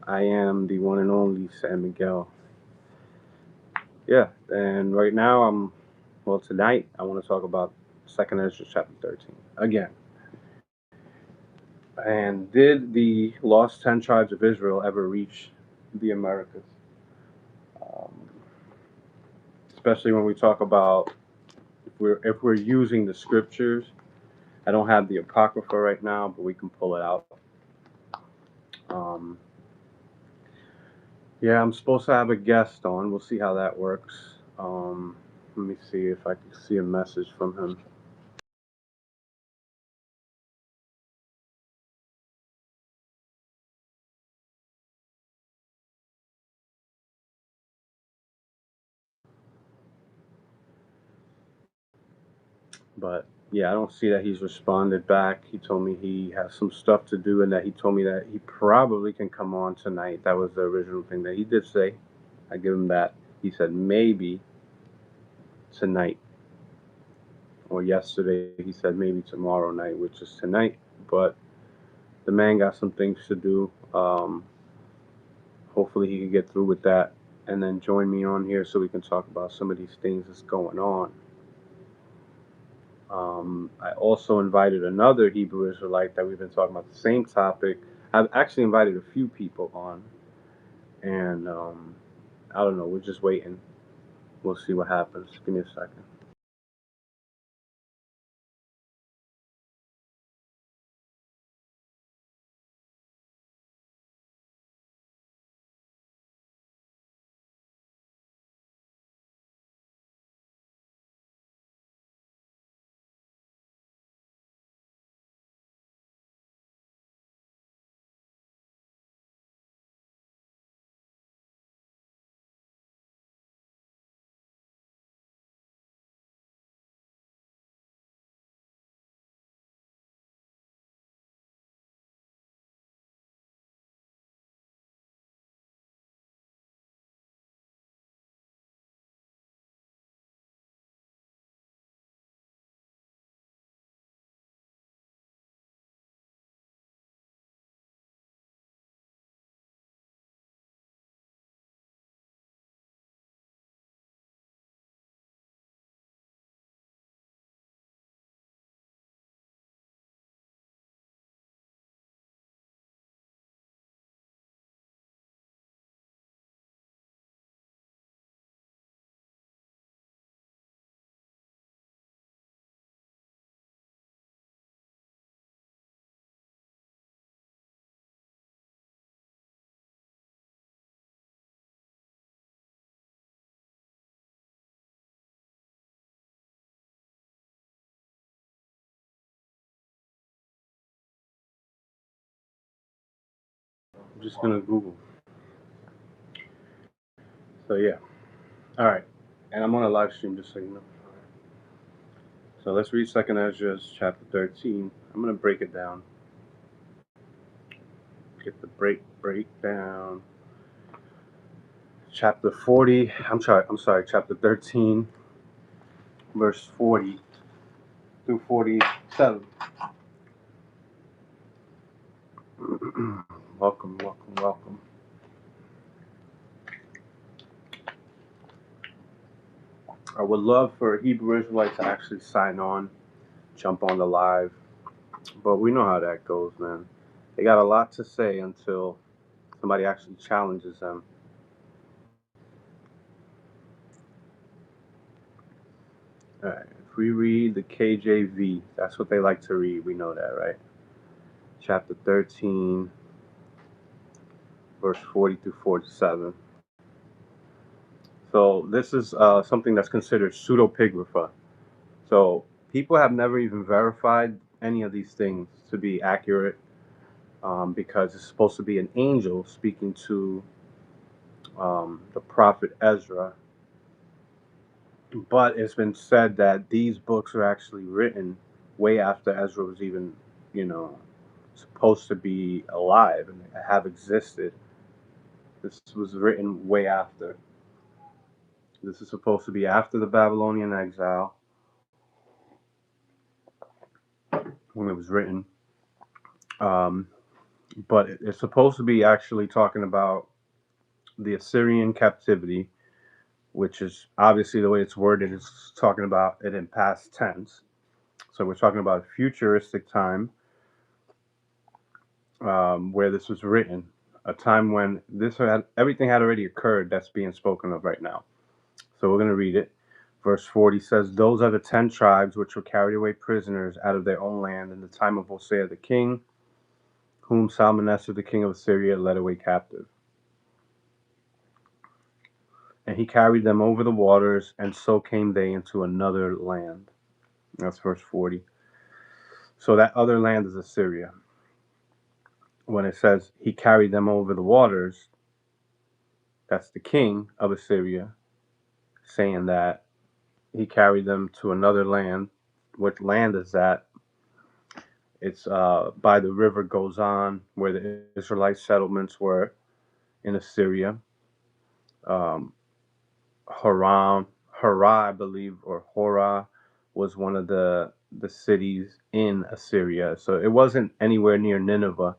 I am the one and only San Miguel. Yeah, and right now tonight I want to talk about Second Esdras chapter 13 again. And did the lost 10 tribes of Israel ever reach the Americas? Um, Especially when we talk about if we're using the scriptures. I don't have the Apocrypha right now, but we can pull it out. Um, yeah, I'm supposed to have a guest on. We'll see how that works. Let me see if I can see a message from him. But yeah, I don't see that he's responded back. He told me he has some stuff to do and that he told me that he probably can come on tonight. That was the original thing that he did say. I give him that. He said maybe tonight or yesterday. He said maybe tomorrow night, which is tonight. But the man got some things to do. Hopefully he can get through with that and then join me on here so we can talk about some of these things that's going on. I also invited another Hebrew Israelite that we've been talking about the same topic. I've actually invited a few people on, and I don't know. We're just waiting. We'll see what happens. Give me a second. I'm just gonna Google. So yeah. All right. And I'm on a live stream, just so you know. So let's read Second Ezra chapter 13. I'm gonna break it down. Get the breakdown. Chapter 40. I'm sorry. Chapter 13, verse 40 through 47. Welcome, welcome, welcome. I would love for a Hebrew Israelite to actually sign on, jump on the live, but we know how that goes, man. They got a lot to say until somebody actually challenges them. All right, if we read the KJV, that's what they like to read. We know that, right? Chapter 13, verse 40 through 47. So this is something that's considered pseudepigrapha. So people have never even verified any of these things to be accurate, because it's supposed to be an angel speaking to the prophet Ezra. But it's been said that these books are actually written way after Ezra was even, you know, supposed to be alive and have existed. This was written way after. This is supposed to be after the Babylonian exile when it was written. Um, but it's supposed to be actually talking about the Assyrian captivity, which is obviously the way it's worded is talking about it in past tense. So we're talking about a futuristic time where this was written, a time when this had everything had already occurred that's being spoken of right now. So we're going to read it. Verse 40 says, "Those are the 10 tribes which were carried away prisoners out of their own land in the time of Hosea the king, whom Salmanassar the king of Assyria led away captive. And he carried them over the waters, and so came they into another land." That's verse 40. So that other land is Assyria. When it says he carried them over the waters, that's the king of Assyria saying that he carried them to another land. What land is that? It's by the river goes on where the Israelite settlements were in Assyria. Um, Haram, Hara, I believe, or Hora was one of the cities in Assyria. So it wasn't anywhere near Nineveh.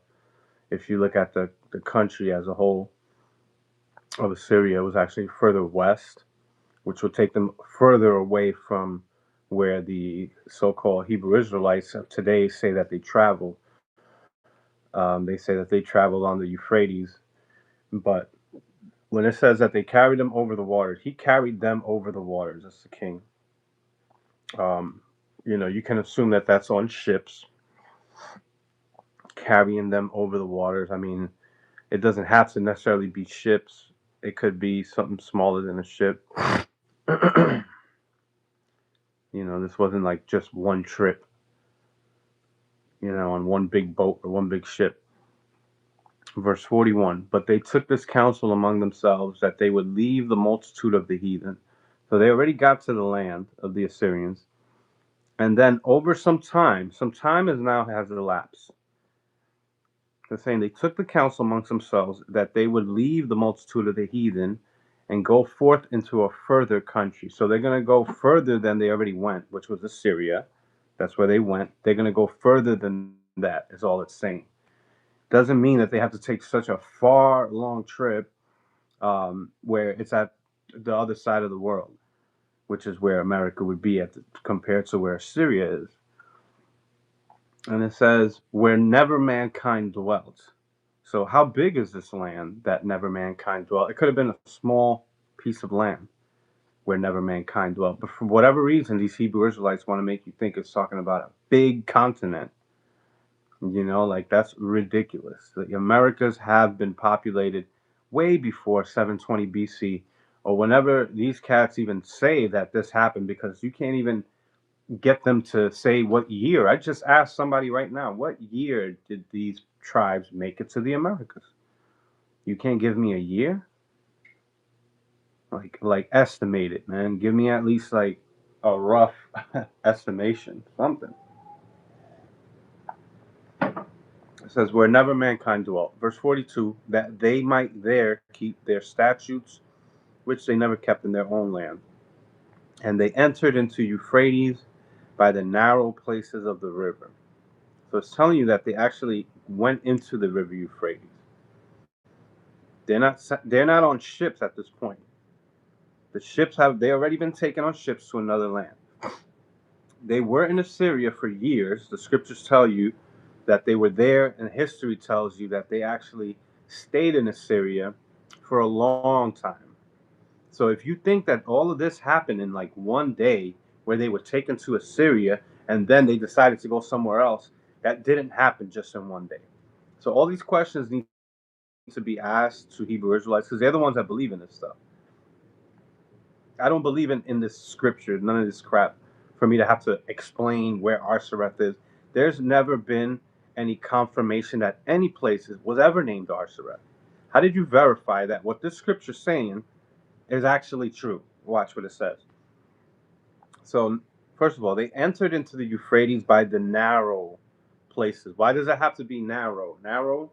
If you look at the country as a whole of Assyria, it was actually further west, which would take them further away from where the so-called Hebrew Israelites of today say that they travel. They say that they traveled on the Euphrates, but when it says that they carried them over the waters, he carried them over the waters as the king. Um, you can assume that that's on ships, carrying them over the waters. I mean, it doesn't have to necessarily be ships. It could be something smaller than a ship. This wasn't like just one trip, on one big boat or one big ship. Verse 41, "But they took this counsel among themselves that they would leave the multitude of the heathen." So they already got to the land of the Assyrians. And then over some time has elapsed. They're saying they took the counsel amongst themselves that they would leave the multitude of the heathen and go forth into a further country. So they're going to go further than they already went, which was Assyria. That's where they went. They're going to go further than that, is all it's saying. Doesn't mean that they have to take such a far, long trip where it's at the other side of the world, which is where America would be compared to where Syria is. And it says, "where never mankind dwelt." So how big is this land that never mankind dwelt? It could have been a small piece of land where never mankind dwelt. But for whatever reason, these Hebrew Israelites want to make you think it's talking about a big continent. Like that's ridiculous. The Americas have been populated way before 720 BC or whenever these cats even say that this happened, because you can't even get them to say what year. I just asked somebody right now, what year did these tribes make it to the Americas? You can't give me a year? Like estimate it, man. Give me at least like a rough estimation, something. It says, "where never mankind dwelt." Verse 42, "that they might there keep their statutes, which they never kept in their own land. And they entered into Euphrates by the narrow places of the river." So it's telling you that they actually went into the river Euphrates. They're not on ships at this point. The ships they already been taken on ships to another land. They were in Assyria for years. The scriptures tell you that they were there, and history tells you that they actually stayed in Assyria for a long time. So if you think that all of this happened in like one day, where they were taken to Assyria and then they decided to go somewhere else, that didn't happen just in one day. So all these questions need to be asked to Hebrew Israelites, because they're the ones that believe in this stuff. I don't believe in this scripture, none of this crap, for me to have to explain where Arsareth is. There's never been any confirmation that any place was ever named Arsareth. How did you verify that what this scripture's saying is actually true? Watch what it says. So, first of all, they entered into the Euphrates by the narrow places. Why does it have to be narrow? Narrow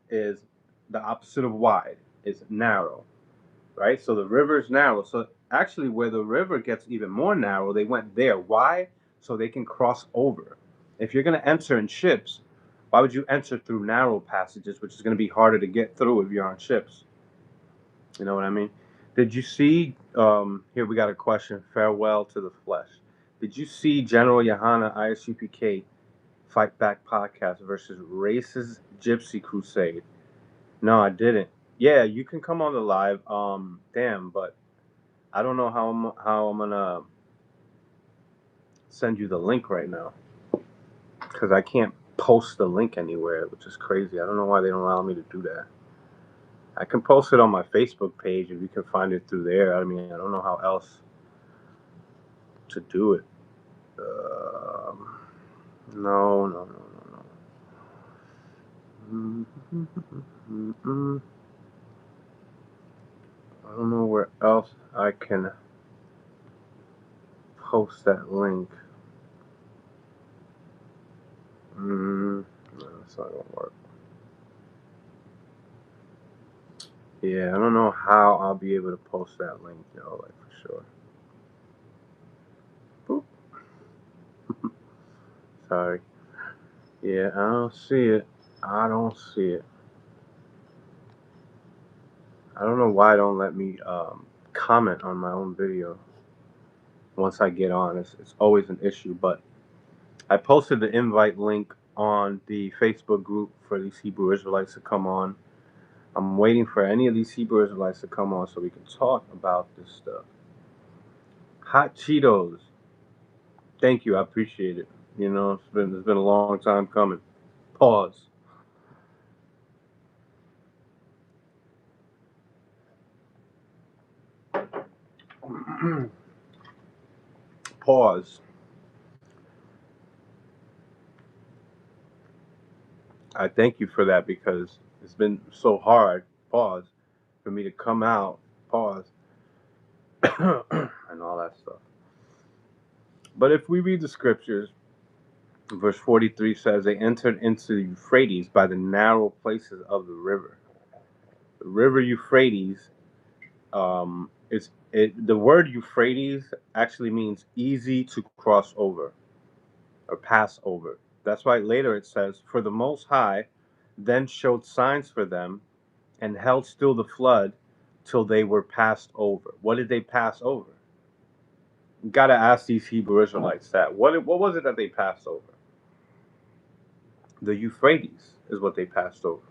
is the opposite of wide, is narrow, right? So the river is narrow. So actually, where the river gets even more narrow, they went there. Why? So they can cross over. If you're going to enter in ships, Why would you enter through narrow passages, which is going to be harder to get through if you're on ships? You know what I mean? Did you see? Here we got a question. Farewell to the flesh. Did you see General Johanna ISUPK Fight Back podcast versus Racist Gypsy Crusade? No, I didn't. Yeah, you can come on the live. Damn, but I don't know how I'm gonna send you the link right now because I can't post the link anywhere, which is crazy. I don't know why they don't allow me to do that. I can post it on my Facebook page if you can find it through there. I mean, I don't know how else to do it. No, no, no, no, no. I don't know where else I can post that link. No, it's not gonna work. Yeah, I don't know how I'll be able to post that link, yo, like for sure. Boop. Sorry. Yeah, I don't see it. I don't see it. I don't know why it don't let me comment on my own video once I get on. It's always an issue, but I posted the invite link on the Facebook group for these Hebrew Israelites to come on. I'm waiting for any of these Hebrew Israelites to come on so we can talk about this stuff. Hot Cheetos. Thank you. I appreciate it. You know, it's been a long time coming. Pause. Pause. I thank you for that because it's been so hard. Pause. For me to come out. Pause. And all that stuff. But if we read the scriptures, verse 43 says they entered into the Euphrates by the narrow places of the river. The river Euphrates, the word Euphrates actually means easy to cross over or pass over. That's why later it says, for the Most High then showed signs for them and held still the flood till they were passed over. What did they pass over? You got to ask these Hebrew Israelites that. What was it that they passed over? The Euphrates is what they passed over.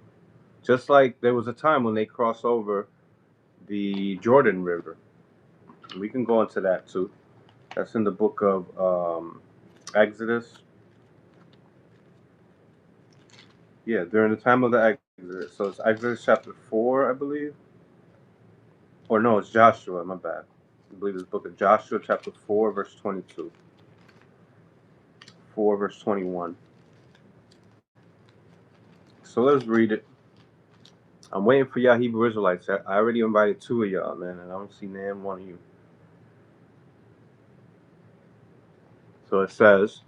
Just like there was a time when they crossed over the Jordan River. We can go into that too. That's in the book of Exodus. Yeah, during the time of the Exodus. So it's Exodus chapter 4, I believe. Or no, it's Joshua, my bad. I believe it's the book of Joshua chapter 4, verse 22. 4, verse 21. So let's read it. I'm waiting for y'all Hebrew Israelites. I already invited two of y'all, man, and I don't see name one of you. So it says,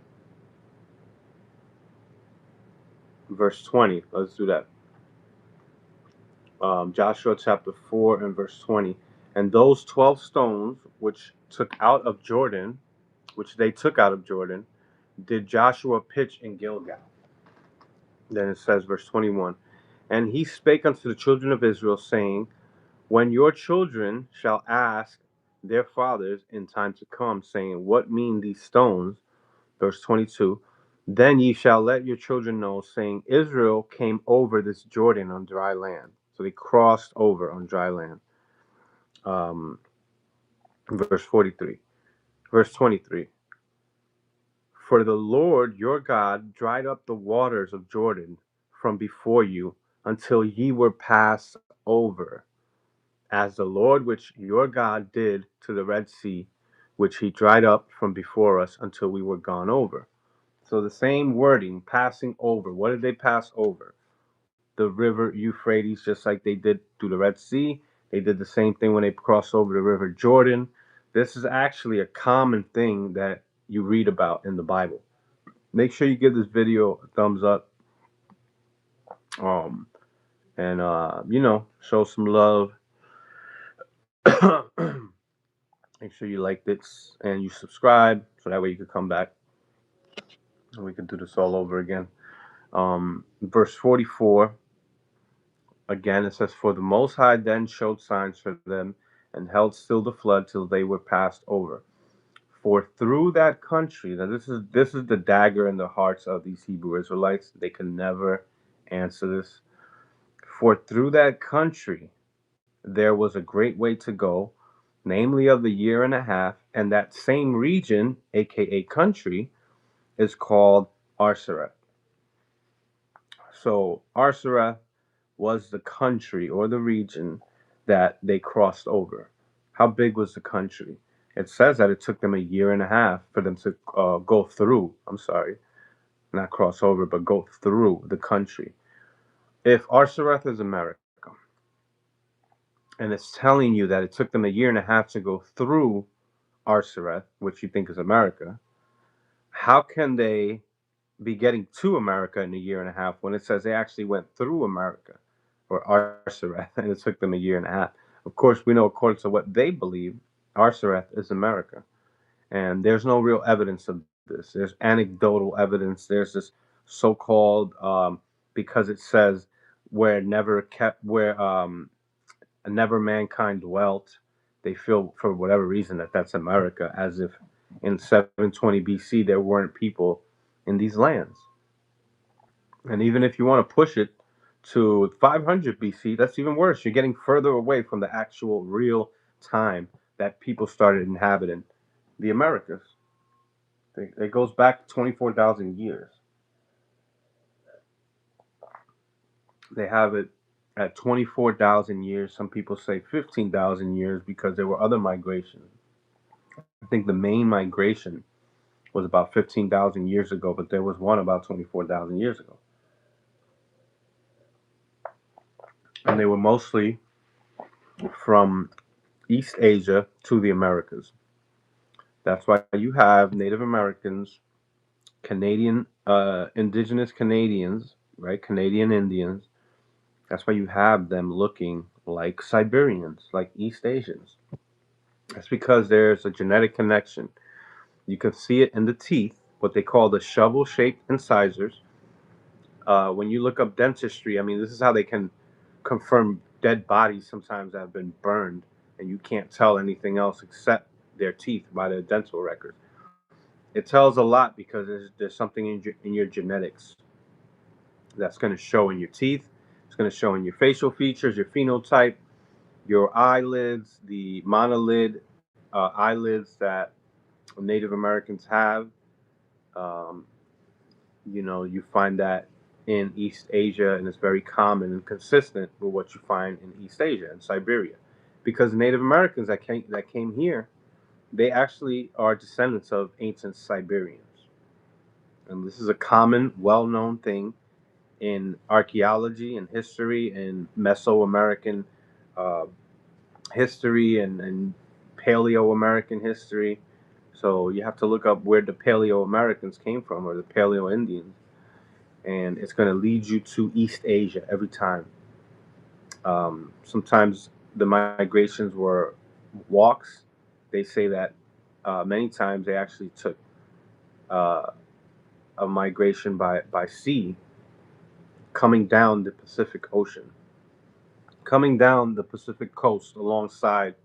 verse 20. Let's do that. Joshua chapter 4 and verse 20. And those 12 stones which they took out of Jordan, did Joshua pitch in Gilgal. Then it says, verse 21. And he spake unto the children of Israel, saying, when your children shall ask their fathers in time to come, saying, what mean these stones? Verse 22. Then ye shall let your children know, saying, Israel came over this Jordan on dry land. So they crossed over on dry land. Verse 43. Verse 23. For the Lord your God dried up the waters of Jordan from before you until ye were passed over, as the Lord which your God did to the Red Sea, which he dried up from before us until we were gone over. So the same wording, passing over. What did they pass over? The river Euphrates, just like they did through the Red Sea. They did the same thing when they crossed over the river Jordan. This is actually a common thing that you read about in the Bible. Make sure you give this video a thumbs up. And show some love. Make sure you like this and you subscribe so that way you can come back and we can do this all over again. Verse 44, again, it says, "For the Most High then showed signs for them and held still the flood till they were passed over. For through that country," now this is the dagger in the hearts of these Hebrew Israelites. They can never answer this. "For through that country there was a great way to go, namely of the year and a half, and that same region, aka country, is called Arsareth." So Arsareth was the country or the region that they crossed over. How big was the country? It says that it took them a year and a half for them to go through. I'm sorry, not cross over, but go through the country. If Arsareth is America, and it's telling you that it took them a year and a half to go through Arsareth, which you think is America, how can they be getting to America in a year and a half when it says they actually went through America or Arsareth and it took them a year and a half? Of course, we know according to what they believe, Arsareth is America. And there's no real evidence of this. There's anecdotal evidence. There's this so-called because it says where never mankind dwelt. They feel for whatever reason that that's America, as if in 720 BC there weren't people in these lands. And even if you want to push it to 500 BC, that's even worse. You're getting further away from the actual real time that people started inhabiting the Americas. It goes back 24,000 years. They have it at 24,000 years. Some people say 15,000 years because there were other migrations. I think the main migration was about 15,000 years ago, but there was one about 24,000 years ago. And they were mostly from East Asia to the Americas. That's why you have Native Americans, Canadian, indigenous Canadians, right? Canadian Indians. That's why you have them looking like Siberians, like East Asians. That's because there's a genetic connection. You can see it in the teeth, what they call the shovel shaped incisors. When you look up dentistry, I mean, this is how they can confirm dead bodies sometimes that have been burned, and you can't tell anything else except their teeth by their dental records. It tells a lot because there's something in your genetics that's going to show in your teeth. It's going to show in your facial features, your phenotype, your eyelids, the monolid eyelids that Native Americans have. Um, you find that in East Asia, and it's very common and consistent with what you find in East Asia and Siberia, because Native Americans that came here, they actually are descendants of ancient Siberians, and this is a common, well-known thing in archaeology and history and Mesoamerican uh, history and Paleo American history. So you have to look up where the Paleo Americans came from or the Paleo Indians, and it's going to lead you to East Asia every time. Sometimes the migrations were walks. They say that many times they actually took uh, a migration by sea, coming down the Pacific Ocean, coming down the Pacific coast alongside,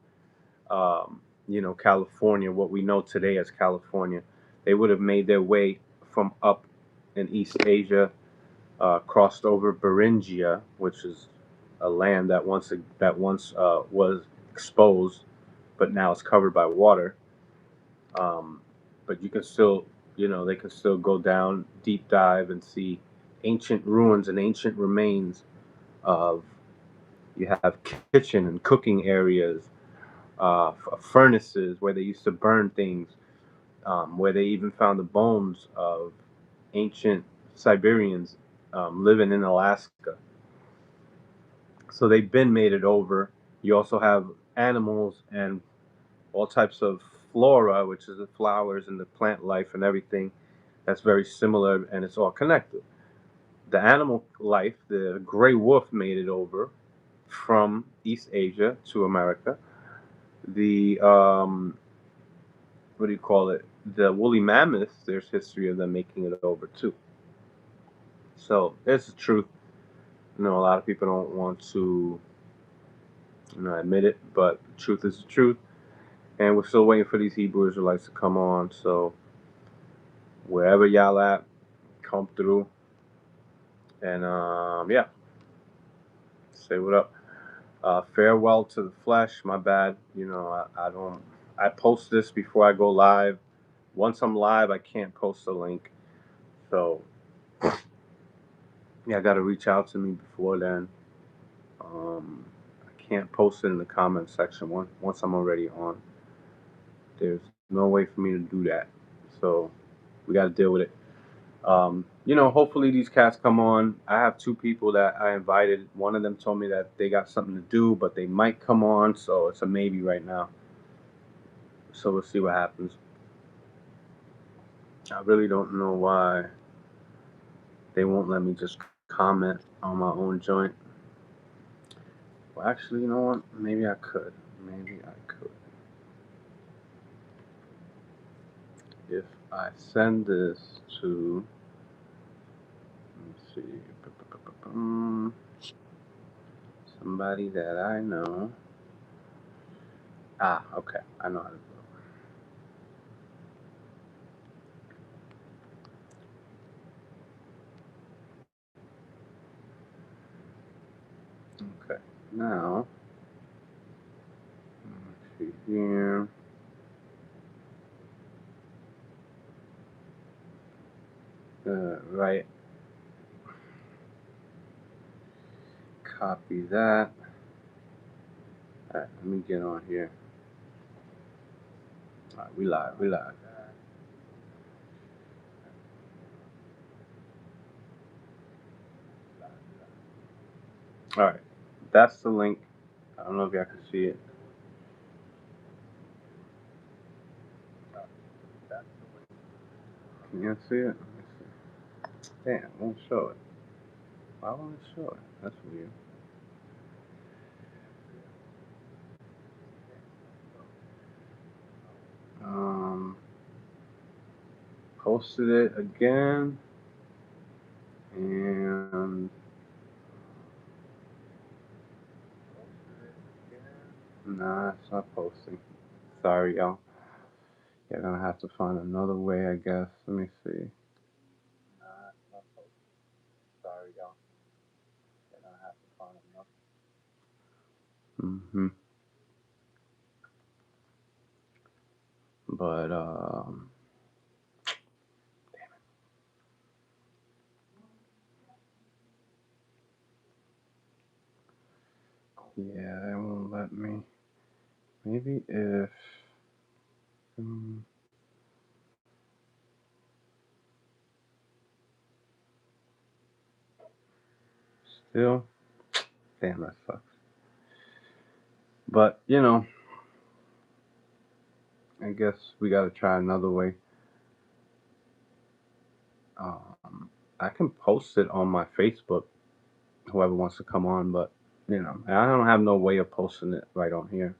California, what we know today as California. They would have made their way from up in East Asia, crossed over Beringia, which is a land that once was exposed, but now it's covered by water. Um, but you can still, they can still go down, deep dive, and see ancient ruins and ancient remains of. You have kitchen and cooking areas, furnaces where they used to burn things, where they even found the bones of ancient Siberians living in Alaska. So they've been made it over. You also have animals and all types of flora, which is the flowers and the plant life and everything that's very similar, and it's all connected. The animal life, the gray wolf made it over from East Asia to America. The what do you call it? The woolly mammoths. There's history of them making it over too. So it's the truth. A lot of people don't want to, admit it, but the truth is the truth. And we're still waiting for these Hebrew Israelites to come on. So wherever y'all at, come through and yeah, say what up. Farewell to the flesh. My bad. I don't. I post this before I go live. Once I'm live, I can't post a link. So yeah, I got to reach out to me before then. I can't post it in the comment section once I'm already on. There's no way for me to do that. So we got to deal with it. Hopefully these cats come on. I have two people that I invited. One of them told me that they got something to do, but they might come on. So it's a maybe right now. So we'll see what happens. I really don't know why they won't let me just comment on my own joint. Well, actually, you know what? Maybe I could. Maybe I could. If I send this to, let me see, somebody that I know. Ah, okay. I know how to do it. Okay. Now, let's see here. Right. Copy that. All right. Let me get on here. All right. We live. We live. All right. That's the link. I don't know if y'all can see it. Can you see it? Let me see. Damn, it won't show it. Why won't it show it? That's weird. Um, Posted it again, and nah, it's not posting. Sorry, y'all. You're gonna have to find another way, I guess. Let me see. Nah, it's not posting. Sorry, y'all. You're gonna have to find another. Mhm. But yeah, it won't let me. Maybe if um, still. Damn, that sucks. But I guess we gotta try another way. Um, I can post it on my Facebook. Whoever wants to come on, but I don't have no way of posting it right on here.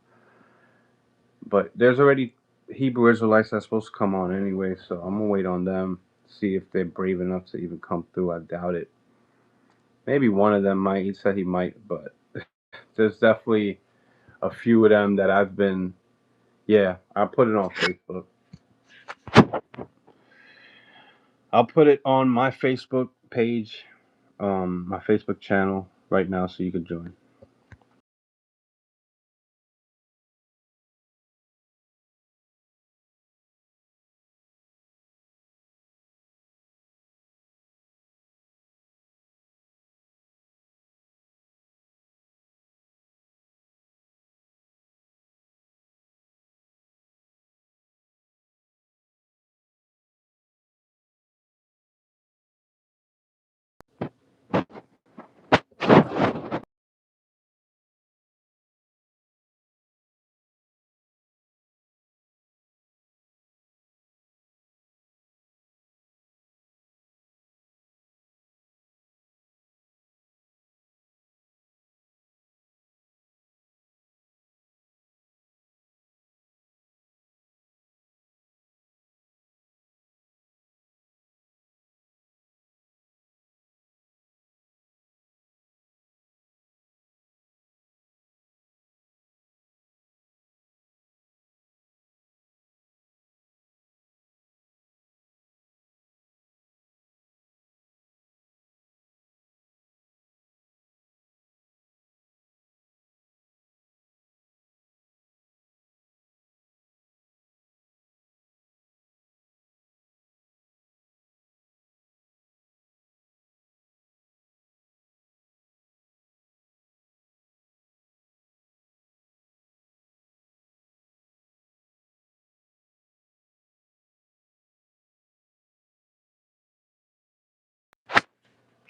But there's already Hebrew Israelites that's supposed to come on anyway, so I'm gonna wait on them, see if they're brave enough to even come through. I doubt it. Maybe one of them might. He said he might, but there's definitely a few of them that I've been. Yeah, I'll put it on Facebook. I'll put it on my Facebook page, my Facebook channel right now, so you can join.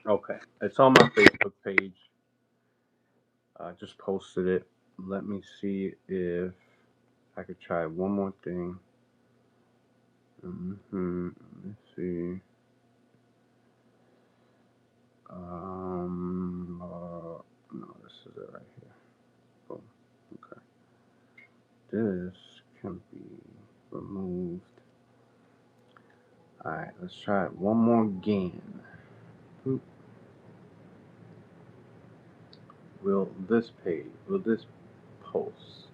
Okay, it's on my Facebook page. I just posted it. Let me see if I could try one more thing. Let's see. No, this is it right here. Boom. Okay. This can be removed. All right, let's try it one more again. Oop. Will this post?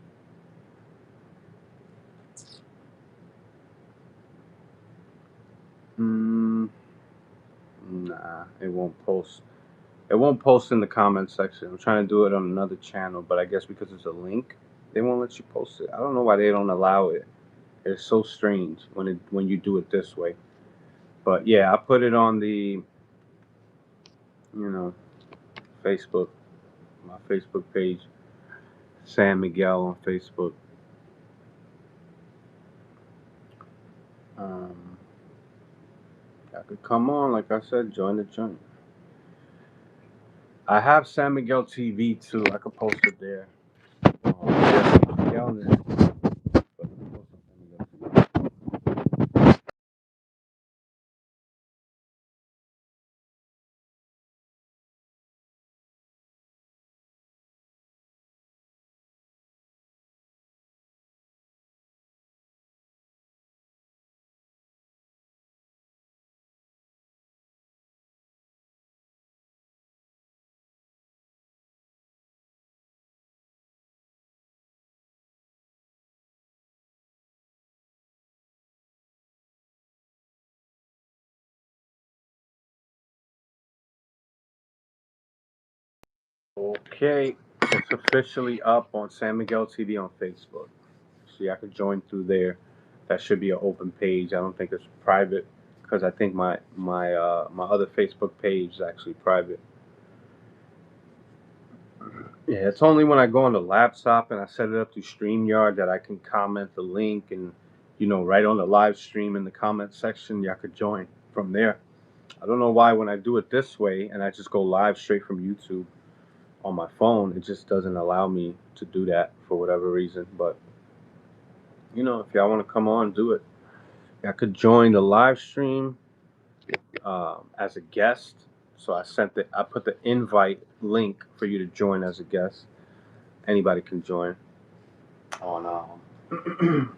Mm, nah, it won't post. It won't post in the comment section. I'm trying to do it on another channel, but I guess because it's a link, they won't let you post it. I don't know why they don't allow it. It's so strange when you do it this way. But yeah, I put it on the you know Facebook, my Facebook page, San Miguel on Facebook. Um, I could come on, like I said, join the joint. I have San Miguel TV too. I could post it there. Yeah, San Miguel there. But let me post on San Miguel TV. Okay, it's officially up on San Miguel TV on Facebook. See, I could join through there. That should be an open page. I don't think it's private because I think my other Facebook page is actually private. Yeah, it's only when I go on the laptop and I set it up through StreamYard that I can comment the link and right on the live stream in the comment section. Y'all could join from there. I don't know why when I do it this way and I just go live straight from YouTube on my phone, it just doesn't allow me to do that for whatever reason. But if y'all want to come on, do it. I could join the live stream as a guest. So I put the invite link for you to join as a guest. Anybody can join on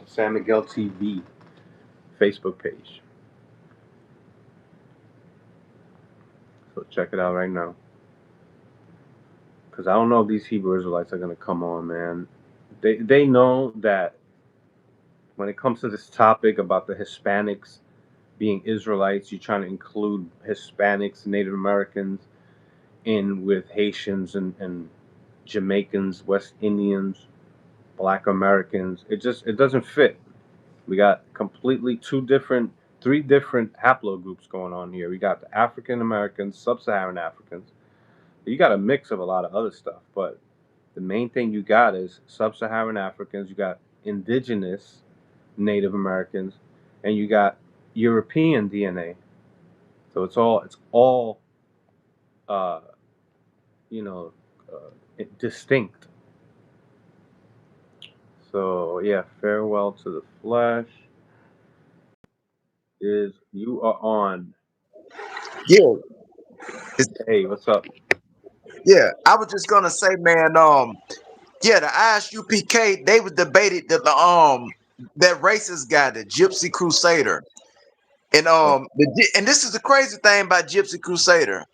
San Miguel TV Facebook page. So check it out right now. Because I don't know if these Hebrew Israelites are gonna come on, man. They know that when it comes to this topic about the Hispanics being Israelites, you're trying to include Hispanics, Native Americans, in with Haitians and Jamaicans, West Indians, Black Americans. It doesn't fit. We got completely three different haplogroups going on here. We got the African Americans, Sub-Saharan Africans. You got a mix of a lot of other stuff, but the main thing you got is Sub-Saharan Africans. You got indigenous Native Americans, and you got European DNA. So it's all uh, you know distinct. So yeah, farewell to the flesh. Is you are on? Yeah, it's, Hey, what's up? yeah. I was just gonna say, man. Yeah, the ISUPK they was debated that racist guy, the Gypsy Crusader, and Oh, and this is the crazy thing about Gypsy Crusader.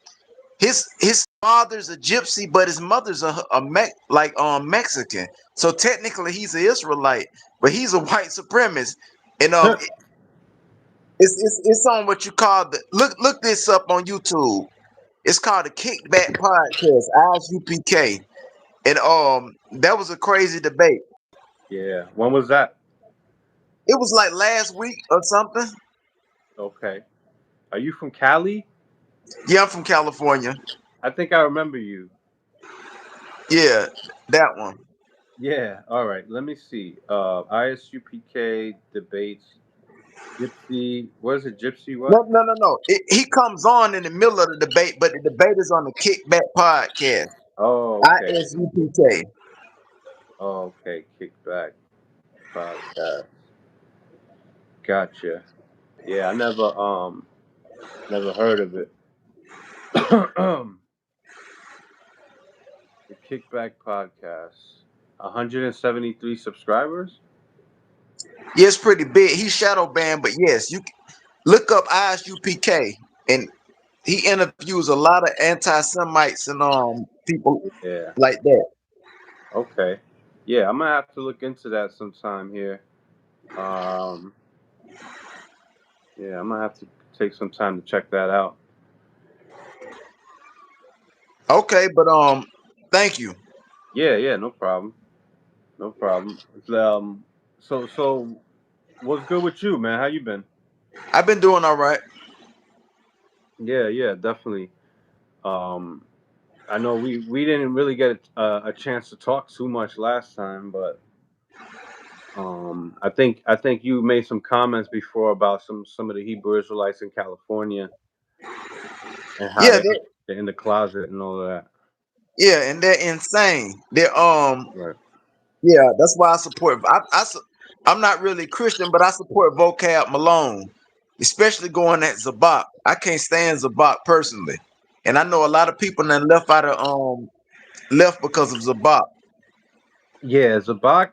His father's a gypsy, but his mother's Mexican. So technically, he's an Israelite, but he's a white supremacist. And it's on what you call the look this up on YouTube. It's called the Kickback Podcast, ISUPK. And that was a crazy debate. yeah. When was that? It was like last week or something. Okay. Are you from Cali? Yeah, I'm from California. I think I remember you. Yeah, that one. Yeah. All right. Let me see. ISUPK debates. Gypsy, what is it? Gypsy No, what? no, no, no. He comes on in the middle of the debate, but the debate is on the Kickback podcast. Oh, okay. ISUPK. Oh, okay. Kickback podcast. Gotcha. Yeah, I never heard of it. The Kickback podcast. 173 subscribers? Yeah, it's pretty big. He's shadow banned, but yes, you look up ISUPK, and he interviews a lot of anti-Semites and people Yeah. like that. Okay. Yeah, I'm gonna have to look into that sometime here. Um, yeah, I'm gonna have to take some time to check that out. Okay, but thank you. Yeah, yeah, no problem. No problem. So what's good with you, man? How you been? I've been doing all right. Yeah, yeah, definitely. Um, I know we didn't really get a chance to talk too much last time, but I think you made some comments before about some of the Hebrew Israelites in California and how Yeah, they're in the closet and all of that. yeah, and they're insane. They're Right. yeah, that's why I support. I'm not really Christian, but I support Vocab Malone, especially going at Zabak. I can't stand Zabak personally, and I know a lot of people that left because of Zabak. Yeah, Zabak.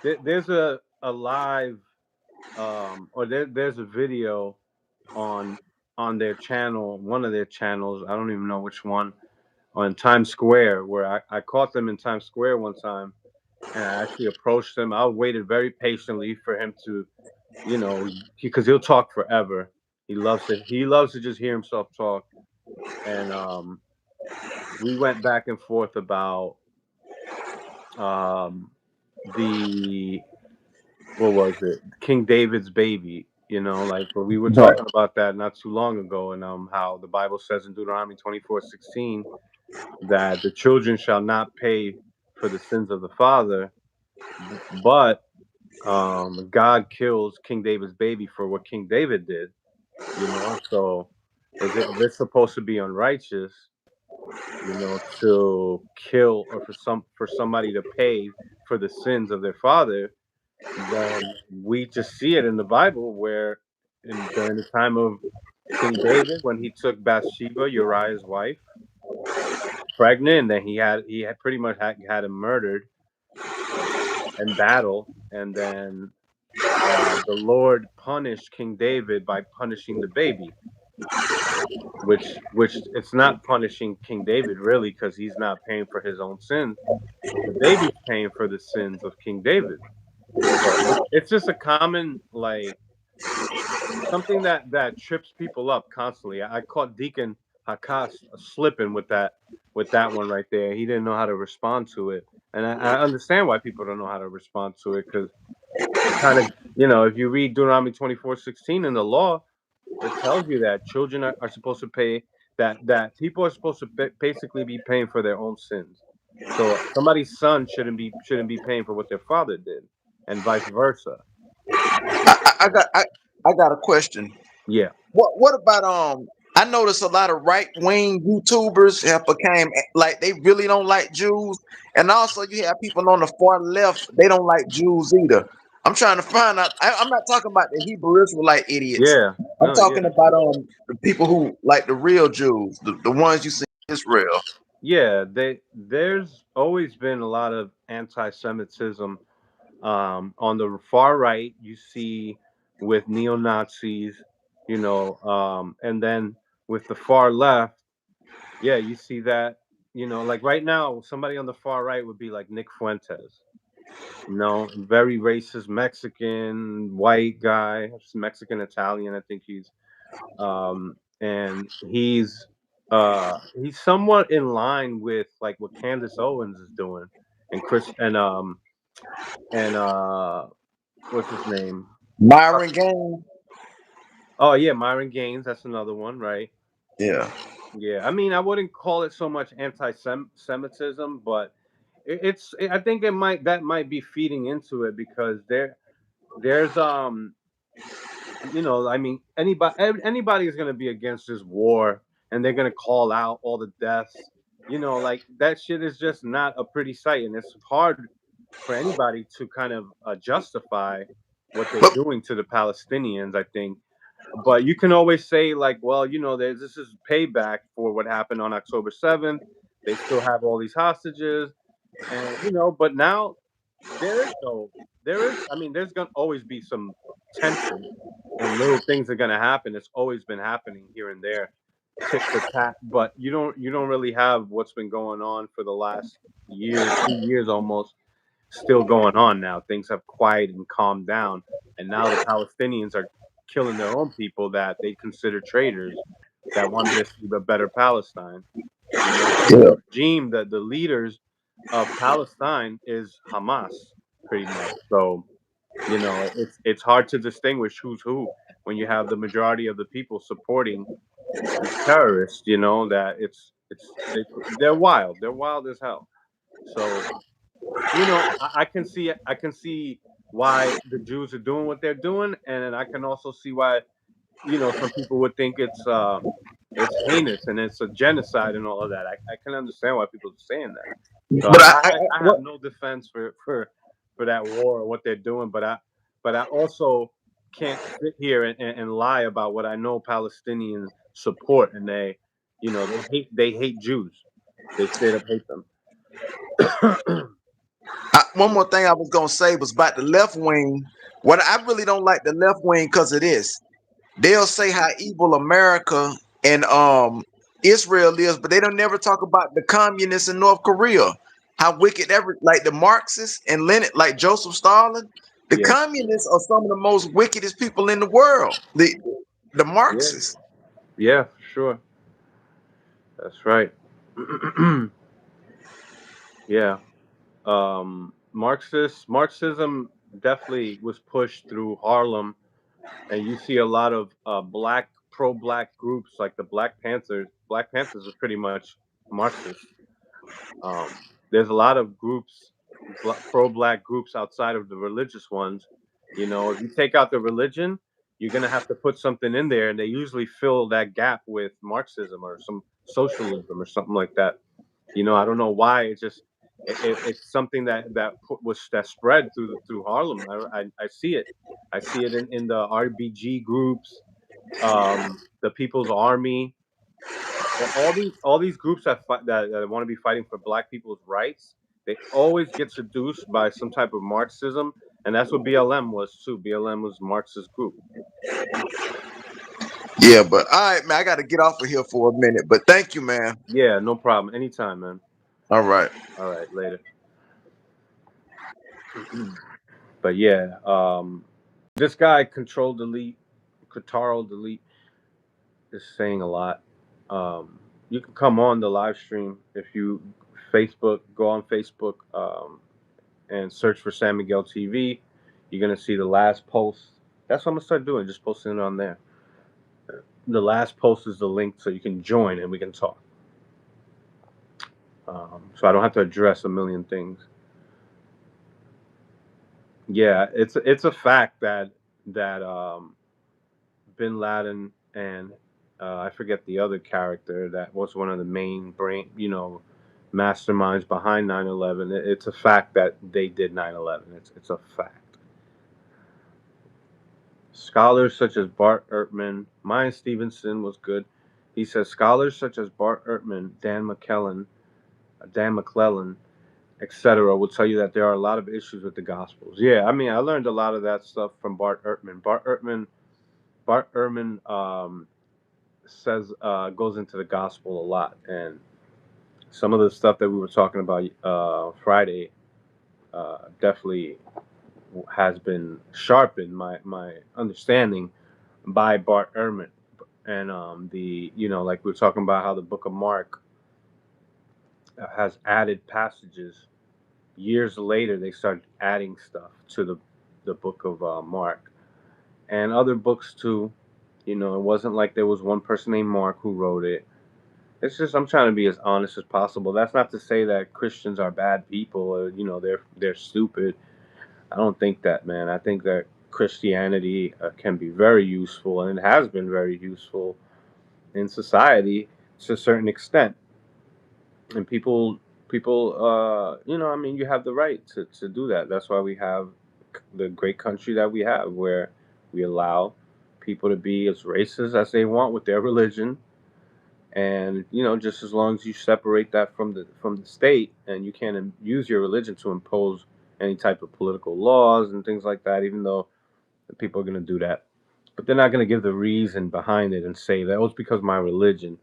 There's a live or there's a video on their channel, one of their channels. I don't even know which one, on Times Square, where I caught them in Times Square one time, and I actually approached him. I waited very patiently for him to, because he'll talk forever. He loves to. He loves to just hear himself talk, and we went back and forth about um, the what was it? King David's baby. Like when we were Right. talking about that not too long ago, and how the Bible says in Deuteronomy 24:16 that the children shall not pay for the sins of the father, but God kills King David's baby for what King David did. So is this supposed to be unrighteous? To kill, or for somebody to pay for the sins of their father, when we just see it in the Bible where during the time of King David, when he took Bathsheba, Uriah's wife, pregnant, and then he had pretty much had him murdered in battle, and then the Lord punished King David by punishing the baby, which it's not punishing King David really, because he's not paying for his own sins. The baby's paying for the sins of King David. So it's just a common, like, something that trips people up constantly. I caught Deacon Hakas slipping with that one right there. He didn't know how to respond to it, and I understand why people don't know how to respond to it, because it kind of, if you read Deuteronomy 24:16 in the law, it tells you that children are supposed to pay, that people are supposed to basically be paying for their own sins. So somebody's son shouldn't be paying for what their father did, and vice versa. I, I I got I, I got a question. Yeah. What about I noticed a lot of right wing YouTubers have became like they really don't like Jews, and also you have people on the far left they don't like Jews either. I'm trying to find out. I'm not talking about the Hebrew Israelite idiots. Yeah. I'm No, talking yeah. about the people who like the real Jews, the ones you see in Israel. Yeah, there's always been a lot of anti-Semitism on the far right. You see with neo Nazis, and then with the far left, yeah, you see that. Like right now, somebody on the far right would be like Nick Fuentes. Very racist Mexican white guy, Mexican Italian. I think and he's somewhat in line with like what Candace Owens is doing, and Chris and what's his name? Uh, Myron Gaines. oh yeah, Myron Gaines. That's another one, right? Yeah. Yeah, I mean, I wouldn't call it so much anti-Semitism, but I think that might be feeding into it, because there's I mean, anybody is going to be against this war, and they're going to call out all the deaths. Like that shit is just not a pretty sight, and it's hard for anybody to kind of justify what they're But doing to the Palestinians. I think, but you can always say like, well, this is payback for what happened on October 7th. They still have all these hostages, and but now there is no, there is. I mean, there's gonna always be some tension, and little things are gonna happen. It's always been happening here and there, tit for tat. But you don't really have what's been going on for the last year, 2 years almost, still going on now. Things have quieted and calmed down, and now the Palestinians are killing their own people that they consider traitors that wanted to see a better Palestine. Because yeah, the regime, the leaders of Palestine is Hamas, pretty much. So it's hard to distinguish who's who when you have the majority of the people supporting these terrorists. That they're wild. They're wild as hell. So I can see why the Jews are doing what they're doing, and then I can also see why some people would think it's heinous and it's a genocide and all of that. I can understand why people are saying that. So but I have what, no defense for that war or what they're doing, but I also can't sit here and lie about what I know Palestinians support, and they hate Jews. They straight up hate them. one more thing I was gonna say was about the left wing. What I really don't like the left wing because of this. They'll say how evil America and Israel is, but they don't never talk about the communists in North Korea. How wicked ever like the Marxists and Lenin, like Joseph Stalin. The Yeah, communists are some of the most wickedest people in the world. The yeah, Marxists. yeah, for sure. That's right. Yeah. Marxism definitely was pushed through Harlem, and you see a lot of pro-black groups like the Black Panthers. Black Panthers are pretty much Marxist. There's a lot of groups, pro-black groups outside of the religious ones. If you take out the religion, you're gonna have to put something in there, and they usually fill that gap with Marxism or some socialism or something like that. I don't know why. It's something that spread through Harlem. I see it. I see it in the RBG groups, the People's Army, all these groups that want to be fighting for Black people's rights. They always get seduced by some type of Marxism, and that's what BLM was too. BLM was Marxist group. Yeah, but all right, man, I got to get off of here for a minute. But thank you, man. Yeah, no problem. Anytime, man. All right. All right, later. But yeah, this guy Control Delete, Kataro Delete is saying a lot. You can come on the live stream if you go on Facebook, and search for San Miguel TV. You're gonna see the last post. That's what I'm gonna start doing. Just posting it on there. The last post is the link so you can join and we can talk. So I don't have to address a million things. Yeah, it's a fact that Bin Laden and I forget the other character that was one of the main masterminds behind 9/11. It's a fact that they did 9/11. It's a fact. Scholars such as Bart Ehrman, Maya Stevenson was good. He says scholars such as Bart Ehrman, Dan McClellan, etc., will tell you that there are a lot of issues with the Gospels. Yeah, I mean, I learned a lot of that stuff from Bart Ehrman. Bart Ehrman says goes into the Gospel a lot, and some of the stuff that we were talking about Friday definitely has been sharpened my understanding by Bart Ehrman. And like we were talking about how the Book of Mark has added passages. Years later, they started adding stuff to the Book of Mark and other books too. It wasn't like there was one person named Mark who wrote it. It's just I'm trying to be as honest as possible. That's not to say that Christians are bad people or they're stupid. I don't think that, man. I think that Christianity can be very useful, and it has been very useful in society to a certain extent. And people, I mean, you have the right to do that. That's why we have the great country that we have, where we allow people to be as racist as they want with their religion. And just as long as you separate that from the state, and you can't use your religion to impose any type of political laws and things like that, even though people are going to do that, but they're not going to give the reason behind it and say that, oh, it's because of my religion.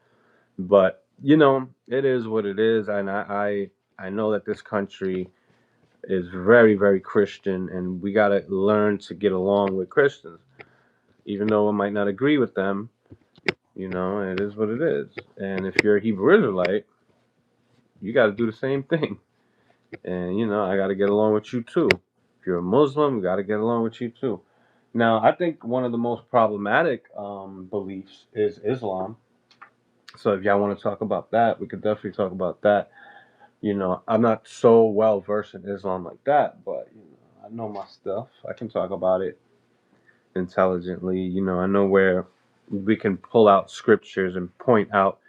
But it is what it is, and I know that this country is very, very Christian, and we got to learn to get along with Christians, even though I might not agree with them. It is what it is. And if you're a Hebrew Israelite, you got to do the same thing. And I got to get along with you too. If you're a Muslim, we got to get along with you too. Now, I think one of the most problematic beliefs is Islam. So if y'all want to talk about that, we could definitely talk about that. I'm not so well versed in Islam like that, but I know my stuff. I can talk about it intelligently. I know where we can pull out scriptures and point out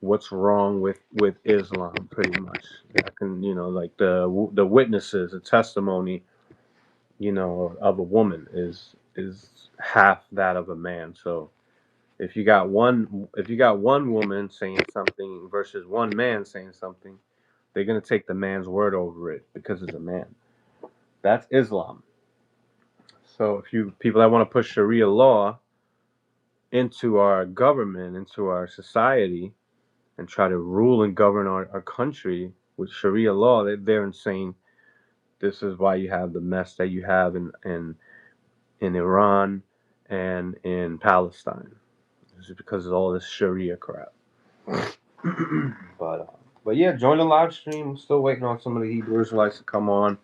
what's wrong with Islam, pretty much. I can, like the witnesses, the testimony, of a woman is half that of a man. So if you got one woman saying something versus one man saying something, they're gonna take the man's word over it because it's a man. That's Islam. So if you people that want to push Sharia law into our government, into our society, and try to rule and govern our country with Sharia law, they're insane. This is why you have the mess that you have in Iran and in Palestine. This is because of all this Sharia crap. but uh, but yeah, join the live stream. I'm still waiting on some of the Hebrew Israelites to come on.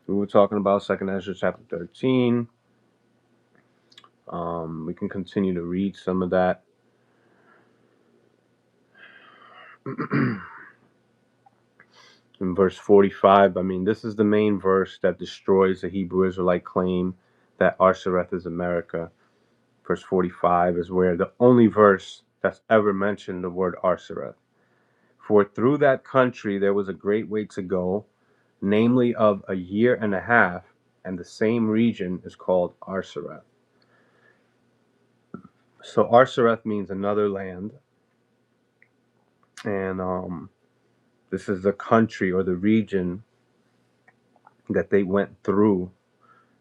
We were talking about Second Ezra chapter 13. We can continue to read some of that. In verse 45, I mean, this is the main verse that destroys the Hebrew Israelite claim that Arsareth is America. Verse 45 is where the only verse that's ever mentioned the word Arsareth. For through that country there was a great way to go, namely of a year and a half, and the same region is called Arsareth. So Arsareth means another land, and this is the country or the region that they went through.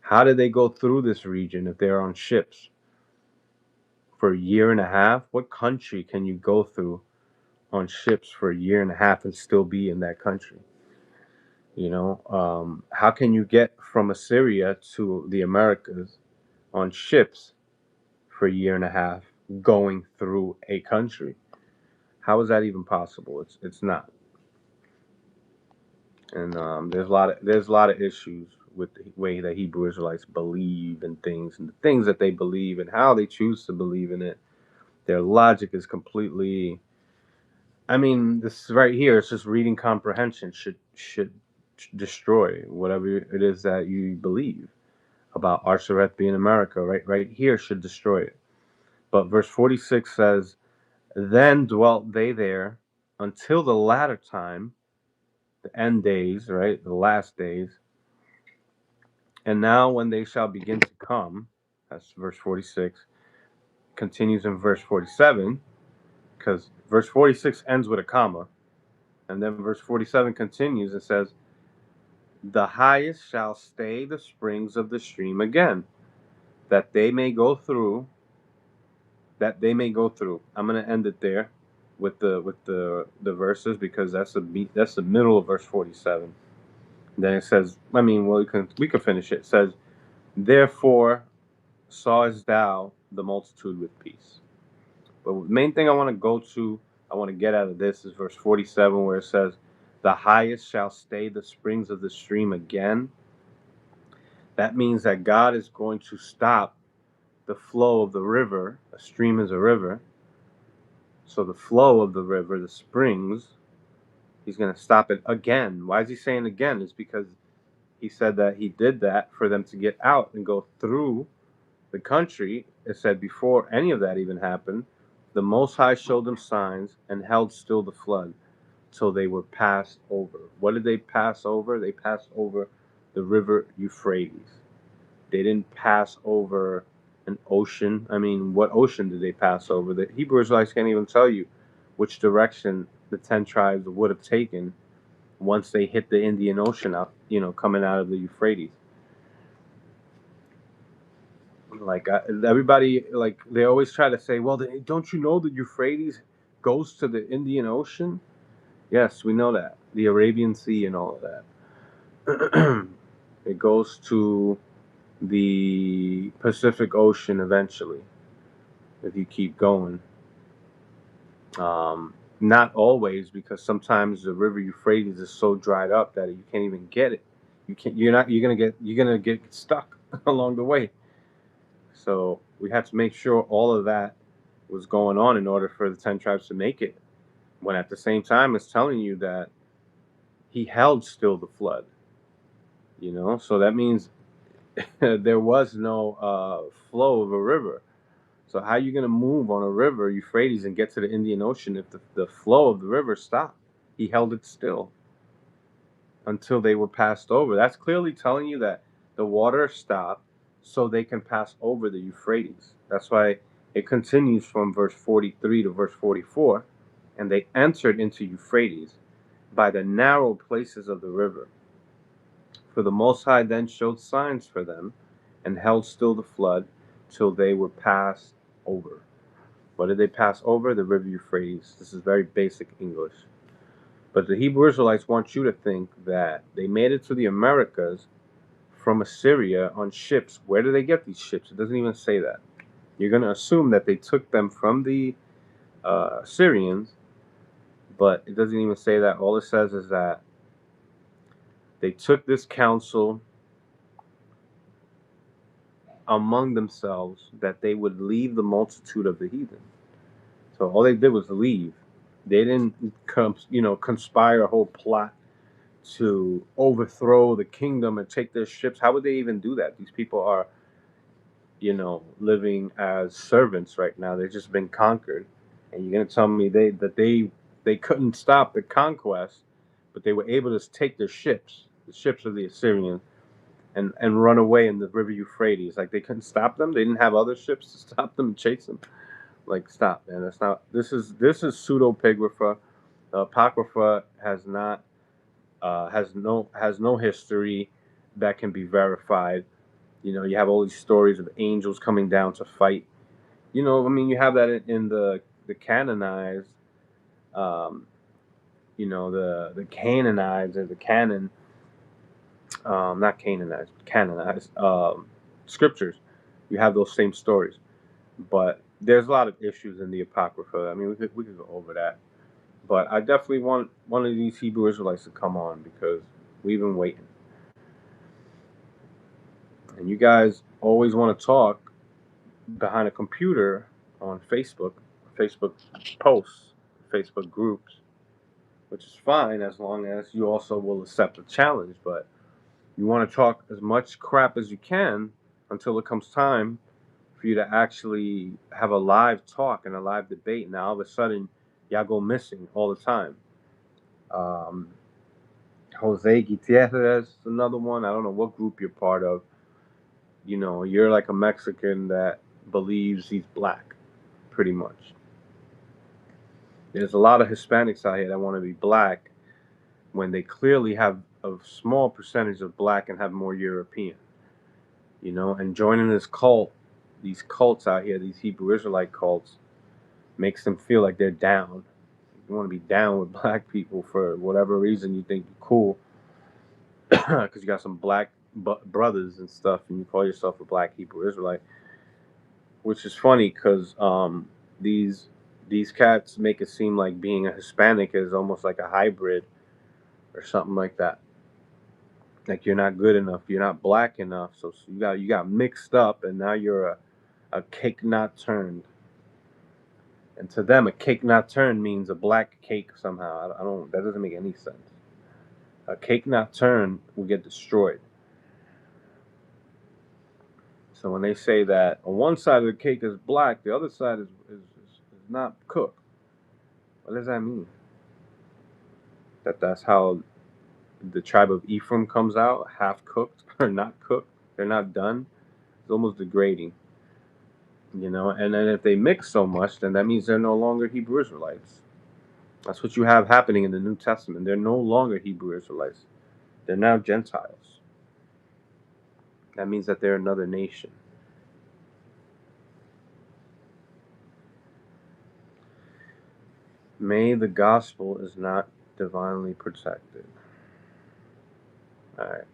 How did they go through this region if they're on ships for a year and a half? What country can you go through on ships for a year and a half and still be in that country? How can you get from Assyria to the Americas on ships for a year and a half going through a country? How is that even possible? It's not. And there's a lot of issues with the way that Hebrew Israelites believe in things, and the things that they believe and how they choose to believe in it. Their logic is completely. I mean, this right here, it's just reading comprehension should destroy whatever it is that you believe about Arsareth being America. Right here should destroy it. But verse 46 says, "Then dwelt they there until the latter time, the end days, right, the last days. And now when they shall begin to come," that's verse 46, continues in verse 47, because verse 46 ends with a comma, and then verse 47 continues and says, "The highest shall stay the springs of the stream again, that they may go through, that they may go through." I'm going to end it there with the verses, because that's the middle of verse 47. Then it says, I mean, well, we can finish it. It says, "Therefore sawest thou the multitude with peace." But the main thing I want to get out of this is verse 47, where it says, "The highest shall stay the springs of the stream again." That means that God is going to stop the flow of the river. A stream is a river. So the flow of the river, the springs, he's going to stop it again. Why is he saying again? It's because he said that he did that for them to get out and go through the country. It said before any of that even happened, the Most High showed them signs and held still the flood till they were passed over. What did they pass over? They passed over the river Euphrates. They didn't pass over an ocean. I mean, what ocean did they pass over? The Hebrew Israelites can't even tell you which direction the 10 tribes would have taken once they hit the Indian Ocean up, coming out of the Euphrates. Like everybody, like they always try to say, well, don't you know the Euphrates goes to the Indian Ocean? Yes, we know that. The Arabian Sea and all of that. It goes to the Pacific Ocean eventually, if you keep going. Not always, because sometimes the river Euphrates is so dried up that you can't even get it. You can't. You're gonna get stuck along the way. So we had to make sure all of that was going on in order for the 10 tribes to make it. When at the same time it's telling you that he held still the flood. So that means there was no flow of a river. So how are you going to move on a river, Euphrates, and get to the Indian Ocean if the flow of the river stopped? He held it still until they were passed over. That's clearly telling you that the water stopped so they can pass over the Euphrates. That's why it continues from verse 43 to verse 44. And they entered into Euphrates by the narrow places of the river. For the Most High then showed signs for them and held still the flood till they were passed over. What did they pass over? The river Euphrates. This is very basic English. But the Hebrew Israelites want you to think that they made it to the Americas from Assyria on ships. Where do they get these ships? It doesn't even say that. You're going to assume that they took them from the Assyrians, but it doesn't even say that. All it says is that they took this counsel among themselves that they would leave the multitude of the heathen. So all they did was leave. They didn't conspire a whole plot to overthrow the kingdom and take their ships. How would they even do that? These people are, living as servants right now. They've just been conquered, and you're gonna tell me they couldn't stop the conquest, but they were able to take their ships, the ships of the Assyrians, and run away in the river Euphrates. Like they couldn't stop them. They didn't have other ships to stop them and chase them. Like stop, man. That's not. This is pseudepigrapha. The Apocrypha has no history that can be verified. You have all these stories of angels coming down to fight. You have that in the canonized, um, the canonized or the canon, not canonized, canonized scriptures. You have those same stories, but there's a lot of issues in the Apocrypha. I mean, we could go over that, but I definitely want one of these Hebrew Israelites to come on because we've been waiting. And you guys always want to talk behind a computer on Facebook posts, Facebook groups, which is fine as long as you also will accept the challenge. But you want to talk as much crap as you can until it comes time for you to actually have a live talk and a live debate. Now all of a sudden, y'all go missing all the time. Um, Jose Gutierrez, another one. I don't know what group you're part of. You're like a Mexican that believes he's black, pretty much. There's a lot of Hispanics out here that want to be black when they clearly have a small percentage of black and have more European. And joining this cult, these cults out here, these Hebrew Israelite cults, makes them feel like they're down. You want to be down with black people for whatever reason you think you're cool, because you got some black brothers and stuff, and you call yourself a black Hebrew Israelite, which is funny because these these cats make it seem like being a Hispanic is almost like a hybrid or something like that. Like you're not good enough, you're not black enough, so you got mixed up, and now you're a cake not turned. And to them, a cake not turned means a black cake somehow. I don't. That doesn't make any sense. A cake not turned will get destroyed. So when they say that on one side of the cake is black, the other side is not cooked, what does that mean? That's how the tribe of Ephraim comes out, half cooked or not cooked. They're not done. It's almost degrading, you know. And then if they mix so much, then that means they're no longer Hebrew Israelites. That's what you have happening in the New Testament. They're no longer Hebrew Israelites. They're now Gentiles. That means that they're another nation. May the gospel is not divinely protected. All right.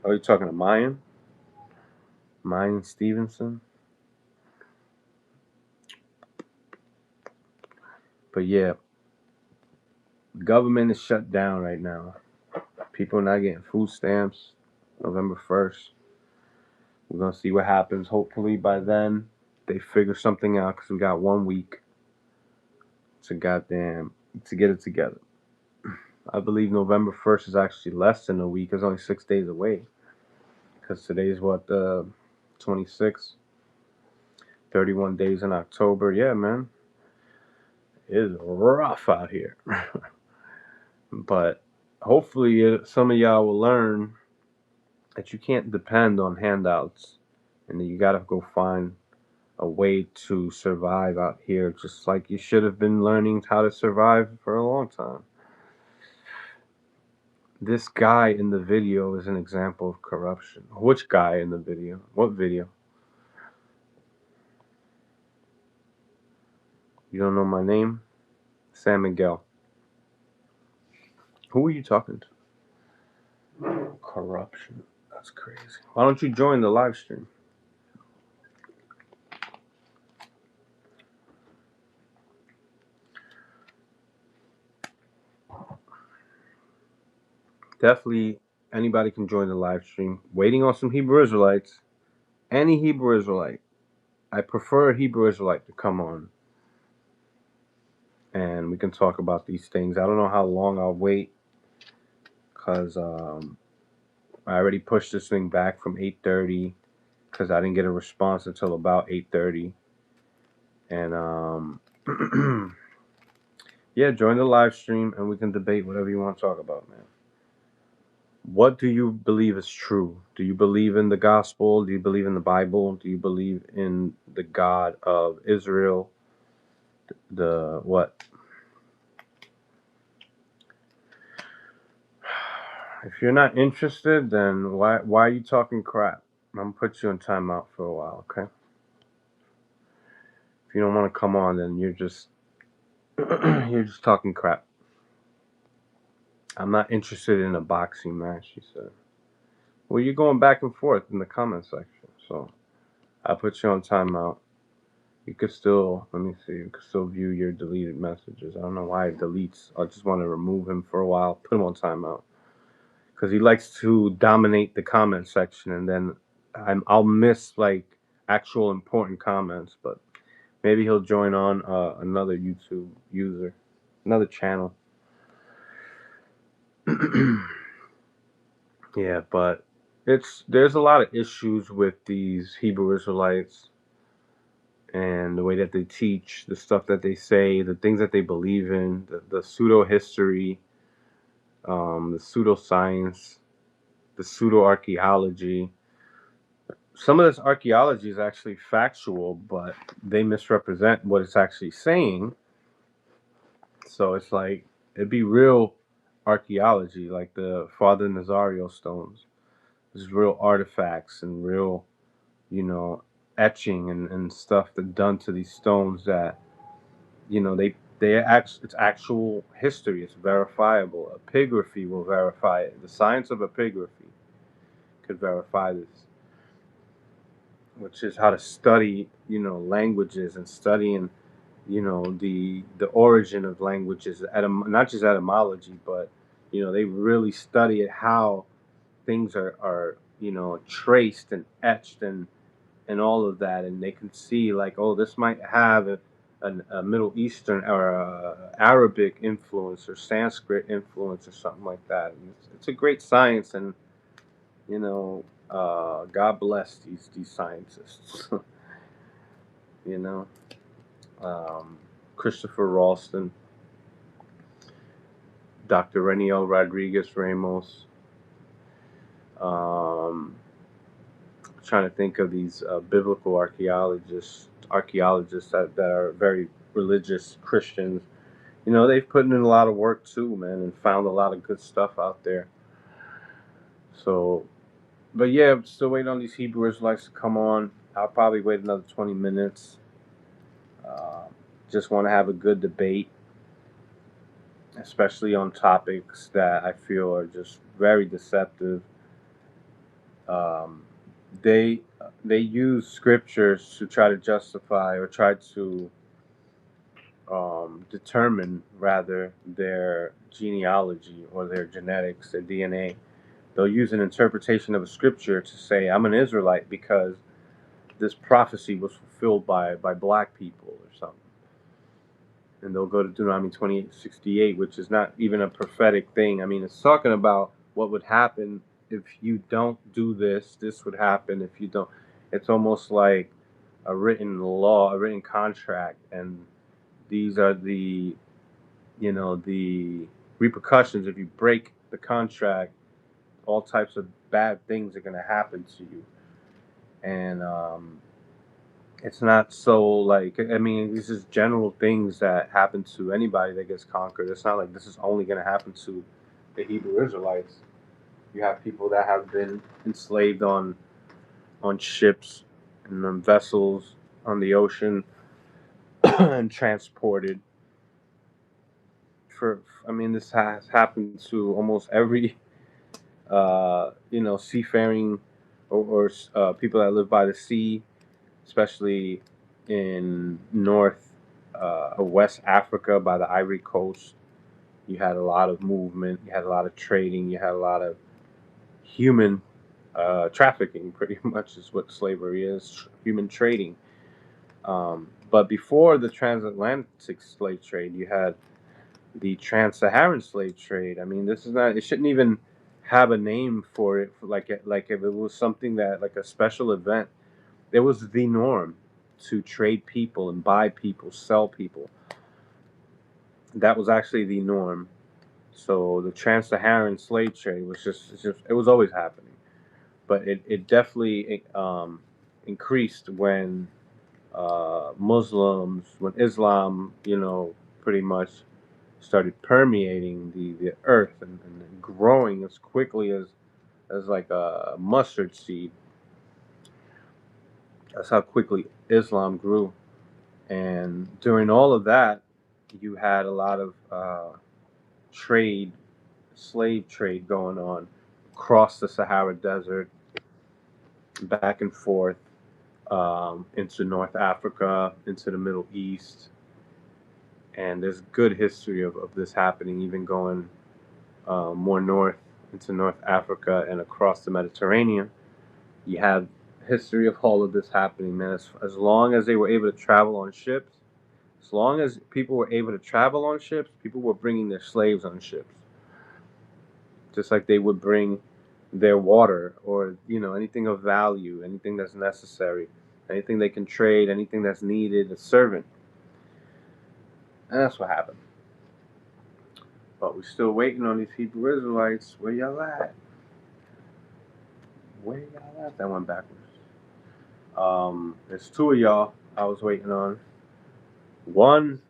Are you talking to Mayan? Mayan Stevenson? But yeah, the government is shut down right now. People are not getting food stamps November 1st. We're going to see what happens. Hopefully by then they figure something out because we got 1 week to get it together. I believe November 1st is actually less than a week. It's only 6 days away. Because today is what, 26th? 31 days in October. Yeah, man. It is rough out here. But hopefully some of y'all will learn that you can't depend on handouts and that you got to go find a way to survive out here, just like you should have been learning how to survive for a long time. This guy in the video is an example of corruption. Which guy in the video? What video? You don't know my name? San Miguel. Who are you talking to? Corruption. That's crazy. Why don't you join the live stream? Definitely anybody can join the live stream. Waiting on some Hebrew Israelites. Any Hebrew Israelite. I prefer a Hebrew Israelite to come on. And we can talk about these things. I don't know how long I'll wait. Because I already pushed this thing back from 8:30. Because I didn't get a response until about 8:30. And yeah, join the live stream and we can debate whatever you want to talk about, man. What do you believe is true? Do you believe in the gospel? Do you believe in the Bible? Do you believe in the God of Israel? The what? If you're not interested, then why are you talking crap? I'm gonna put you in timeout for a while, okay? If you don't want to come on, then you're just you're just talking crap. I'm not interested in a boxing match, she said. Well, you're going back and forth in the comment section, so I put you on timeout. You could still, let me see, you could still view your deleted messages. I don't know why it deletes. I just want to remove him for a while, put him on timeout. Because he likes to dominate the comment section, and then I'll miss, like, actual important comments, but maybe he'll join on another YouTube user, another channel. Yeah, but there's a lot of issues with these Hebrew Israelites and the way that they teach, the stuff that they say, the things that they believe in, the pseudo history, the pseudoscience, the pseudo archaeology. Some of this archaeology is actually factual, but they misrepresent what it's actually saying. So it's like it'd be real archaeology, like the Father Nazario stones. There's real artifacts and real, you know, etching and stuff that done to these stones that, you know, it's actual history. It's verifiable. Epigraphy will verify it. The science of epigraphy could verify this, which is how to study, you know, languages and studying, you know, the origin of languages, not just etymology, but, you know, they really study it, how things are you know, traced and etched and all of that, and they can see like, oh, this might have a Middle Eastern or a Arabic influence or Sanskrit influence or something like that. And it's a great science, and you know, God bless these scientists. you know, um, Christopher Ralston, Dr. Reniel Rodriguez Ramos. Um, Trying to think of these biblical archaeologists that are very religious Christians. They've put in a lot of work too, man, and found a lot of good stuff out there. So, but yeah, I'm still waiting on these Hebrew Israelites to come on. I'll probably wait another 20 minutes. Uh, just want to have a good debate, especially on topics that I feel are just very deceptive. Um, they use scriptures to try to justify or try to determine rather their genealogy or their genetics, their DNA. They'll use an interpretation of a scripture to say, I'm an Israelite because this prophecy was fulfilled by black people or something. And they'll go to Deuteronomy 28:68, which is not even a prophetic thing. I mean, it's talking about what would happen if you don't do this. This would happen if you don't. It's almost like a written law, a written contract, and these are the repercussions if you break the contract. All types of bad things are going to happen to you, and it's not so like, I mean, this is general things that happen to anybody that gets conquered. It's not like this is only going to happen to the Hebrew Israelites. You have people that have been enslaved on ships and on vessels on the ocean and transported for. I mean, this has happened to almost every seafaring or people that live by the sea, especially in North or West Africa by the Ivory Coast. You had a lot of movement, you had a lot of trading, you had a lot of human trafficking, pretty much is what slavery is, human trading. But before the transatlantic slave trade, you had the trans-Saharan slave trade. I mean, this is not, it shouldn't even have a name for it, like if it was something that, like a special event. It was the norm to trade people and buy people, sell people. That was actually the norm. So the trans-Saharan slave trade was just it was always happening, but it definitely increased when Muslims, when Islam, pretty much started permeating the earth and growing as quickly as like a mustard seed. That's how quickly Islam grew. And during all of that, you had a lot of trade, slave trade going on across the Sahara Desert, back and forth into North Africa, into the Middle East. And there's good history of this happening, even going more north into North Africa and across the Mediterranean. You have history of all of this happening, man. As long as they were able to travel on ships, as long as people were able to travel on ships, people were bringing their slaves on ships, just like they would bring their water or anything of value, anything that's necessary, anything they can trade, anything that's needed, a servant. And that's what happened. But we're still waiting on these Hebrew Israelites. Where y'all at? Where y'all at? That went backwards. There's two of y'all I was waiting on. One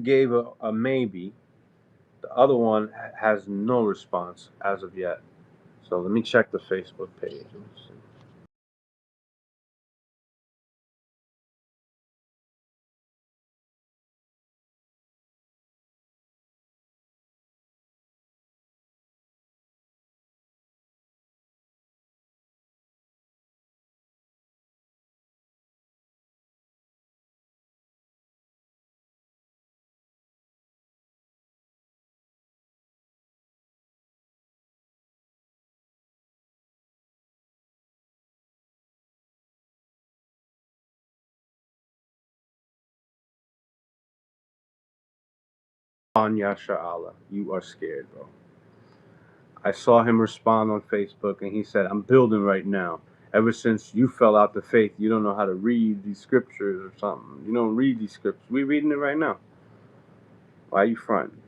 gave a maybe. The other one has no response as of yet. So let me check the Facebook page. Anya Sha'ala, you are scared, bro. I saw him respond on Facebook, and he said, "I'm building right now. Ever since you fell out the faith, you don't know how to read these scriptures or something. You don't read these scriptures. We reading it right now. Why are you fronting?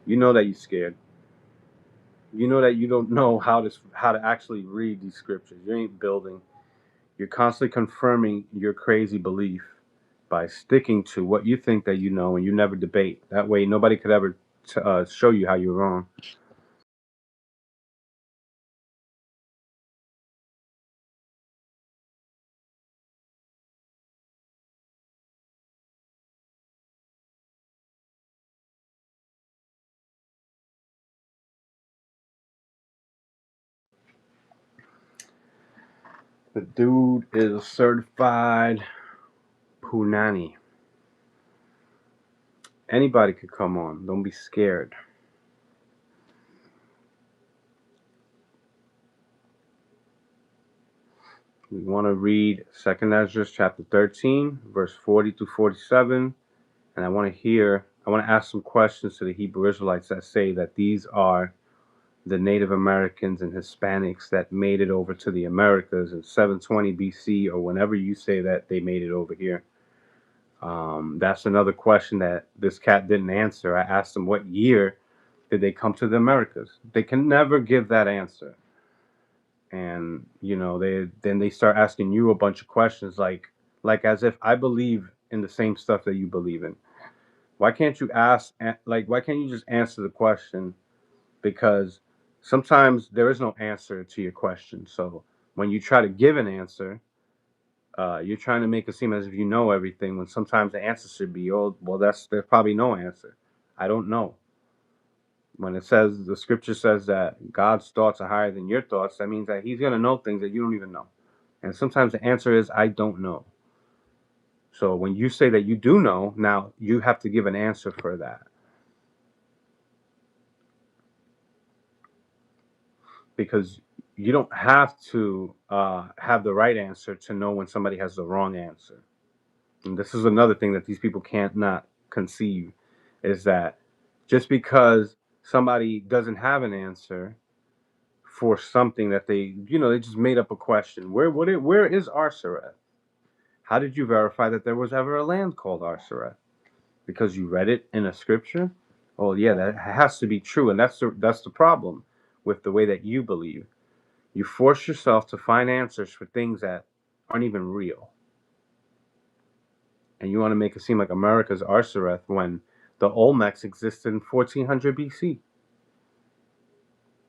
You know that you're scared. You know that you don't know how to actually read these scriptures. You ain't building. You're constantly confirming your crazy belief by sticking to what you think that you know, and you never debate. That way, nobody could ever show you how you're wrong." The dude is a certified punani. Anybody could come on. Don't be scared. We want to read 2nd Esdras chapter 13, verse 40 to 47. And I want to ask some questions to the Hebrew Israelites that say that these are the Native Americans and Hispanics that made it over to the Americas in 720 BC, or whenever you say that they made it over here. That's another question that this cat didn't answer. I asked him, what year did they come to the Americas? They can never give that answer. And they start asking you a bunch of questions, like as if I believe in the same stuff that you believe in. Why can't you ask, like, why can't you just answer the question? Because sometimes there is no answer to your question. So when you try to give an answer, you're trying to make it seem as if you know everything, when sometimes the answer should be, oh, well, there's probably no answer. I don't know. When it says, the scripture says that God's thoughts are higher than your thoughts, that means that he's going to know things that you don't even know. And sometimes the answer is, I don't know. So when you say that you do know, now you have to give an answer for that. Because you don't have to have the right answer to know when somebody has the wrong answer. And this is another thing that these people can't not conceive, is that just because somebody doesn't have an answer for something that they just made up a question. Where is Arsareth? How did you verify that there was ever a land called Arsareth? Because you read it in a scripture? Oh yeah, that has to be true, and that's the problem with the way that you believe. You force yourself to find answers for things that aren't even real. And you want to make it seem like America's Arsareth when the Olmecs existed in 1400 BC.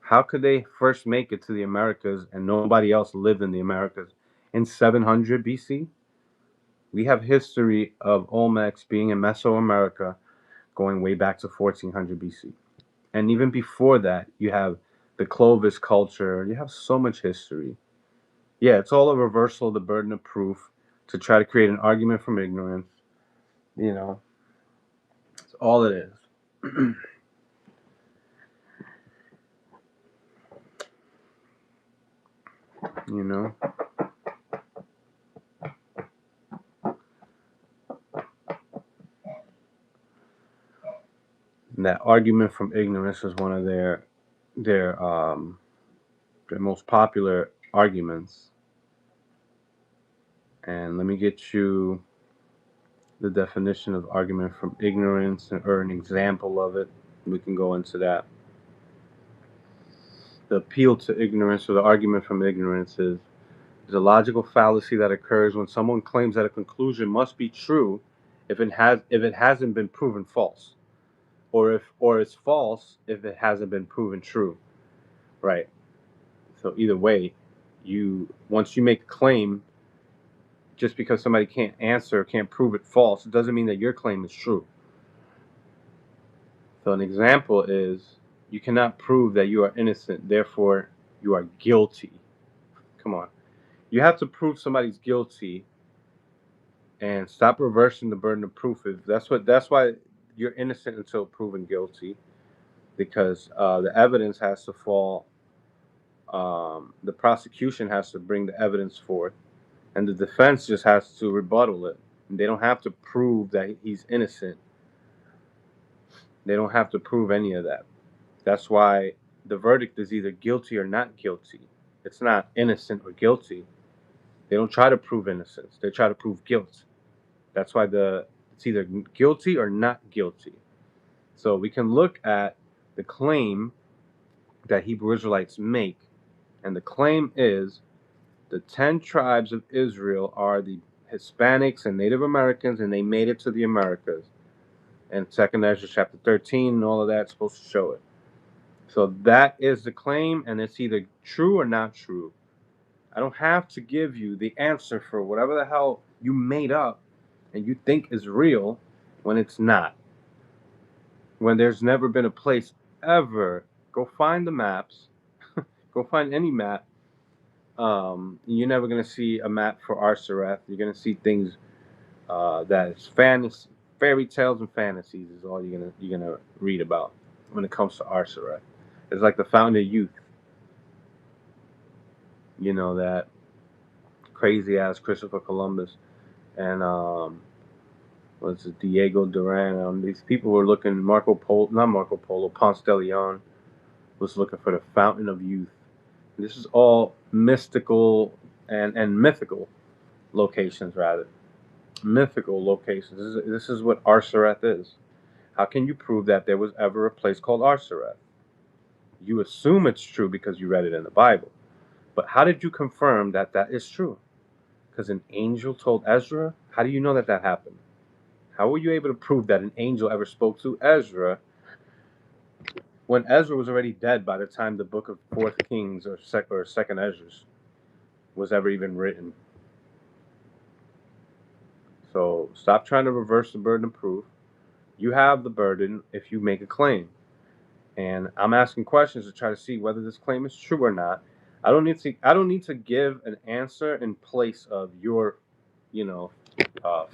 How could they first make it to the Americas and nobody else lived in the Americas in 700 BC? We have history of Olmecs being in Mesoamerica going way back to 1400 BC. And even before that, you have the Clovis culture. You have so much history. Yeah, it's all a reversal of the burden of proof to try to create an argument from ignorance. It's all it is. you know. And that argument from ignorance is one of their most popular arguments. And let me get you the definition of argument from ignorance, or an example of it. We can go into that. The appeal to ignorance, or the argument from ignorance, is a logical fallacy that occurs when someone claims that a conclusion must be true if it hasn't been proven false, or it's false if it hasn't been proven true. Right. So either way, once you make a claim, just because somebody can't answer, can't prove it false, it doesn't mean that your claim is true. So an example is, you cannot prove that you are innocent, therefore you are guilty. Come on. You have to prove somebody's guilty and stop reversing the burden of proof. That's why you're innocent until proven guilty, because the evidence has to fall. The prosecution has to bring the evidence forth, and the defense just has to rebuttal it. And they don't have to prove that he's innocent. They don't have to prove any of that. That's why the verdict is either guilty or not guilty. It's not innocent or guilty. They don't try to prove innocence. They try to prove guilt. That's why it's either guilty or not guilty. So we can look at the claim that Hebrew Israelites make, and the claim is the 10 tribes of Israel are the Hispanics and Native Americans, and they made it to the Americas. And Second Ezra chapter 13 and all of that's supposed to show it. So that is the claim, and it's either true or not true. I don't have to give you the answer for whatever the hell you made up and you think is real when it's not. When there's never been a place ever. Go find the maps. Go find any map. You're never gonna see a map for Arsareth. You're gonna see things that is fantasy, fairy tales and fantasies is all you're gonna read about when it comes to Arsareth. It's like the Fountain of Youth. You know, that crazy ass Christopher Columbus and what's it, Diego Duran. These people were looking, not Marco Polo, Ponce de Leon was looking for the Fountain of Youth. And this is all mystical and mythical locations, rather. Mythical locations. This is what Arsareth is. How can you prove that there was ever a place called Arsareth? You assume it's true because you read it in the Bible. But how did you confirm that that is true? Because an angel told Ezra? How do you know that that happened? How were you able to prove that an angel ever spoke to Ezra when Ezra was already dead by the time the book of Fourth Kings or Second Ezra's was ever even written? So stop trying to reverse the burden of proof. You have the burden if you make a claim. And I'm asking questions to try to see whether this claim is true or not. I don't need to give an answer in place of your,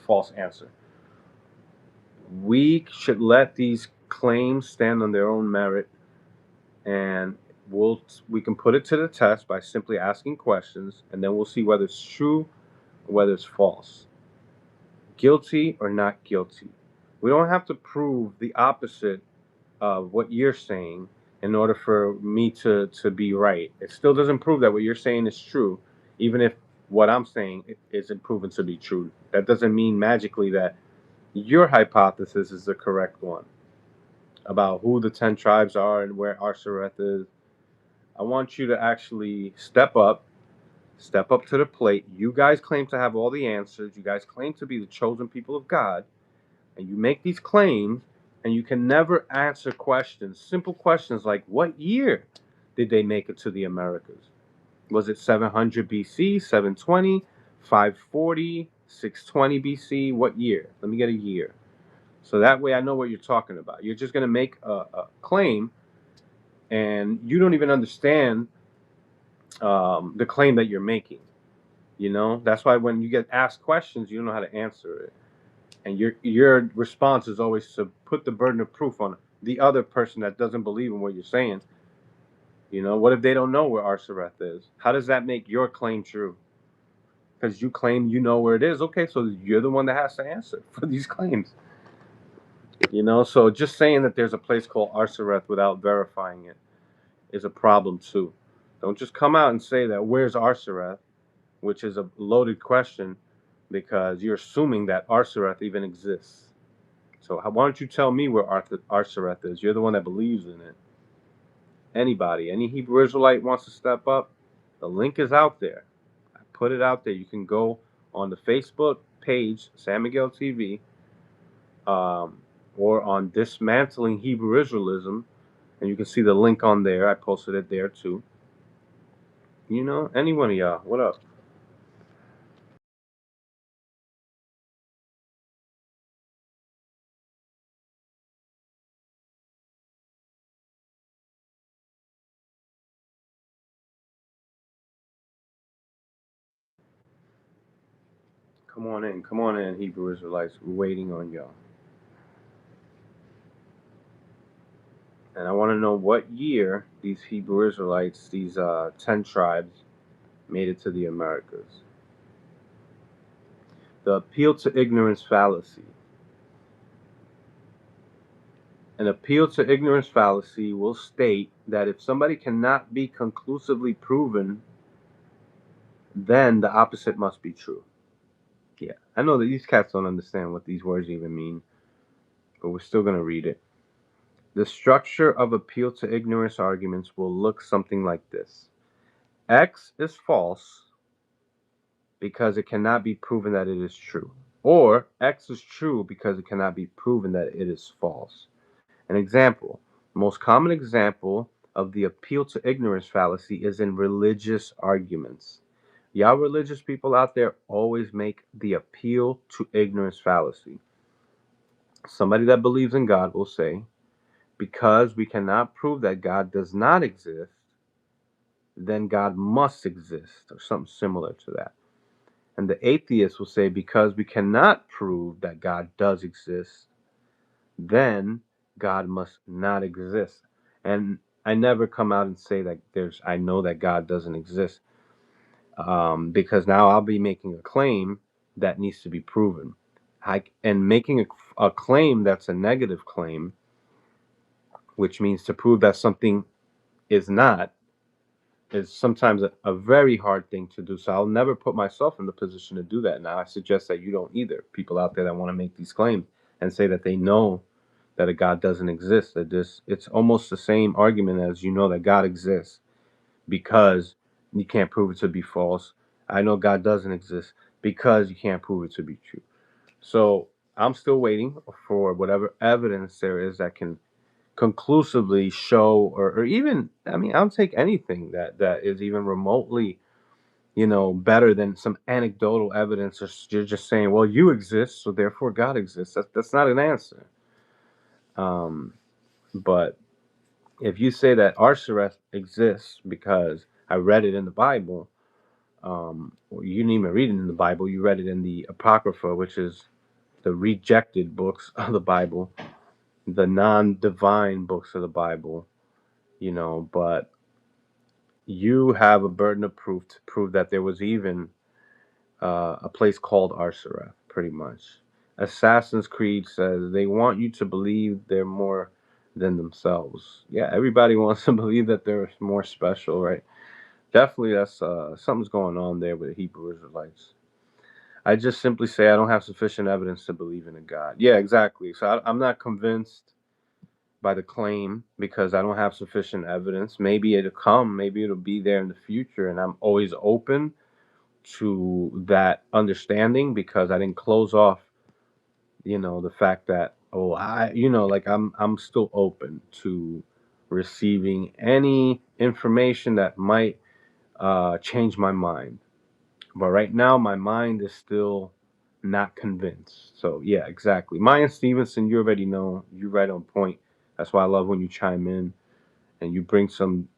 false answer. We should let these claims stand on their own merit, and we can put it to the test by simply asking questions, and then we'll see whether it's true or whether it's false, guilty or not guilty. We don't have to prove the opposite of what you're saying in order for me to be right. It still doesn't prove that what you're saying is true, even if what I'm saying isn't proven to be true. That doesn't mean magically that your hypothesis is the correct one about who the 10 tribes are and where Arsareth is. I want you to actually step up to the plate. You guys claim to have all the answers. You guys claim to be the chosen people of God, and you make these claims, and you can never answer questions, simple questions like, what year did they make it to the Americas? Was it 700 BC, 720, 540, 620 BC? What year? Let me get a year. So that way I know what you're talking about. You're just going to make a claim, and you don't even understand the claim that you're making. That's why when you get asked questions, you don't know how to answer it. And your response is always to put the burden of proof on the other person that doesn't believe in what you're saying. What if they don't know where Arsareth is? How does that make your claim true? Because you claim you know where it is. Okay, so you're the one that has to answer for these claims. So just saying that there's a place called Arsareth without verifying it is a problem too. Don't just come out and say that where's Arsareth, which is a loaded question because you're assuming that Arsareth even exists. So why don't you tell me where Arsareth is? You're the one that believes in it. Anybody, any Hebrew Israelite wants to step up, the link is out there. I put it out there. You can go on the Facebook page, San Miguel TV, or on Dismantling Hebrew Israelism, and you can see the link on there. I posted it there too. Any one of y'all. What up? Come on in, Hebrew Israelites. We're waiting on y'all. And I want to know what year these Hebrew Israelites, these 10 tribes, made it to the Americas. The appeal to ignorance fallacy. An appeal to ignorance fallacy will state that if somebody cannot be conclusively proven, then the opposite must be true. Yeah, I know that these cats don't understand what these words even mean, but we're still going to read it. The structure of appeal to ignorance arguments will look something like this: X is false because it cannot be proven that it is true. Or X is true because it cannot be proven that it is false. An example: the most common example of the appeal to ignorance fallacy is in religious arguments. Y'all religious people out there always make the appeal to ignorance fallacy. Somebody that believes in God will say, because we cannot prove that God does not exist, then God must exist, or something similar to that. And the atheist will say, because we cannot prove that God does exist, then God must not exist. And I never come out and say that I know that God doesn't exist, because now I'll be making a claim that needs to be proven. And making a claim that's a negative claim, which means to prove that something is not, is sometimes a very hard thing to do. So I'll never put myself in the position to do that. Now I suggest that you don't either. People out there that want to make these claims and say that they know that a God doesn't exist. That this It's almost the same argument as, you know that God exists because you can't prove it to be false. I know God doesn't exist because you can't prove it to be true. So I'm still waiting for whatever evidence there is that can conclusively show, or even, I mean, I'll take anything that is even remotely, better than some anecdotal evidence. Or you're just saying, well, you exist, so therefore God exists. That's not an answer. But if you say that Arsares exists because I read it in the Bible, or you didn't even read it in the Bible, you read it in the Apocrypha, which is the rejected books of the Bible, the non-divine books of the Bible, but you have a burden of proof to prove that there was even a place called Arsareth, pretty much. Assassin's Creed says they want you to believe they're more than themselves. Yeah, everybody wants to believe that they're more special, right? Definitely, that's something's going on there with the Hebrew Israelites. I just simply say I don't have sufficient evidence to believe in a God. Yeah, exactly. So I'm not convinced by the claim because I don't have sufficient evidence. Maybe it'll come, maybe it'll be there in the future, and I'm always open to that understanding because I didn't close off, the fact that, oh, like I'm still open to receiving any information that might change my mind. But right now, my mind is still not convinced. So yeah, exactly. Maya Stevenson, you already know, you're right on point. That's why I love when you chime in and you bring some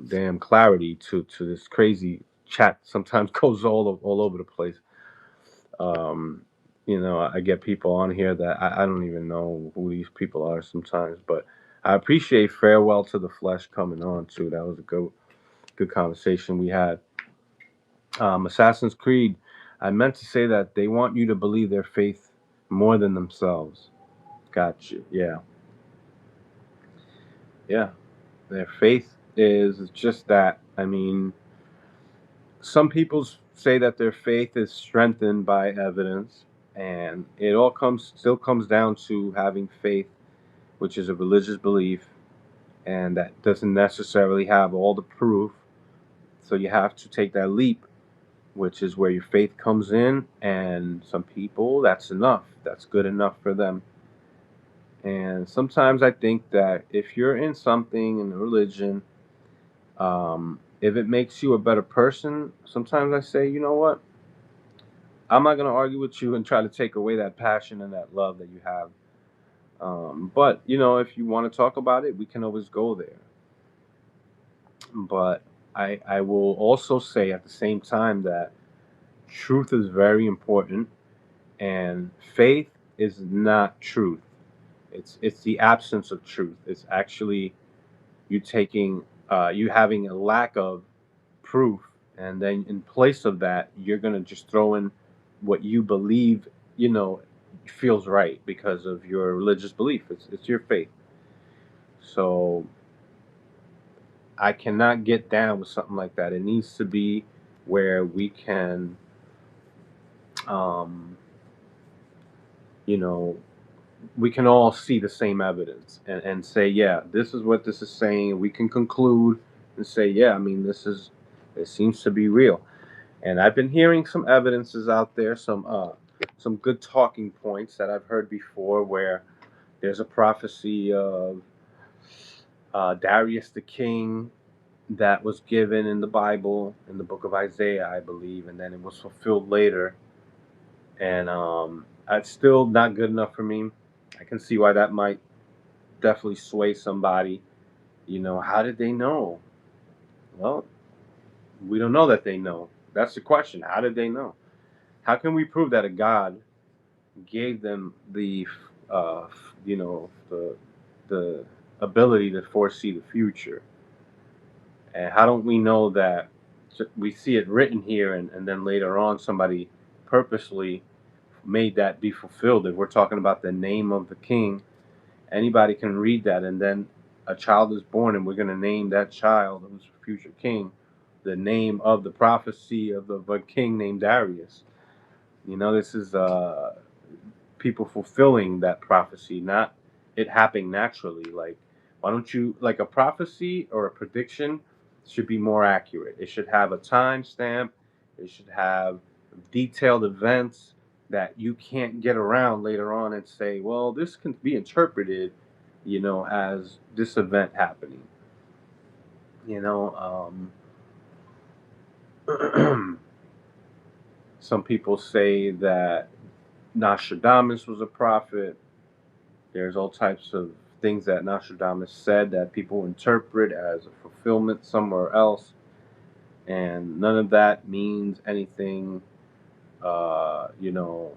damn clarity to this crazy chat. Sometimes goes all over the place. Um, I get people on here that I don't even know who these people are sometimes, but I appreciate Farewell to the Flesh coming on too. That was a good conversation we had. Assassin's Creed, I meant to say that they want you to believe their faith more than themselves. Gotcha. Yeah. Yeah. Their faith is just that. I mean, some people say that their faith is strengthened by evidence, and it all comes down to having faith, which is a religious belief, and that doesn't necessarily have all the proof. So you have to take that leap, which is where your faith comes in, and some people, that's enough. That's good enough for them. And sometimes I think that if you're in something in a religion, if it makes you a better person, sometimes I say, you know what? I'm not going to argue with you and try to take away that passion and that love that you have. But, if you want to talk about it, we can always go there. But I will also say at the same time that truth is very important, and faith is not truth. It's the absence of truth. It's actually you having a lack of proof, and then in place of that, you're gonna just throw in what you believe, feels right because of your religious belief. It's your faith. So I cannot get down with something like that. It needs to be where we can, um, you know, we can all see the same evidence and say, yeah, this is what this is saying. We can conclude and say, yeah, I mean, it seems to be real. And I've been hearing some evidences out there, some good talking points that I've heard before, where there's a prophecy of Darius the king that was given in the Bible, in the book of Isaiah, I believe, and then it was fulfilled later. And it's still not good enough for me. I can see why that might definitely sway somebody. How did they know? Well, we don't know that they know. That's the question. How did they know? How can we prove that a God gave them the ability to foresee the future? And how don't we know that we see it written here and then later on somebody purposely made that be fulfilled? If we're talking about the name of the king, anybody can read that, and then a child is born, and we're going to name that child who's a future king the name of the prophecy of a king named Darius. This is people fulfilling that prophecy, not it happening naturally. Like, why don't you, like, a prophecy or a prediction should be more accurate. It should have a time stamp. It should have detailed events that you can't get around later on and say, well, this can be interpreted, as this event happening. You know, some people say that Nostradamus was a prophet. There's all types of things that Nostradamus said that people interpret as a fulfillment somewhere else, and none of that means anything, uh, you know,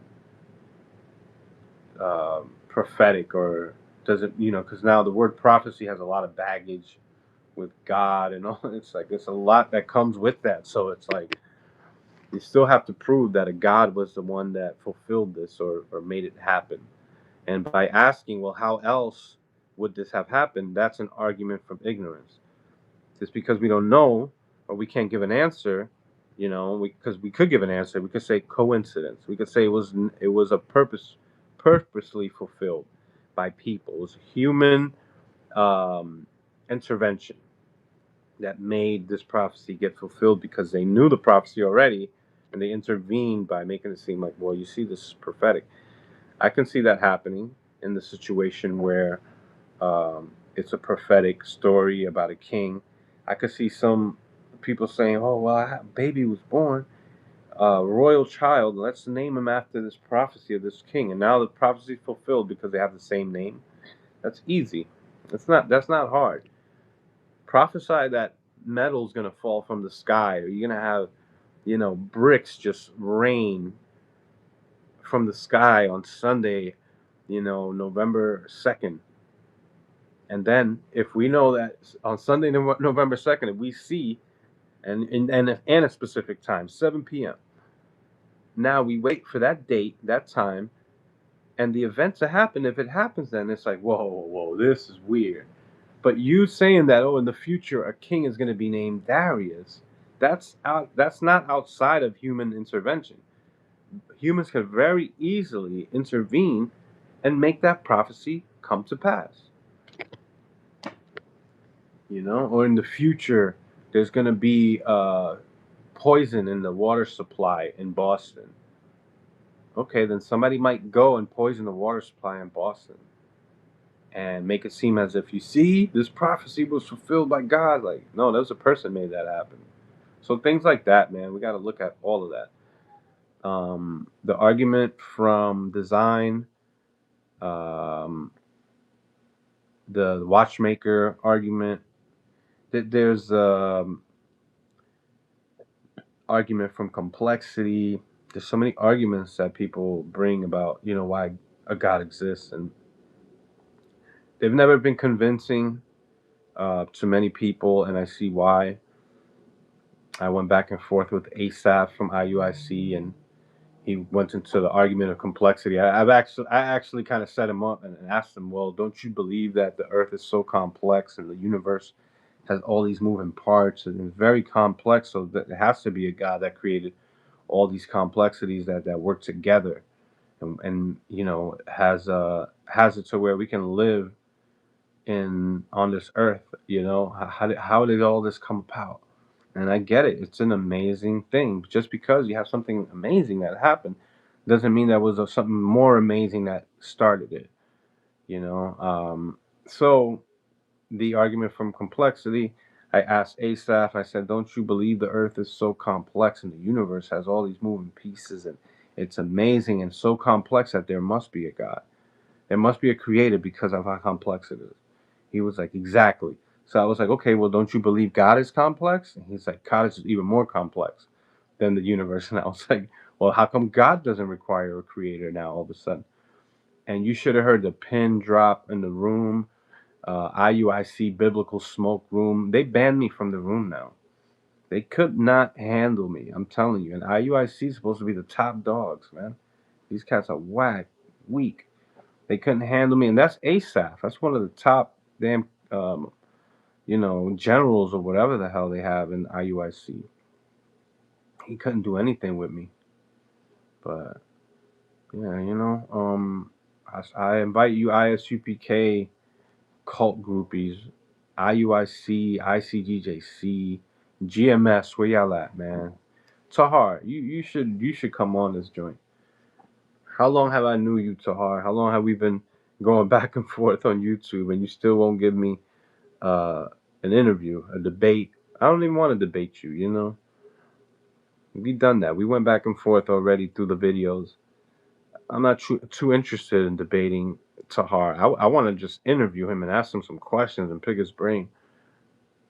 prophetic, or doesn't, because now the word prophecy has a lot of baggage with God and all. It's like it's a lot that comes with that. So it's like you still have to prove that a God was the one that fulfilled this or made it happen. And by asking, well, how else would this have happened? That's an argument from ignorance. Just because we don't know or we can't give an answer, because we could give an answer, we could say coincidence. We could say it was a purposely fulfilled by people. It was a human um, intervention that made this prophecy get fulfilled because they knew the prophecy already, and they intervened by making it seem like, well, you see, this is prophetic. I can see that happening in the situation where it's a prophetic story about a king. I could see some people saying, "Oh, well, a baby was born, a royal child. Let's name him after this prophecy of this king." And now the prophecy is fulfilled because they have the same name. That's easy. That's not hard. Prophesy that metal's gonna fall from the sky, or you're gonna have, bricks just rain from the sky on Sunday, November 2nd. And then, if we know that on Sunday, November 2nd, if we see, and a specific time, 7 p.m., now we wait for that date, that time, and the event to happen. If it happens, then it's like, whoa, whoa, whoa, this is weird. But you saying that, oh, in the future a king is going to be named Darius, that's not outside of human intervention. Humans can very easily intervene and make that prophecy come to pass. Or in the future there's going to be poison in the water supply in Boston. Okay, then somebody might go and poison the water supply in Boston and make it seem as if, you see, this prophecy was fulfilled by God. Like, no, there's a person made that happen. So things like that, man, we got to look at all of that. The argument from design, um, the watchmaker argument, there's argument from complexity. There's so many arguments that people bring about, why a God exists, and they've never been convincing to many people, and I see why. I went back and forth with Asaph from IUIC, and he went into the argument of complexity. I actually kind of set him up and asked him, well, don't you believe that the Earth is so complex and the universe has all these moving parts and is very complex. So that it has to be a God that created all these complexities that work together, and has it to where we can live in on this earth. How did all this come about? And I get it. It's an amazing thing. Just because you have something amazing that happened doesn't mean that was something more amazing that started it. You know. So the argument from complexity, I asked Asaph, I said, don't you believe the earth is so complex and the universe has all these moving pieces and it's amazing and so complex that there must be a God. There must be a creator because of how complex it is. He was like, exactly. So I was like, okay, well, don't you believe God is complex? And he's like, God is even more complex than the universe. And I was like, well, how come God doesn't require a creator now all of a sudden? And you should have heard the pin drop in the room. IUIC Biblical Smoke Room. They banned me from the room now. They could not handle me. I'm telling you. And IUIC is supposed to be the top dogs, man. These cats are whack, weak. They couldn't handle me, and that's ASAF. That's one of the top damn, generals or whatever the hell they have in IUIC. He couldn't do anything with me. But yeah, I invite you ISUPK cult groupies, IUIC, ICGJC, GMS, where y'all at, man? Tahar, you should come on this joint. How long have I knew you, Tahar? How long have we been going back and forth on YouTube, and you still won't give me uh, an interview, a debate? I don't even want to debate you. We done that. We went back and forth already through the videos. I'm not too interested in debating Tahar. I want to just interview him and ask him some questions and pick his brain.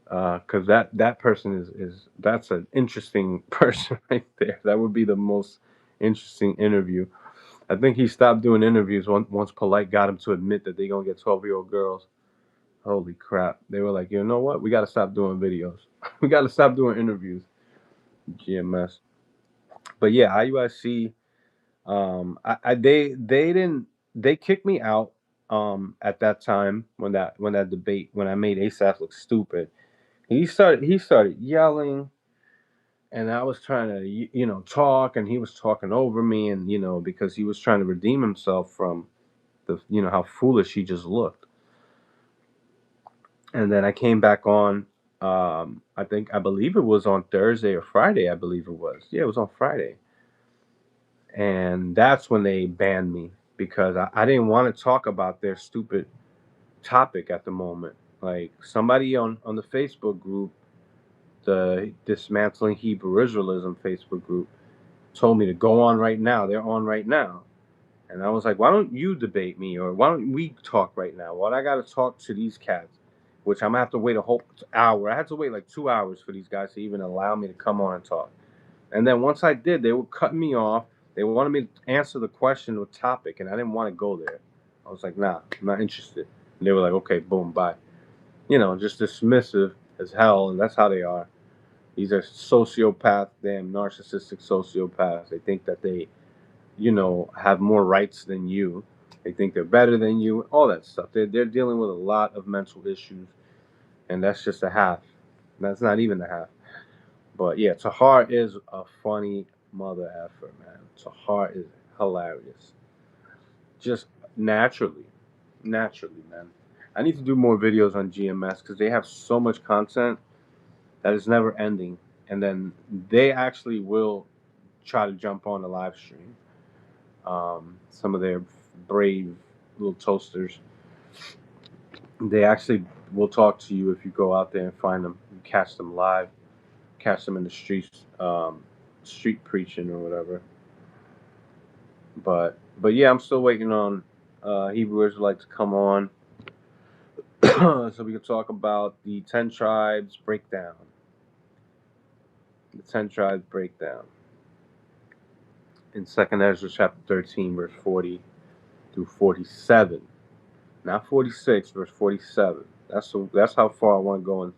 Because that person is that's an interesting person right there. That would be the most interesting interview. I think he stopped doing interviews once Polite got him to admit that they gonna get 12-year-old girls. Holy crap! They were like, you know what? We got to stop doing videos. We got to stop doing interviews. GMS. But yeah, IUIC. They didn't they kicked me out at that time when that debate when I made ASAP look stupid. He started yelling, and I was trying to talk, and he was talking over me, and because he was trying to redeem himself from the how foolish he just looked. And then I came back on. I believe it was on Thursday or Friday. I believe it was. Yeah, it was on Friday, and that's when they banned me because I didn't want to talk about their stupid topic at the moment. Like somebody on the Facebook group, the Dismantling Hebrew Israelism Facebook group, told me to go on right now. They're on right now. And I was like, why don't you debate me, or why don't we talk right now? Why I got to talk to these cats, which I'm going to have to wait a whole hour. I had to wait like 2 hours for these guys to even allow me to come on and talk. And then once I did, they were cutting me off. They wanted me to answer the question or topic, and I didn't want to go there. I was like, nah, I'm not interested. And they were like, okay, boom, bye. Just dismissive as hell, and that's how they are. These are sociopath, damn narcissistic sociopaths. They think that they have more rights than you. They think they're better than you. All that stuff. They're dealing with a lot of mental issues, and that's just a half. That's not even a half. But yeah, Tahar is a funny mother effer, man. Tahar is hilarious. Just naturally, naturally, man. I need to do more videos on GMS because they have so much content that is never ending, and then they actually will try to jump on the live stream. Some of their brave little toasters. They actually will talk to you if you go out there and find them. You catch them live, catch them in the streets, street preaching or whatever. But yeah, I'm still waiting on Hebrew Israelites to come on so we can talk about the 10 tribes breakdown. The 10 tribes breakdown in Second Ezra chapter 13, verse 40 through 47. Not 46, verse 47. That's how far I want to go in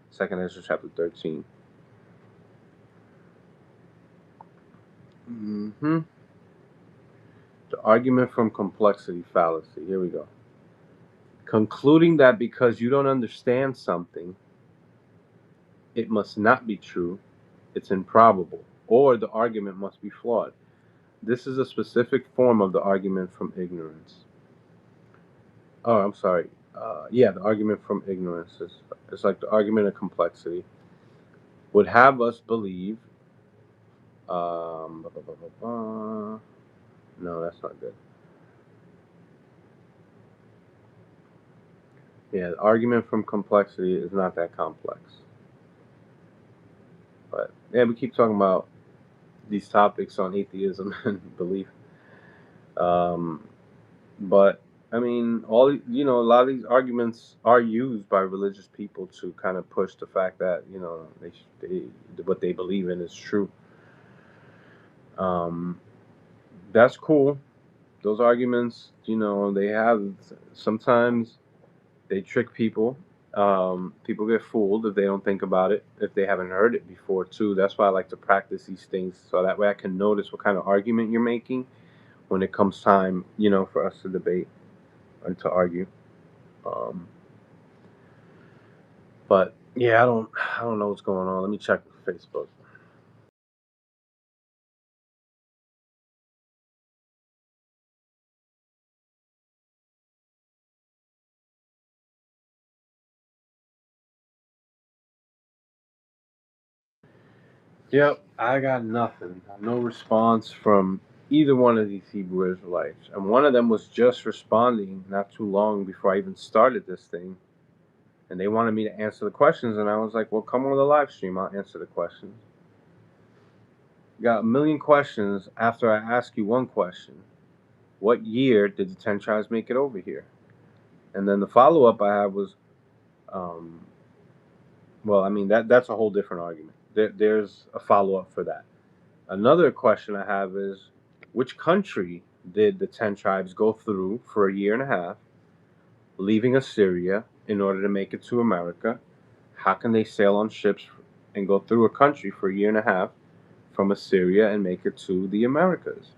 Second Ezra chapter 13. Mm-hmm. The argument from complexity fallacy. Here we go. Concluding that because you don't understand something, it must not be true, it's improbable, or the argument must be flawed. This is a specific form of the argument from ignorance. Oh, I'm sorry. Yeah, the argument from ignorance is it's like the argument of complexity. Would have us believe. Ba, ba, ba, ba, ba. No, that's not good. Yeah, the argument from complexity is not that complex. But yeah, we keep talking about these topics on atheism and belief. Um, but I mean, a lot of these arguments are used by religious people to kind of push the fact that they what they believe in is true. Um, that's cool. Those arguments, they have sometimes they trick people. People get fooled if they don't think about it, if they haven't heard it before too. That's why I like to practice these things so that way I can notice what kind of argument you're making when it comes time, for us to debate and to argue. Um, but yeah, I don't know what's going on. Let me check Facebook. Yep, I got nothing. No response from either one of these Hebrew Israelites. And one of them was just responding not too long before I even started this thing. And they wanted me to answer the questions, and I was like, well, come on the live stream. I'll answer the questions. Got a million questions after I ask you one question. What year did the 10 tribes make it over here? And then the follow up I had was, um, well, I mean, that's a whole different argument. There's a follow up for that. Another question I have is, which country did the 10 tribes go through for a year and a half, leaving Assyria in order to make it to America? How can they sail on ships and go through a country for a year and a half from Assyria and make it to the Americas?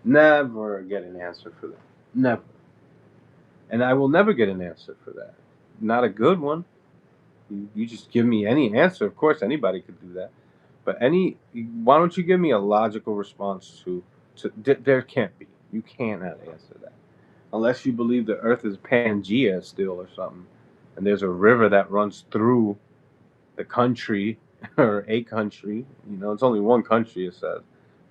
Never get an answer for that. Never. And I will never get an answer for that. Not a good one. You just give me any answer. Of course, anybody could do that. But why don't you give me a logical response there can't be. You cannot answer that. Unless you believe the earth is Pangea still or something. And there's a river that runs through the country or a country. It's only one country, it says.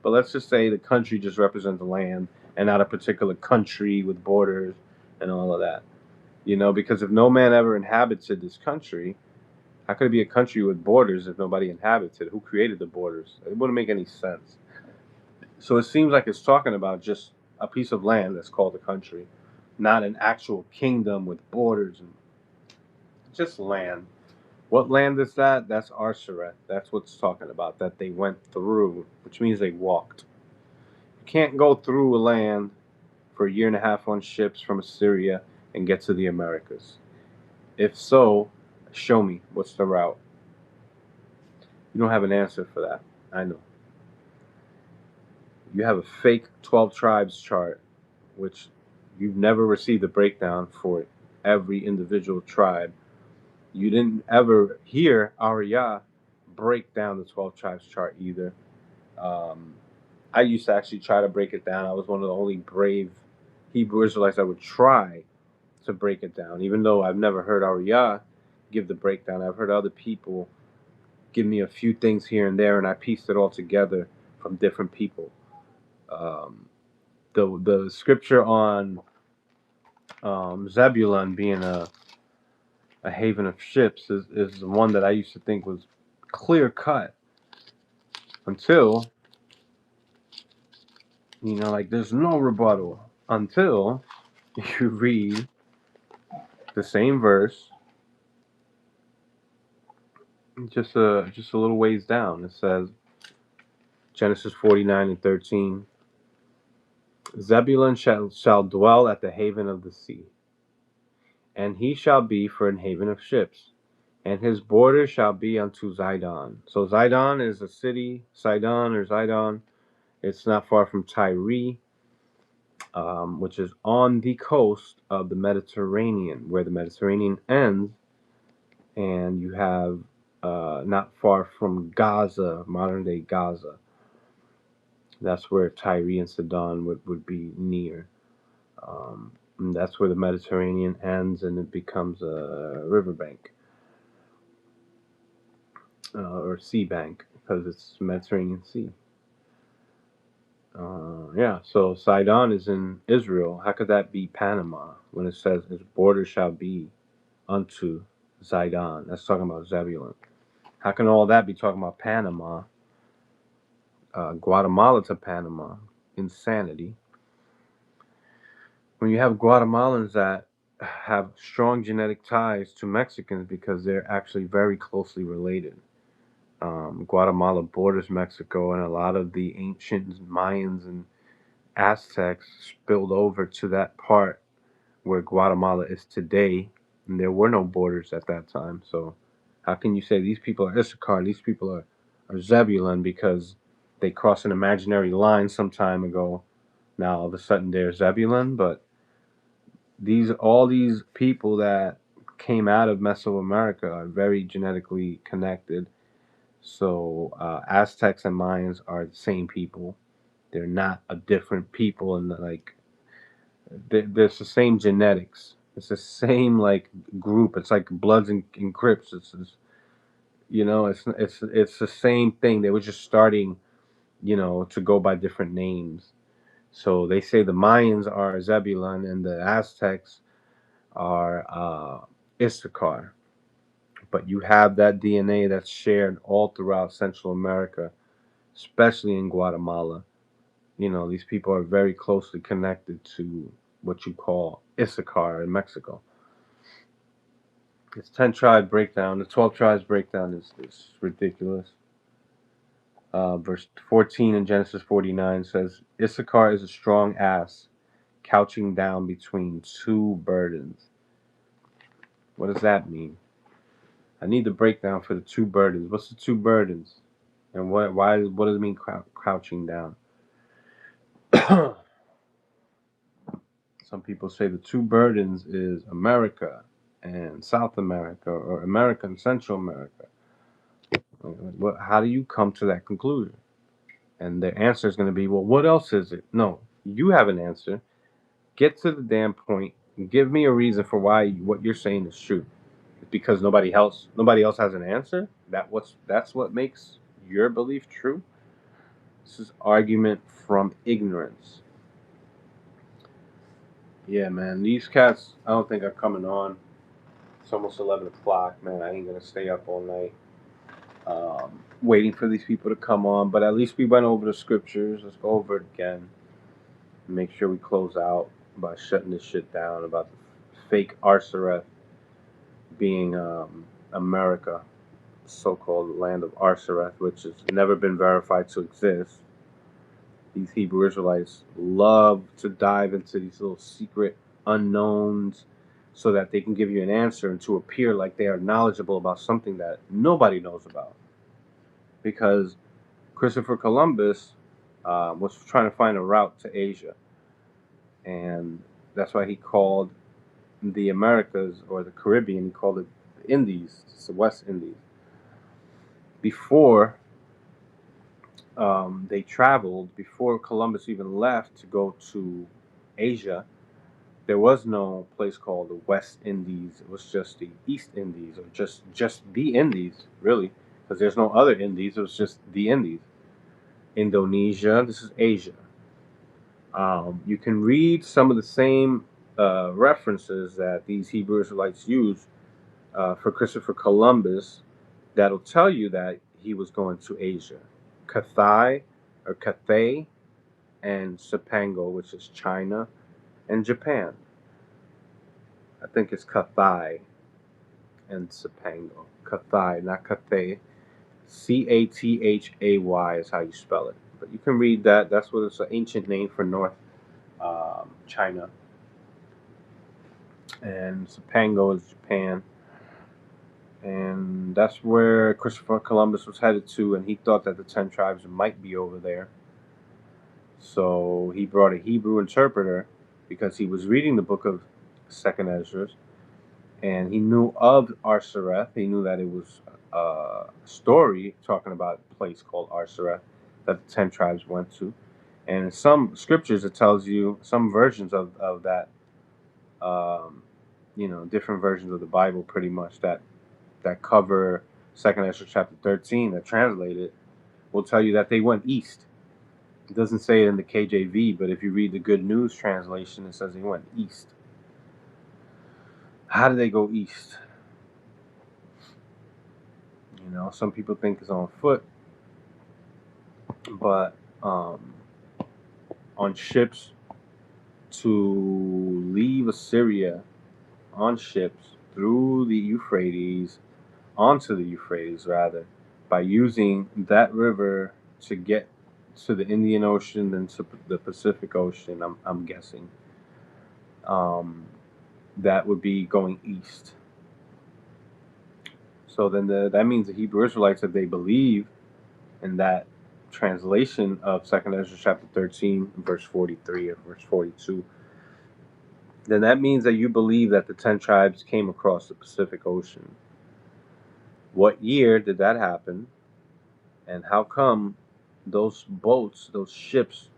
But let's just say the country just represents the land and not a particular country with borders and all of that. Because if no man ever inhabited this country, how could it be a country with borders if nobody inhabits it? Who created the borders? It wouldn't make any sense. So it seems like it's talking about just a piece of land that's called a country, not an actual kingdom with borders and just land. What land is that? That's Arsaret. That's what's talking about, that they went through, which means they walked. You can't go through a land for a year and a half on ships from Assyria and get to the Americas. If so, show me what's the route. You don't have an answer for that. I know. You have a fake 12 tribes chart, which you've never received a breakdown for every individual tribe. You didn't ever hear Arya break down the 12 tribes chart either. Um, I used to actually try to break it down. I was one of the only brave Hebrew Israelites that would try to break it down, even though I've never heard Arya give the breakdown. I've heard other people give me a few things here and there, and I pieced it all together from different people. Um, the scripture on Zebulun being a haven of ships is the one that I used to think was clear cut until like there's no rebuttal until you read the same verse just a little ways down. It says Genesis 49:13. Zebulun shall dwell at the haven of the sea, and he shall be for an haven of ships, and his border shall be unto Zidon. So Zidon is a city, Sidon or Zidon. It's not far from Tyre, which is on the coast of the Mediterranean, where the Mediterranean ends, and you have not far from Gaza, modern day Gaza. That's where Tyre and Sidon would be near. And that's where the Mediterranean ends and it becomes a riverbank or sea bank because it's Mediterranean Sea. Yeah, so Sidon is in Israel. How could that be Panama when it says its border shall be unto Zidon? That's talking about Zebulun. How can all that be talking about Panama, Guatemala to Panama? Insanity. When you have Guatemalans that have strong genetic ties to Mexicans because they're actually very closely related. Guatemala borders Mexico, and a lot of the ancient Mayans and Aztecs spilled over to that part where Guatemala is today, and there were no borders at that time. So, how can you say these people are Issachar, these people are Zebulun because they crossed an imaginary line some time ago? Now all of a sudden they're Zebulun, but all these people that came out of Mesoamerica are very genetically connected. So Aztecs and Mayans are the same people. They're not a different people, and like there's the same genetics. It's the same like group. It's like Bloods and Crips. It's the same thing. They were just starting, to go by different names. So they say the Mayans are Zebulon and the Aztecs are Issachar. But you have that DNA that's shared all throughout Central America, especially in Guatemala. These people are very closely connected to what you call Issachar in Mexico. It's 10 tribe breakdown. The 12 tribes breakdown is ridiculous. Verse 14 in Genesis 49 says, Issachar is a strong ass, couching down between two burdens. What does that mean? I need the breakdown for the two burdens. What's the two burdens? And what does it mean crouching down? Some people say the two burdens is America and South America, or America and Central America. How do you come to that conclusion? And the answer is going to be, well, what else is it? No, you have an answer. Get to the damn point. Give me a reason for why what you're saying is true. It's because nobody else has an answer. That's what makes your belief true. This is argument from ignorance. Yeah, man. These cats, I don't think are coming on. It's almost 11 o'clock, man. I ain't gonna stay up all night waiting for these people to come on. But at least we went over the scriptures. Let's go over it again. Make sure we close out by shutting this shit down about the fake Arsareth being America, so-called land of Arsareth, which has never been verified to exist. These Hebrew Israelites love to dive into these little secret unknowns so that they can give you an answer and to appear like they are knowledgeable about something that nobody knows about. Because Christopher Columbus was trying to find a route to Asia, and that's why he called the Americas or the Caribbean, he called it the Indies, it's the West Indies. Before they traveled, before Columbus even left to go to Asia, there was no place called the West Indies. It was just the East Indies, or just the Indies, really, because there's no other Indies. It was just the Indies. Indonesia, this is Asia. You can read some of the same references that these Hebrew Israelites use for Christopher Columbus that'll tell you that he was going to Asia. Cathay or Cathay and Cipango, which is China and Japan. I think it's Cathay and Cipango. Cathay, not Cathay. Cathay is how you spell it. But you can read that. That's what it's an ancient name for North China. And Cipango is Japan. And that's where Christopher Columbus was headed to, and he thought that the 10 tribes might be over there. So he brought a Hebrew interpreter because he was reading the book of Second Esdras, and he knew of Arsareth. He knew that it was story talking about a place called Arsareth that the 10 tribes went to. And in some scriptures, it tells you some versions of that, um, different versions of the Bible pretty much that cover Second Ezra chapter 13 that translate it will tell you that they went east. It doesn't say it in the KJV, but if you read the Good News translation, it says they went east. How did they go east? Some people think it's on foot, but on ships to leave Assyria on ships through the Euphrates, onto the Euphrates rather, by using that river to get to the Indian Ocean and to the Pacific Ocean. I'm guessing that would be going east. So then that means the Hebrew Israelites, if they believe in that translation of Second Ezra chapter 13, verse 43 or verse 42, then that means that you believe that the 10 tribes came across the Pacific Ocean. What year did that happen? And how come those boats, those ships,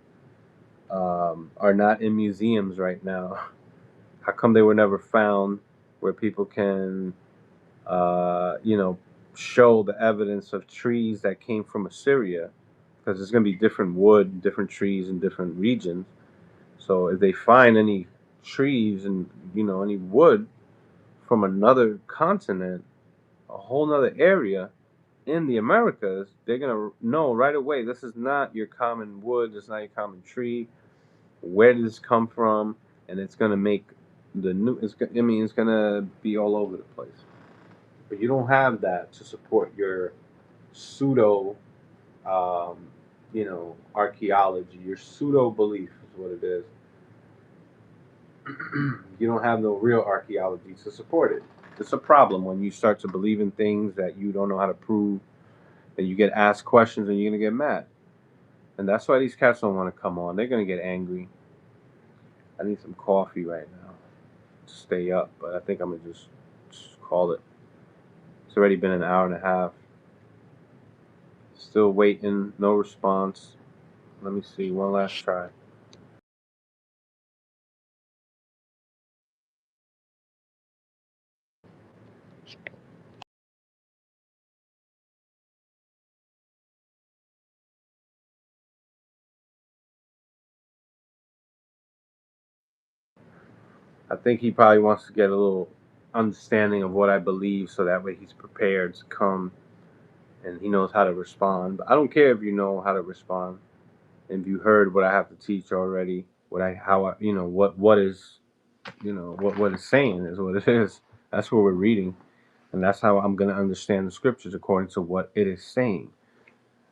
are not in museums right now? How come they were never found where people can, show the evidence of trees that came from Assyria? Because there's going to be different wood, different trees in different regions. So if they find any trees and any wood from another continent, a whole nother area in the Americas, they're gonna know right away this is not your common wood, it's not your common tree. Where did this come from? And it's gonna make the new. It's gonna be all over the place. But you don't have that to support your pseudo, archaeology. Your pseudo belief is what it is. You don't have no real archaeology to support it. It's a problem when you start to believe in things that you don't know how to prove, and you get asked questions and you're gonna get mad. And that's why these cats don't want to come on. They're gonna get angry. I need some coffee right now to stay up, but I think I'm gonna just call it. It's already been an hour and a half. Still waiting, no response. Let me see, one last try. I think he probably wants to get a little understanding of what I believe so that way he's prepared to come and he knows how to respond. But I don't care if you know how to respond. If you heard what I have to teach already, what is, what it's saying is what it is. That's what we're reading. And that's how I'm going to understand the scriptures according to what it is saying.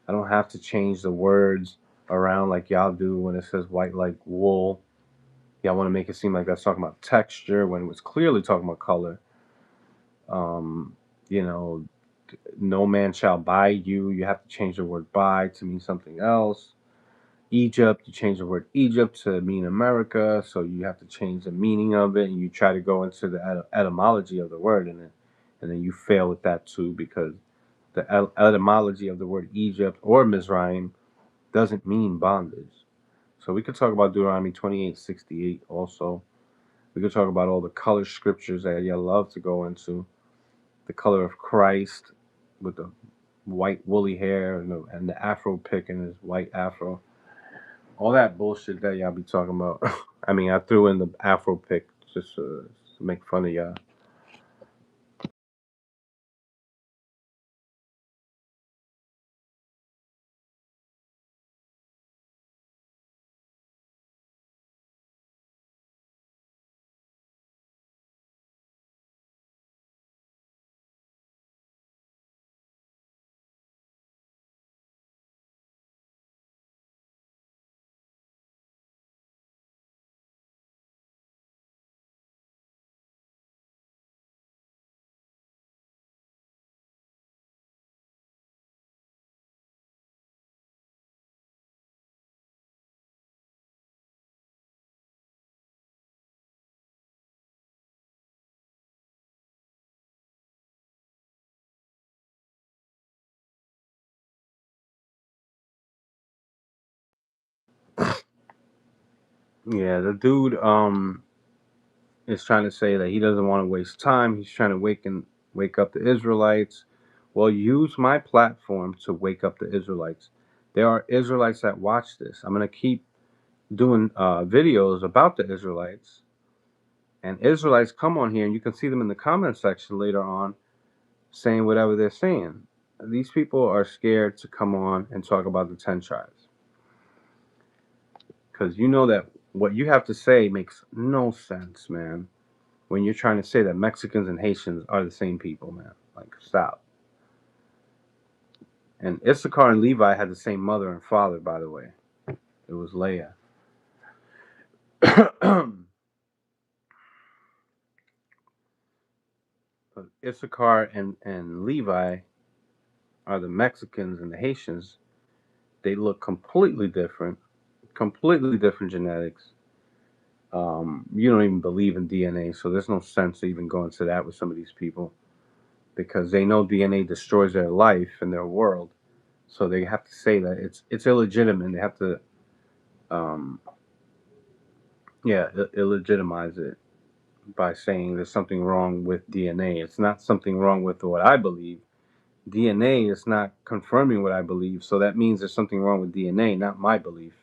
I don't have to change the words around like y'all do when it says white like wool. Y'all want to make it seem like that's talking about texture when it was clearly talking about color. Um, you know, no man shall buy you. You have to change the word buy to mean something else. Egypt, you change the word Egypt to mean America, so you have to change the meaning of it, and you try to go into the etymology of the word, and then you fail with that too because the etymology of the word Egypt or Mizraim doesn't mean bondage. So we could talk about Deuteronomy 28:68 also. We could talk about all the color scriptures that you love to go into. The color of Christ with the white woolly hair and the afro pick in his white afro. All that bullshit that y'all be talking about. I mean, I threw in the afro pick just to make fun of y'all. Yeah, the dude is trying to say that he doesn't want to waste time. He's trying to wake up the Israelites. Well, use my platform to wake up the Israelites. There are Israelites that watch this. I'm gonna keep doing videos about the Israelites, and Israelites come on here, and you can see them in the comment section later on saying whatever they're saying. These people are scared to come on and talk about the 10 tribes because you know that what you have to say makes no sense, man. When you're trying to say that Mexicans and Haitians are the same people, man. Like, stop. And Issachar and Levi had the same mother and father, by the way. It was Leah. But Issachar and Levi are the Mexicans and the Haitians. They look completely different genetics. You don't even believe in DNA, so there's no sense to even go into that with some of these people because they know DNA destroys their life and their world. So they have to say that it's illegitimate. They have to, um, yeah, illegitimize it by saying there's something wrong with DNA. It's not something wrong with what I believe. DNA is not confirming what I believe, so that means there's something wrong with DNA, not my belief.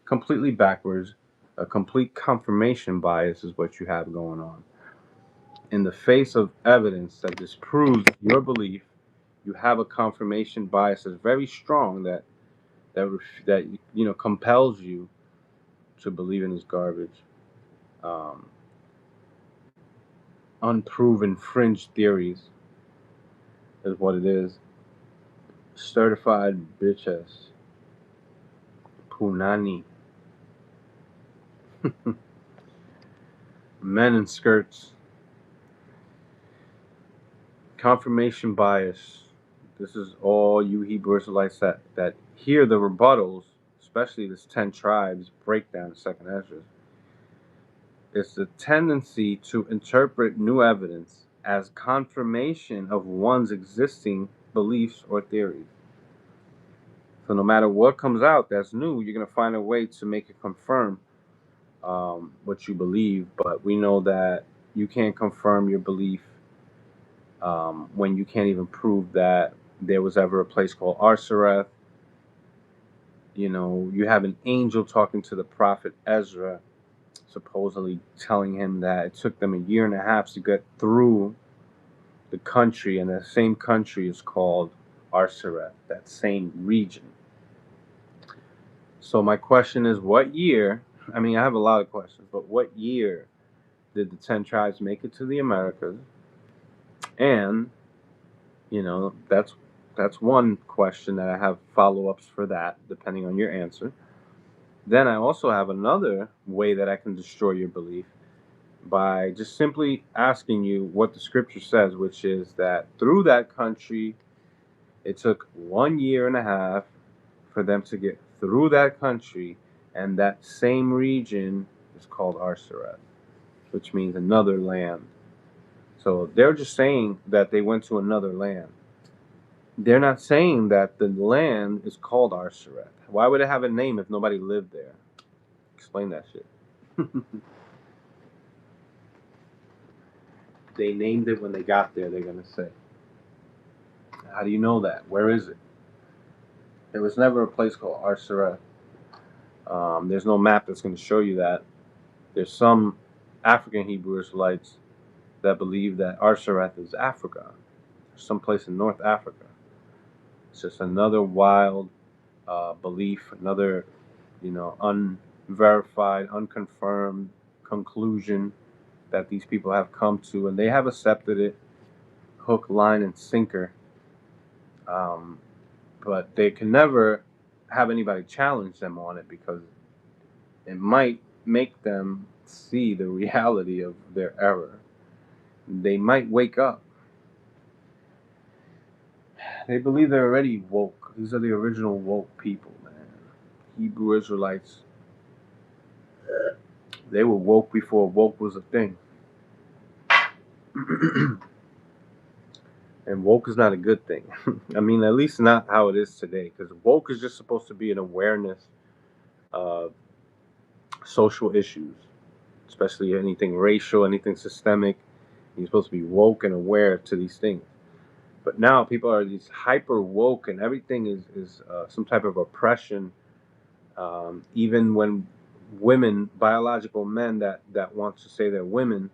Completely backwards. A complete confirmation bias is what you have going on. In the face of evidence that disproves your belief, you have a confirmation bias that's very strong that compels you to believe in this garbage. Um, Unproven fringe theories is what it is. Certified bitches. Punani. Men in skirts. Confirmation bias. This is all you Hebrew Israelites that hear the rebuttals, especially this 10 tribes breakdown, second Esdras. It's the tendency to interpret new evidence as confirmation of one's existing beliefs or theories. So no matter what comes out that's new, you're going to find a way to make it confirm what you believe. But we know that you can't confirm your belief when you can't even prove that there was ever a place called Arsareth. You know, you have an angel talking to the prophet Ezra, supposedly telling him that it took them a year and a half to get through the country, and the same country is called Arsareth, that same region. So my question is, what year? I mean, I have a lot of questions, but what year did the 10 tribes make it to the Americas? And that's one question that I have follow-ups for that, depending on your answer. Then I also have another way that I can destroy your belief by just simply asking you what the scripture says, which is that through that country, it took 1 year and a half for them to get through that country, and that same region is called Arsareth, which means another land. So they're just saying that they went to another land. They're not saying that the land is called Arsareth. Why would it have a name if nobody lived there? Explain that shit. They named it when they got there, they're going to say. How do you know that? Where is it? There was never a place called Arsareth. There's no map that's going to show you that. There's some African Hebrew Israelites that believe that Arsareth is Africa, someplace in North Africa. It's just another wild belief, another, unverified, unconfirmed conclusion that these people have come to, and they have accepted it, hook, line, and sinker. Um, but they can never have anybody challenge them on it because it might make them see the reality of their error. They might wake up. They believe they're already woke. These are the original woke people, man. Hebrew Israelites. They were woke before woke was a thing. And woke is not a good thing. I mean, at least not how it is today. Because woke is just supposed to be an awareness social issues, especially anything racial, anything systemic. You're supposed to be woke and aware to these things. But now people are these hyper woke, and everything is some type of oppression. Even when women, biological men that want to say they're women,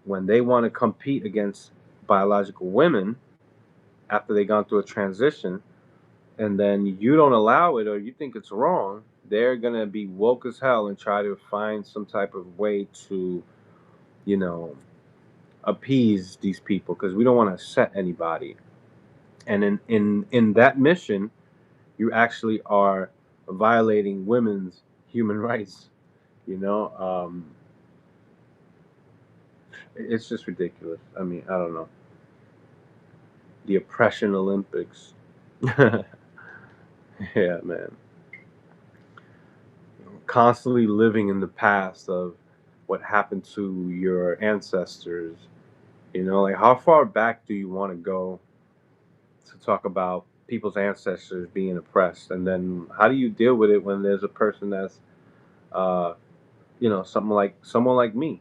when they want to compete against biological women after they gone through a transition, and then you don't allow it or you think it's wrong, they're gonna be woke as hell and try to find some type of way to, you know, appease these people because we don't want to upset anybody. And in that mission, you actually are violating women's human rights. You know, it's just ridiculous. I mean, I don't know. The oppression Olympics. Yeah, man. Constantly living in the past of what happened to your ancestors. You know, like how far back do you want to go to talk about people's ancestors being oppressed, and then how do you deal with it when there's a person that's, uh, someone like me.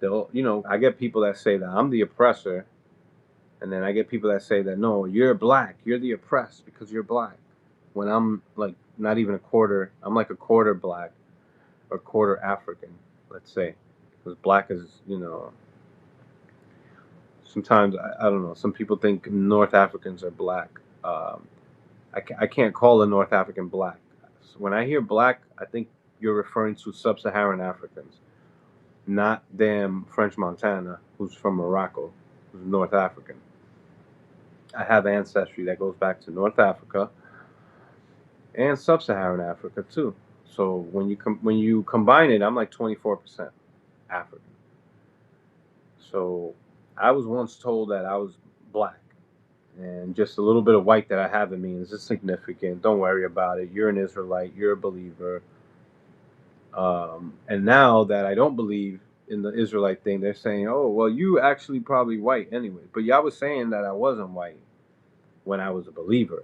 They'll, I get people that say that I'm the oppressor, and then I get people that say that no, you're black, you're the oppressed because you're black. When I'm like not even a quarter, I'm like a quarter black or quarter African, let's say, because black is, sometimes I don't know. Some people think North Africans are black. I can't call a North African black. When I hear black, I think you're referring to sub-Saharan Africans, not damn French Montana, who's from Morocco, who's North African. I have ancestry that goes back to North Africa and sub-Saharan Africa too. So when you combine it, I'm like 24% African. So I was once told that I was black, and just a little bit of white that I have in me is insignificant. Don't worry about it. You're an Israelite. You're a believer. And now that I don't believe in the Israelite thing, they're saying, "Oh, well, you actually probably white anyway." But y'all was saying that I wasn't white when I was a believer.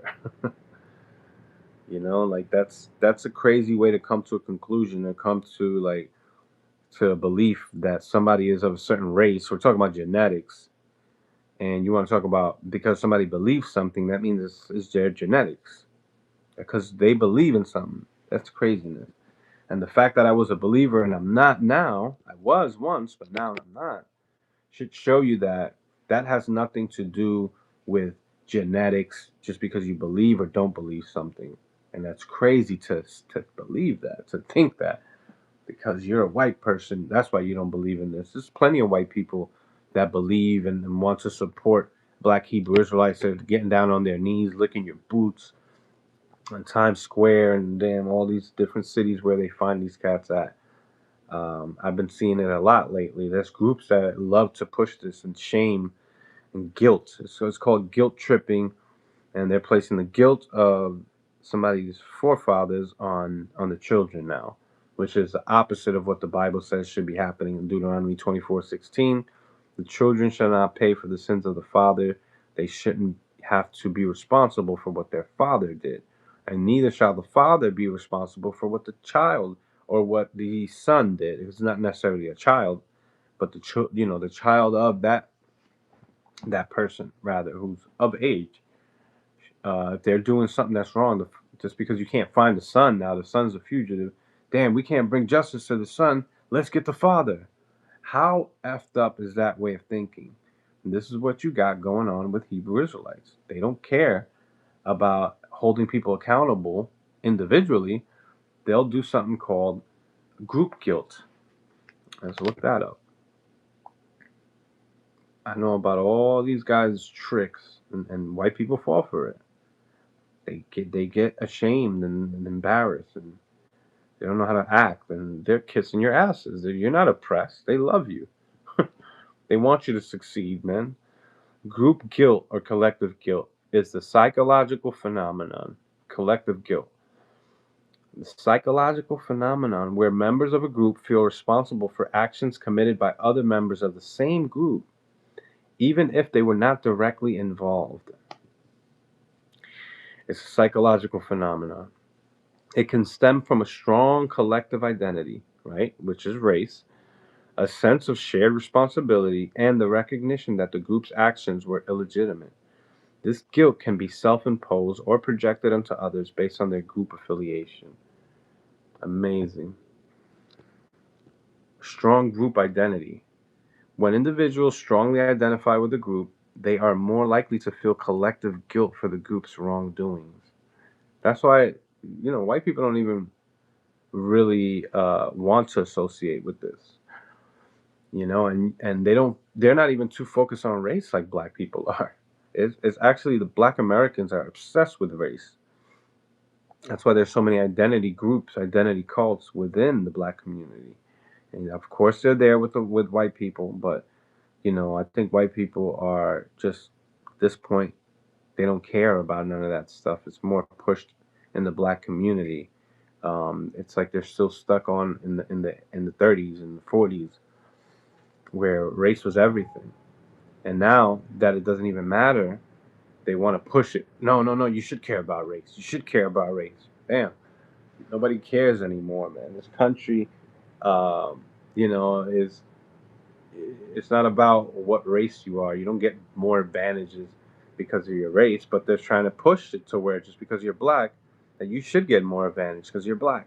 Like that's a crazy way to come to a conclusion or come to like to a belief that somebody is of a certain race. We're talking about genetics, and you want to talk about because somebody believes something, that means it's their genetics because they believe in something. That's craziness. And the fact that I was a believer and I'm not now, I was once, but now I'm not, should show you that that has nothing to do with genetics just because you believe or don't believe something. And that's crazy to believe that, to think that because you're a white person, that's why you don't believe in this. There's plenty of white people that believe and want to support black Hebrew Israelites that are getting down on their knees, licking your boots on Times Square and damn all these different cities where they find these cats at. I've been seeing it a lot lately. There's groups that love to push this and shame and guilt. So it's called guilt tripping, and they're placing the guilt of somebody's forefathers on the children now, which is the opposite of what the Bible says should be happening in Deuteronomy 24:16. The children shall not pay for the sins of the father. They shouldn't have to be responsible for what their father did, and neither shall the father be responsible for what the child or what the son did. It's not necessarily a child, but the child of that person rather who's of age. If they're doing something that's wrong, just because you can't find the son now, the son's a fugitive. Damn, we can't bring justice to the son. Let's get the father. How effed up is that way of thinking? And this is what you got going on with Hebrew Israelites. They don't care about holding people accountable individually. They'll do something called group guilt. Let's look that up. I know about all these guys' tricks, and white people fall for it. They get ashamed and embarrassed, and they don't know how to act, and they're kissing your asses. You're not oppressed. They love you. They want you to succeed, man. Group guilt or collective guilt is the psychological phenomenon. Collective guilt. The psychological phenomenon where members of a group feel responsible for actions committed by other members of the same group, even if they were not directly involved. It's a psychological phenomenon. It can stem from a strong collective identity, right, which is race, a sense of shared responsibility, and the recognition that the group's actions were illegitimate. This guilt can be self imposed or projected onto others based on their group affiliation. Amazing. Strong group identity. When individuals strongly identify with a group, they are more likely to feel collective guilt for the group's wrongdoings. That's why, white people don't even really want to associate with this, and they're not even too focused on race like black people are. It's actually the black Americans are obsessed with race. That's why there's so many identity groups, identity cults within the black community. And of course they're there with white people, but I think white people are just at this point they don't care about none of that stuff. It's more pushed in the black community. It's like they're still stuck on in the 30s and the 40s where race was everything. And now that it doesn't even matter, they want to push it. No, no, no. You should care about race. You should care about race. Damn, nobody cares anymore, man. This country, um, is it's not about what race you are. You don't get more advantages because of your race, but they're trying to push it to where just because you're black, that you should get more advantage because you're black.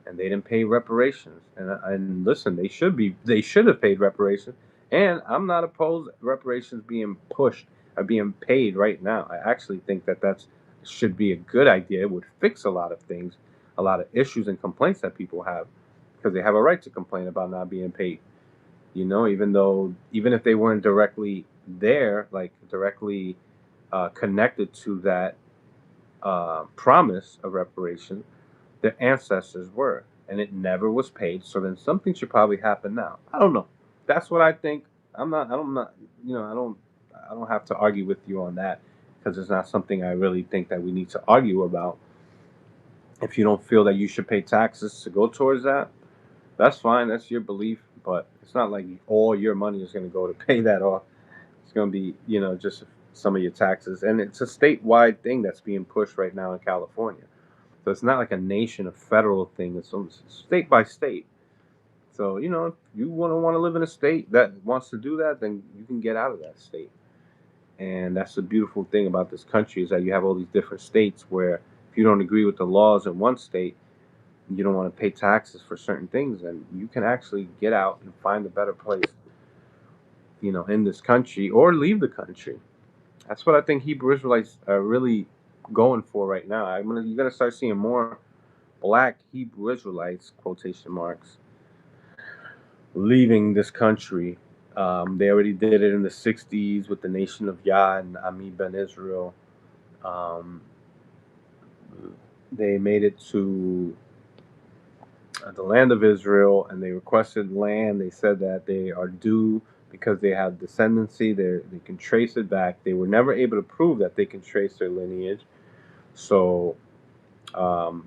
And they didn't pay reparations. And listen, they should have paid reparations. And I'm not opposed to reparations being pushed or being paid right now. I actually think that that's should be a good idea. It would fix a lot of things, a lot of issues and complaints that people have because they have a right to complain about not being paid. Even if they weren't directly there, like directly connected to that promise of reparation, their ancestors were, and it never was paid. So then something should probably happen now. I don't know. That's what I think. I'm not. I don't not. I don't. I don't have to argue with you on that because it's not something I really think that we need to argue about. If you don't feel that you should pay taxes to go towards that, that's fine. That's your belief. But it's not like all your money is going to go to pay that off. It's going to be, just some of your taxes, and it's a statewide thing that's being pushed right now in California. So it's not like a nation, a federal thing. It's state by state. So if you want to live in a state that wants to do that, then you can get out of that state. And that's the beautiful thing about this country is that you have all these different states where if you don't agree with the laws in one state, you don't want to pay taxes for certain things, and you can actually get out and find a better place, in this country or leave the country. That's what I think Hebrew Israelites are really going for right now. You're gonna start seeing more black Hebrew Israelites, quotation marks, leaving this country. They already did it in the 60s with the Nation of Yah and Ami Ben Israel. Um, they made it to the land of Israel and they requested land. They said that they are due because they have descendancy. They can trace it back. They were never able to prove that they can trace their lineage. So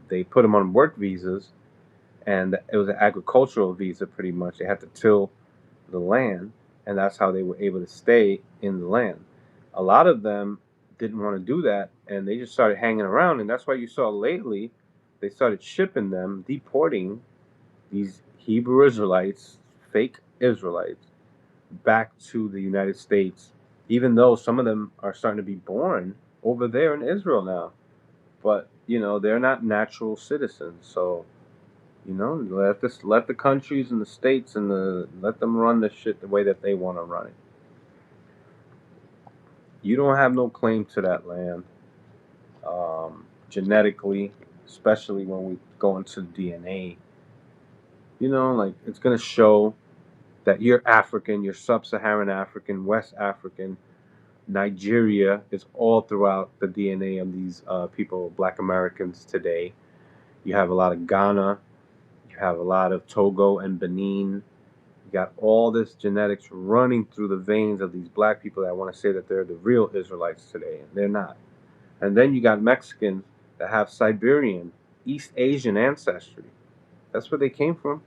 they put them on work visas, and it was an agricultural visa pretty much. They had to till the land, and that's how they were able to stay in the land. A lot of them didn't want to do that, and they just started hanging around, and that's why you saw lately they started shipping them, deporting these Hebrew Israelites, fake Israelites, back to the United States, even though some of them are starting to be born over there in Israel now. But they're not natural citizens, so let the countries and the states and let them run the shit the way that they want to run it. You don't have no claim to that land, genetically, especially when we go into DNA. Like it's gonna show that you're African, you're sub-Saharan African, West African, Nigeria is all throughout the DNA of these people, Black Americans today. You have a lot of Ghana, you have a lot of Togo and Benin. You got all this genetics running through the veins of these black people that want to say that they're the real Israelites today, and they're not. And then you got Mexicans that have Siberian, East Asian ancestry. That's where they came from.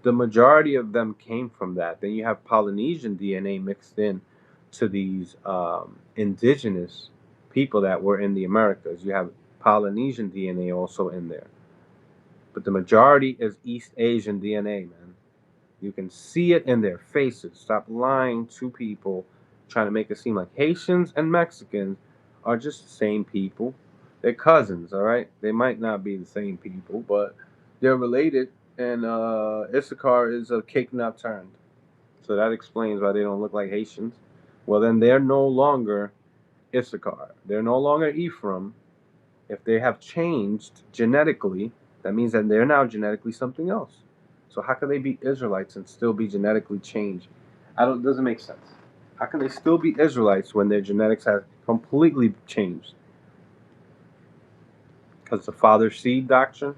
The majority of them came from that. Then you have Polynesian DNA mixed in to these indigenous people that were in the Americas. You have Polynesian DNA also in there, but the majority is East Asian DNA, man. You can see it in their faces. Stop lying to people, trying to make it seem like Haitians and Mexicans are just the same people. They're cousins, all right? They might not be the same people, but they're related. And Issachar is a cake not turned. So that explains why they don't look like Haitians. Well, then they're no longer Issachar. They're no longer Ephraim. If they have changed genetically, that means that they're now genetically something else. So how can they be Israelites and still be genetically changed? I don't. It doesn't make sense. How can they still be Israelites when their genetics has completely changed? Because the father seed doctrine.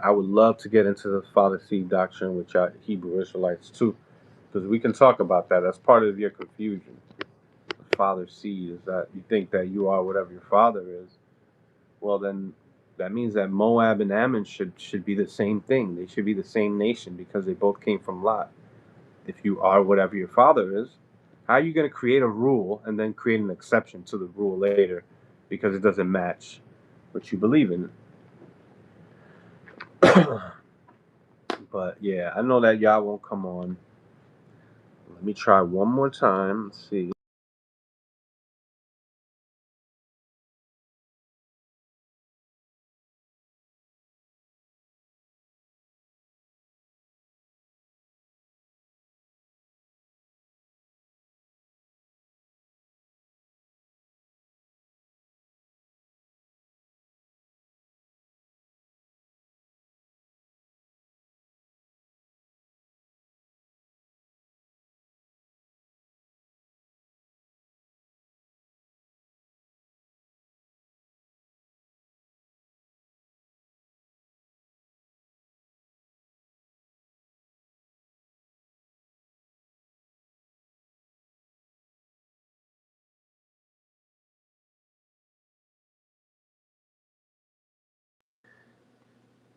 I would love to get into the father seed doctrine with y'all Hebrew Israelites too, because we can talk about that. That's part of your confusion. The father seed is that you think that you are whatever your father is. Well, then that means that Moab and Ammon should be the same thing. They should be the same nation because they both came from Lot. If you are whatever your father is, how are you going to create a rule and then create an exception to the rule later because it doesn't match what you believe in? But yeah, I know that y'all won't come on. Let me try one more time. Let's see.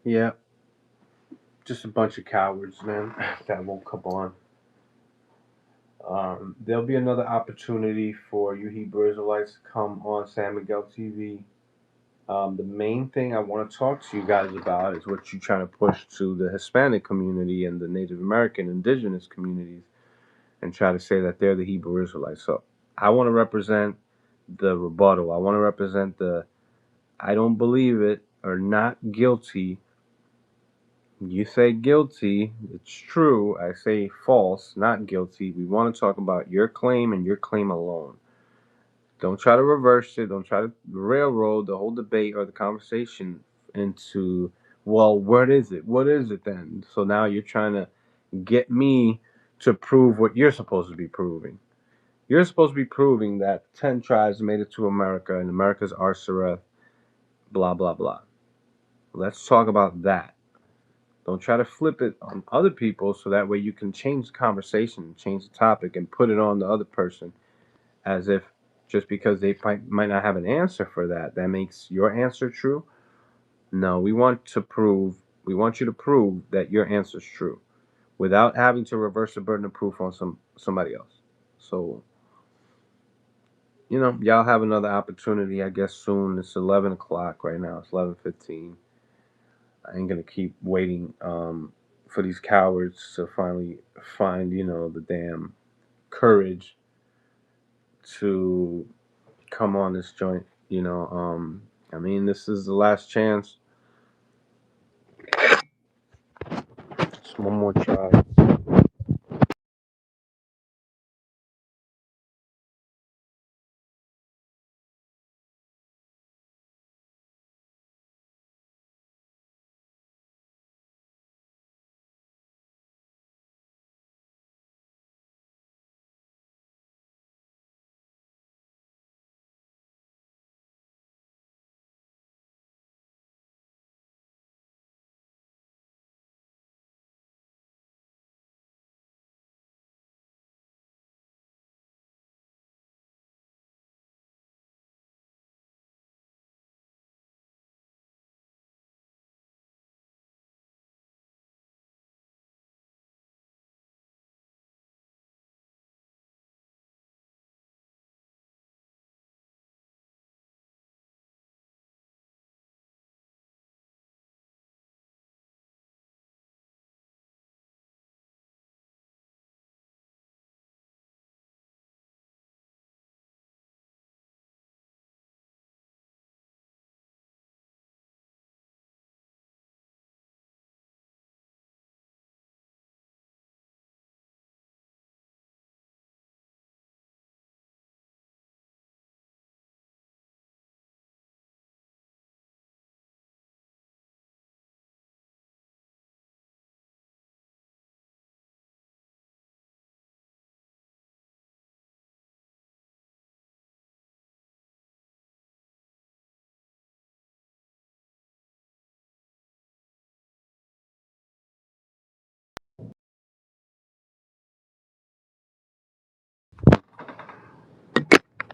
Yeah, just a bunch of cowards, man, that won't come on. There'll be another opportunity for you Hebrew Israelites to come on San Miguel TV. The main thing I want to talk to you guys about is what you're trying to push to the Hispanic community and the Native American indigenous communities and try to say that they're the Hebrew Israelites. So I want to represent the rebuttal. I want to represent the I don't believe it or not guilty. You say guilty, it's true. I say false, not guilty. We want to talk about your claim and your claim alone. Don't try to reverse it. Don't try to railroad the whole debate or the conversation into, well, what is it? What is it then? So now you're trying to get me to prove what you're supposed to be proving. You're supposed to be proving that 10 tribes made it to America and America's Arsareth, blah, blah, blah. Let's talk about that. Don't try to flip it on other people so that way you can change the conversation, change the topic, and put it on the other person as if just because they might not have an answer for that, that makes your answer true. No, we want you to prove that your answer is true without having to reverse the burden of proof on somebody else. So, y'all have another opportunity, I guess, soon. It's 11 o'clock right now. It's 11:15. I ain't gonna keep waiting for these cowards to finally find, the damn courage to come on this joint. I mean, this is the last chance. Just one more try.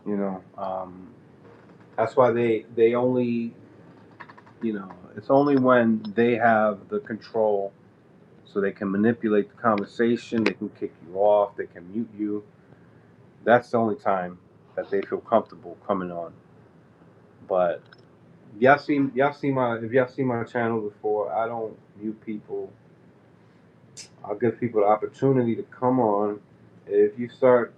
You know, that's why they only, it's only when they have the control, so they can manipulate the conversation, they can kick you off, they can mute you. That's the only time that they feel comfortable coming on. But y'all see my if y'all see my channel before, I don't mute people. I'll give people the opportunity to come on. If you start,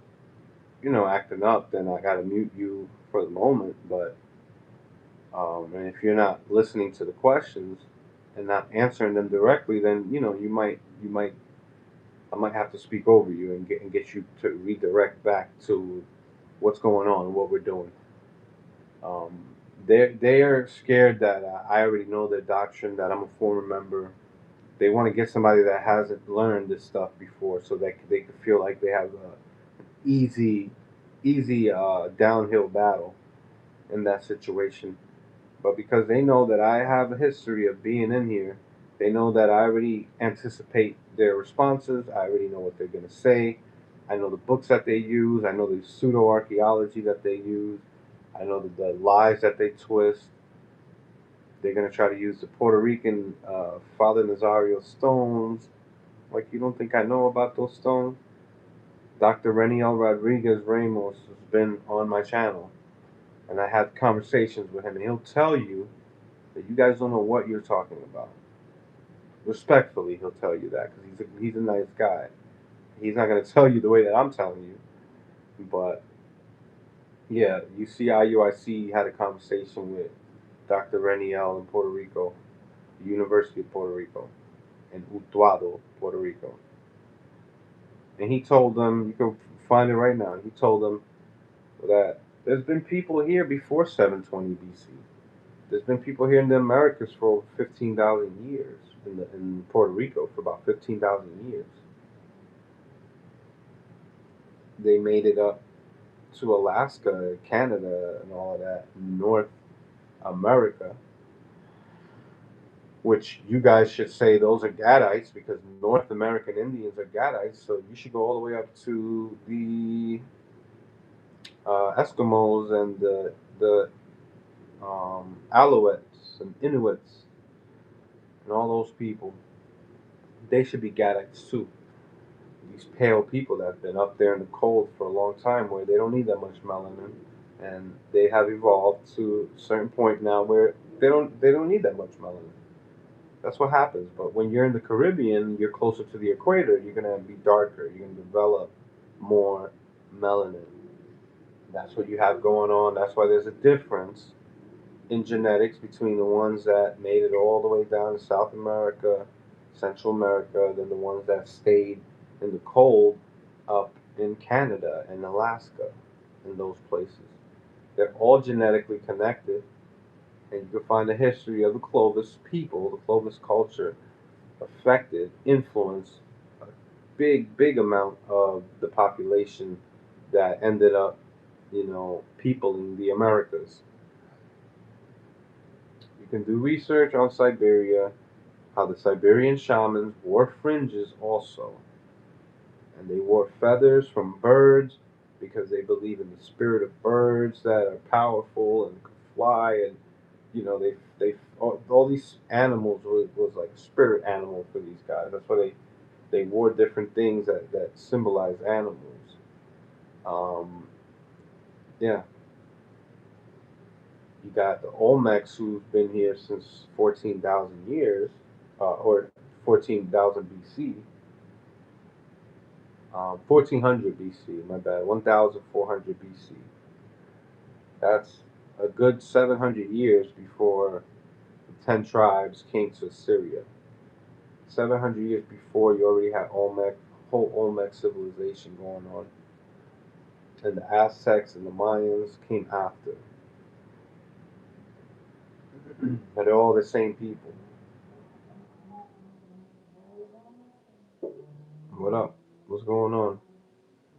acting up, then I gotta mute you for the moment. But and if you're not listening to the questions and not answering them directly, then you might I might have to speak over you and get you to redirect back to what's going on, what we're doing. Um, they are scared that I already know their doctrine, that I'm a former member. They want to get somebody that hasn't learned this stuff before, so that they can feel like they have a easy downhill battle in that situation. But because they know that I have a history of being in here, they know that I already anticipate their responses. I already know what they're going to say. I know the books that they use. I know the pseudo archaeology that they use. I know the lies that they twist. They're going to try to use the Puerto Rican Father Nazario stones. Like, you don't think I know about those stones? Dr. Reniel Rodriguez Ramos has been on my channel, and I had conversations with him, and he'll tell you that you guys don't know what you're talking about. Respectfully, he'll tell you that because he's a nice guy. He's not going to tell you the way that I'm telling you. But yeah, you see, IUIC had a conversation with Dr. Reniel in Puerto Rico, the University of Puerto Rico, in Utuado, Puerto Rico. And he told them, you can find it right now, he told them that there's been people here before 720 BC. There's been people here in the Americas for over 15,000 years, in Puerto Rico for about 15,000 years. They made it up to Alaska, Canada, and all of that, North America, which you guys should say those are Gadites because North American Indians are Gadites. So you should go all the way up to the Eskimos and the Alouettes and Inuits and all those people. They should be Gadites too. These pale people that have been up there in the cold for a long time, where they don't need that much melanin, and they have evolved to a certain point now where they don't need that much melanin. That's what happens. But when you're in the Caribbean, you're closer to the equator. You're gonna be darker. You're gonna develop more melanin. That's what you have going on. That's why there's a difference in genetics between the ones that made it all the way down to South America, Central America, than the ones that stayed in the cold up in Canada and Alaska, in those places. They're all genetically connected, and you can find the history of the Clovis people, the Clovis culture, affected, influenced a big amount of the population that ended up, peopling the Americas. You can do research on Siberia, how the Siberian shamans wore fringes also. And they wore feathers from birds because they believe in the spirit of birds that are powerful and can fly. And, they all these animals was like spirit animals for these guys. That's why they wore different things that symbolize animals. Um, yeah, you got the Olmecs who've been here since 14,000 years, or 14,000 BC, 1400 BC, my bad, 1400 BC. That's a good 700 years before the 10 tribes came to Syria. 700 years before, you already had whole Olmec civilization going on. And the Aztecs and the Mayans came after. But they're all the same people. What up? What's going on?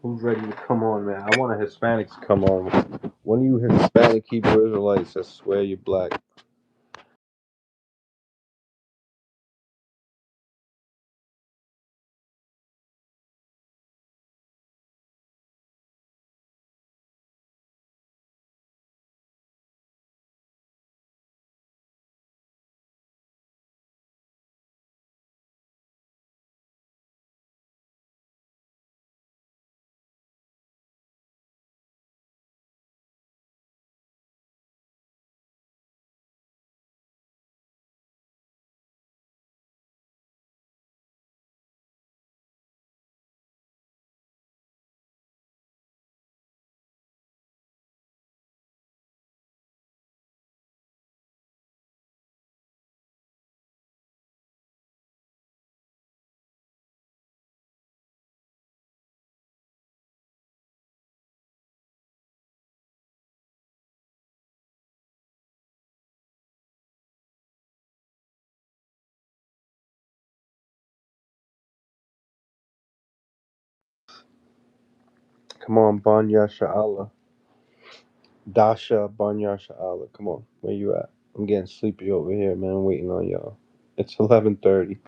Who's ready to come on, man? I want a Hispanic to come on. One of you Hispanic Hebrew Israelites, I swear you're black. Come on, Banya Sha'ala. Dasha Banya Sha'ala. Come on. Where you at? I'm getting sleepy over here, man. I'm waiting on y'all. It's 11:30.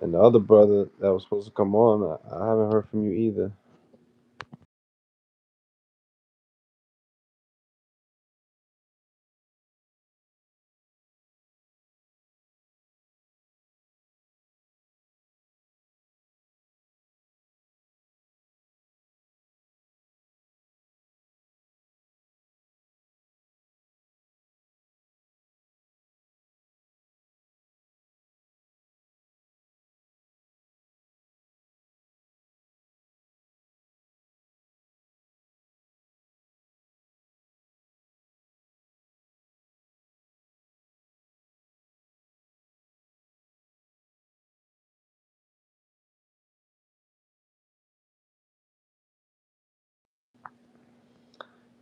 And the other brother that was supposed to come on, I haven't heard from you either.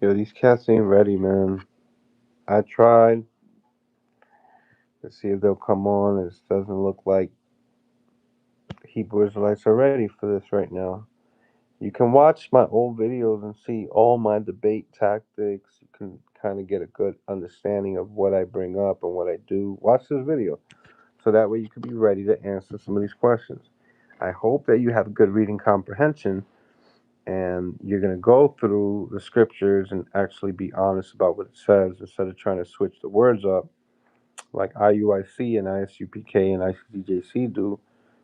Yo, these cats ain't ready, man. I tried to see if they'll come on. It doesn't look like Hebrew Israelites are ready for this right now. You can watch my old videos and see all my debate tactics. You can kind of get a good understanding of what I bring up and what I do. Watch this video so that way you can be ready to answer some of these questions. I hope that you have good reading comprehension and you're going to go through the scriptures and actually be honest about what it says instead of trying to switch the words up like IUIC and ISUPK and ICDJC do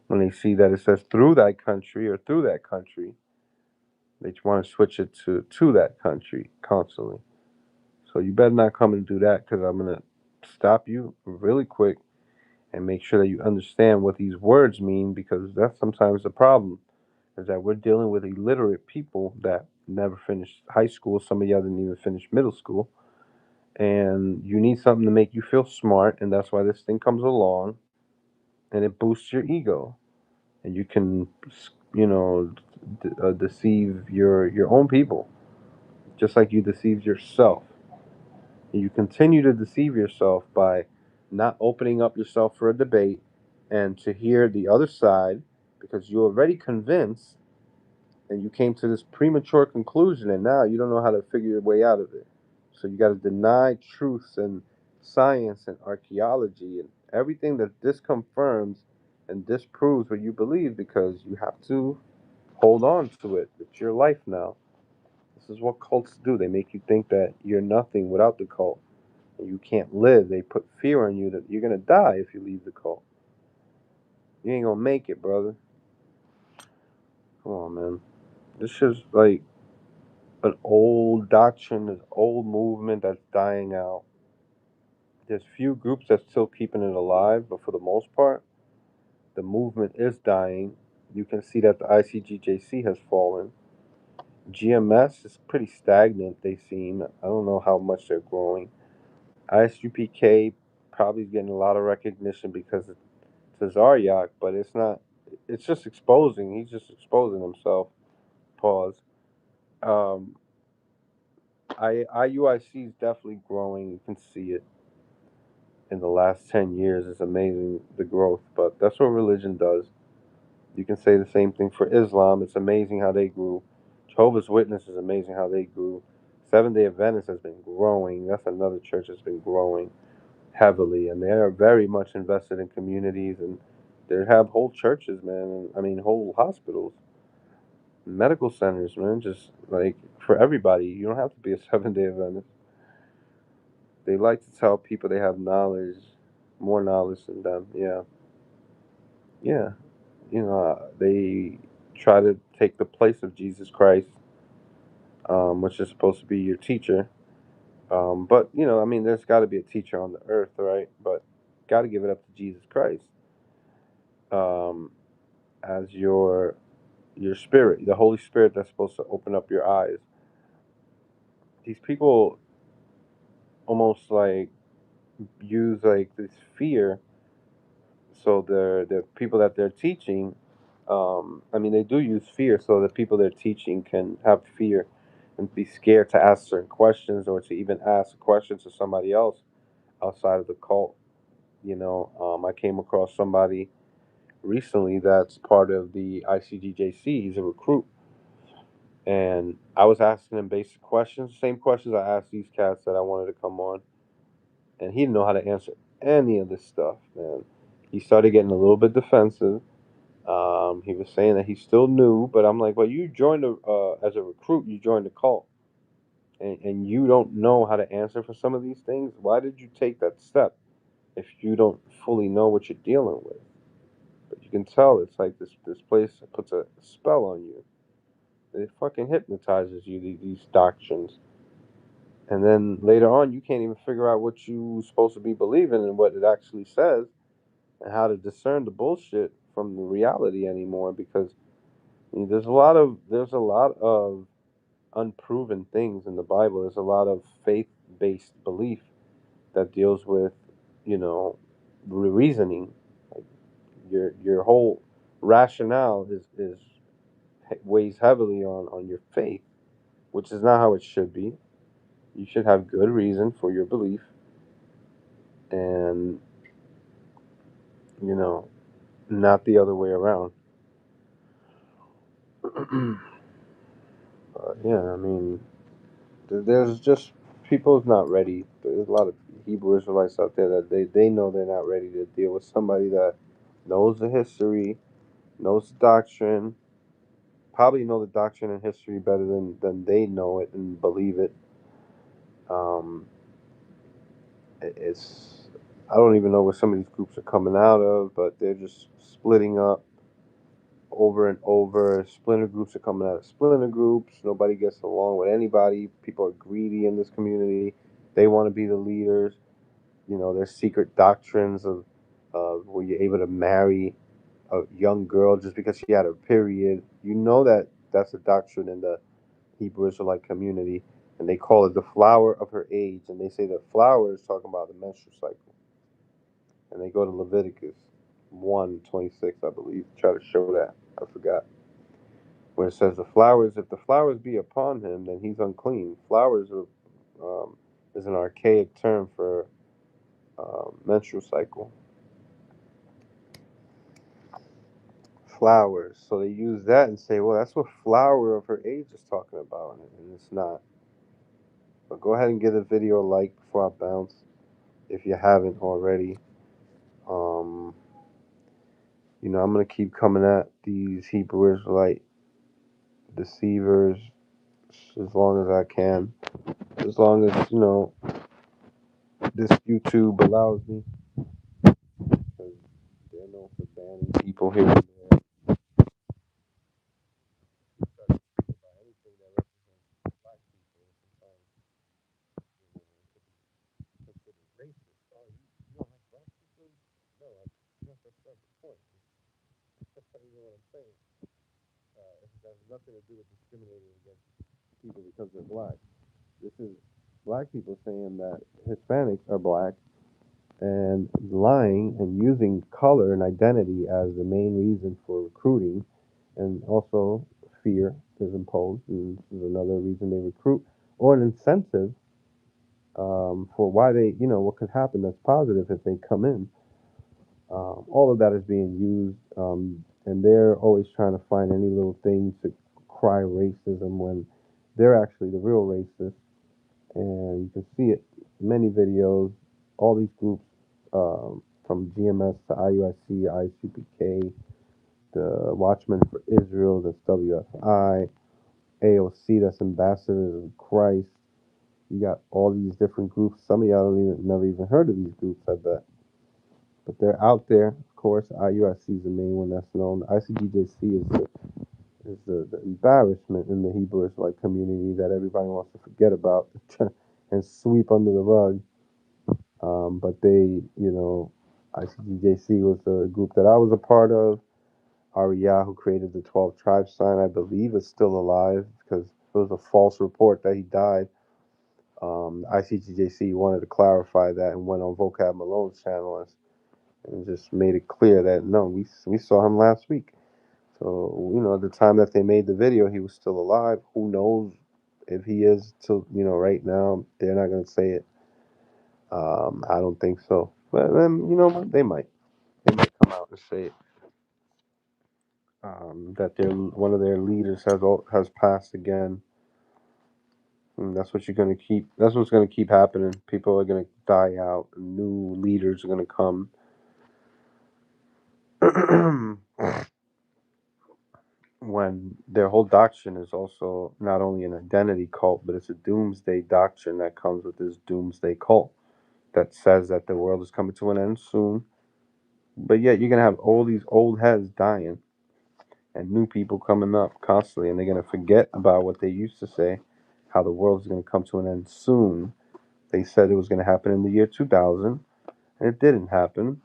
when they see that it says through that country or through that country. They want to switch it to that country constantly. So you better not come and do that because I'm going to stop you really quick and make sure that you understand what these words mean because that's sometimes the problem is that we're dealing with illiterate people that never finished high school. Some of y'all didn't even finish middle school. And you need something to make you feel smart. And that's why this thing comes along and it boosts your ego. And you can, you know, deceive your own people just like you deceived yourself. And you continue to deceive yourself by not opening up yourself for a debate and to hear the other side because you're already convinced and you came to this premature conclusion and now you don't know how to figure your way out of it. So you got to deny truths and science and archaeology and everything that disconfirms and disproves what you believe because you have to hold on to it. It's your life now. This is what cults do. They make you think that you're nothing without the cult. And you can't live. They put fear in you that you're going to die if you leave the cult. You ain't going to make it, brother. Come on, man. This is like an old doctrine, this old movement that's dying out. There's few groups that's still keeping it alive, but for the most part, the movement is dying. You can see that the ICGJC has fallen. GMS is pretty stagnant, they seem. I don't know how much they're growing. ISUPK probably is getting a lot of recognition because it's Zaryak, but it's not. It's just exposing. He's just exposing himself. Pause. Um, IUIC is definitely growing. You can see it in the last 10 years. It's amazing the growth, but that's what religion does. You can say the same thing for Islam. It's amazing how they grew. Jehovah's Witness is amazing how they grew. Seventh Day Adventist has been growing. That's another church that's been growing heavily, and they are very much invested in communities, and they have whole churches, man. And, I mean, whole hospitals, medical centers, man. Just like for everybody, you don't have to be a Seventh Day Adventist. They like to tell people they have knowledge, more knowledge than them. Yeah, yeah. They try to take the place of Jesus Christ, which is supposed to be your teacher. But I mean, there's got to be a teacher on the earth, right? But got to give it up to Jesus Christ um, as your spirit, the Holy Spirit that's supposed to open up your eyes. These people almost like use like this fear, so the people that they're teaching. I mean, they do use fear so the people they're teaching can have fear and be scared to ask certain questions or to even ask questions to somebody else outside of the cult. I came across somebody recently that's part of the ICGJC. He's a recruit, And I was asking him basic questions, same questions I asked these cats that I wanted to come on, and he didn't know how to answer any of this stuff, man. He started getting a little bit defensive. He was saying that he still knew, but I'm like, well, you joined as a recruit, you joined the cult, and you don't know how to answer for some of these things. Why did you take that step if you don't fully know what you're dealing with? But you can tell it's like this place puts a spell on you. It fucking hypnotizes you. These doctrines, and then later on, you can't even figure out what you're supposed to be believing and what it actually says, and how to discern the bullshit from the reality anymore. Because there's a lot of unproven things in the Bible. There's a lot of faith-based belief that deals with, you know, reasoning. Like your whole rationale is weighs heavily on your faith, which is not how it should be. You should have good reason for your belief, and you know, not the other way around. Yeah, I mean, there's just people's not ready. There's a lot of Hebrew Israelites out there that they know they're not ready to deal with somebody that knows the history, knows the doctrine, probably know the doctrine and history better than they know it and believe it. Um, it's I don't even know where some of these groups are coming out of, but they're just splitting up over and over. Splinter groups are coming out of splinter groups. Nobody gets along with anybody. People are greedy in this community. They want to be the leaders. You know, there's secret doctrines of where you're able to marry a young girl just because she had her period. You know that that's a doctrine in the Hebrew Israelite community, and they call it the flower of her age. And they say that flower is talking about the menstrual cycle. And they go to Leviticus 1:26, I believe, to try to show that. I forgot. Where it says the flowers, if the flowers be upon him, then he's unclean. Flowers is an archaic term for menstrual cycle. Flowers. So they use that and say, well, that's what flower of her age is talking about, and it's not. But go ahead and give the video a like before I bounce, if you haven't already. Um, I'm gonna keep coming at these Hebrew Israelite deceivers as long as I can, as long as this YouTube allows me, because they're known for banning people here and there. Try to speak about anything that represents black people. Sometimes it could be considered racist. Oh, you don't like black people? No, that's not the point. You know what I'm saying? It has nothing to do with discriminating against people because they're black. This is black people saying that Hispanics are black and lying and using color and identity as the main reason for recruiting, and also fear is imposed, and this is another reason they recruit, or an incentive for why what could happen that's positive if they come in. All of that is being used, and they're always trying to find any little thing to cry racism when they're actually the real racists. And you can see it in many videos. All these groups, from GMS to IUIC, ICPK, the Watchmen for Israel, that's WFI, AOC, that's Ambassadors of Christ. You got all these different groups. Some of y'all never even heard of these groups, I bet. But they're out there. Of course, IUIC is the main one that's known. ICGJC is the embarrassment in the Hebrew Israelite community that everybody wants to forget about and sweep under the rug. But ICGJC was the group that I was a part of. Ariyah, who created the 12 tribe sign, I believe is still alive because it was a false report that he died. ICGJC wanted to clarify that and went on Vocab Malone's channel and just made it clear that no, we saw him last week. So at the time that they made the video, he was still alive. Who knows if he is till right now? They're not gonna say it. I don't think so. But then you know what? They might come out and say it. that one of their leaders has passed again. And that's what you're gonna keep. That's what's gonna keep happening. People are gonna die out. And new leaders are gonna come. When their whole doctrine is also not only an identity cult, but it's a doomsday doctrine that comes with this doomsday cult that says that the world is coming to an end soon. But yet you're gonna have all these old heads dying and new people coming up constantly, and they're gonna forget about what they used to say, how the world is gonna come to an end soon. They said it was gonna happen in the year 2000, and it didn't happen.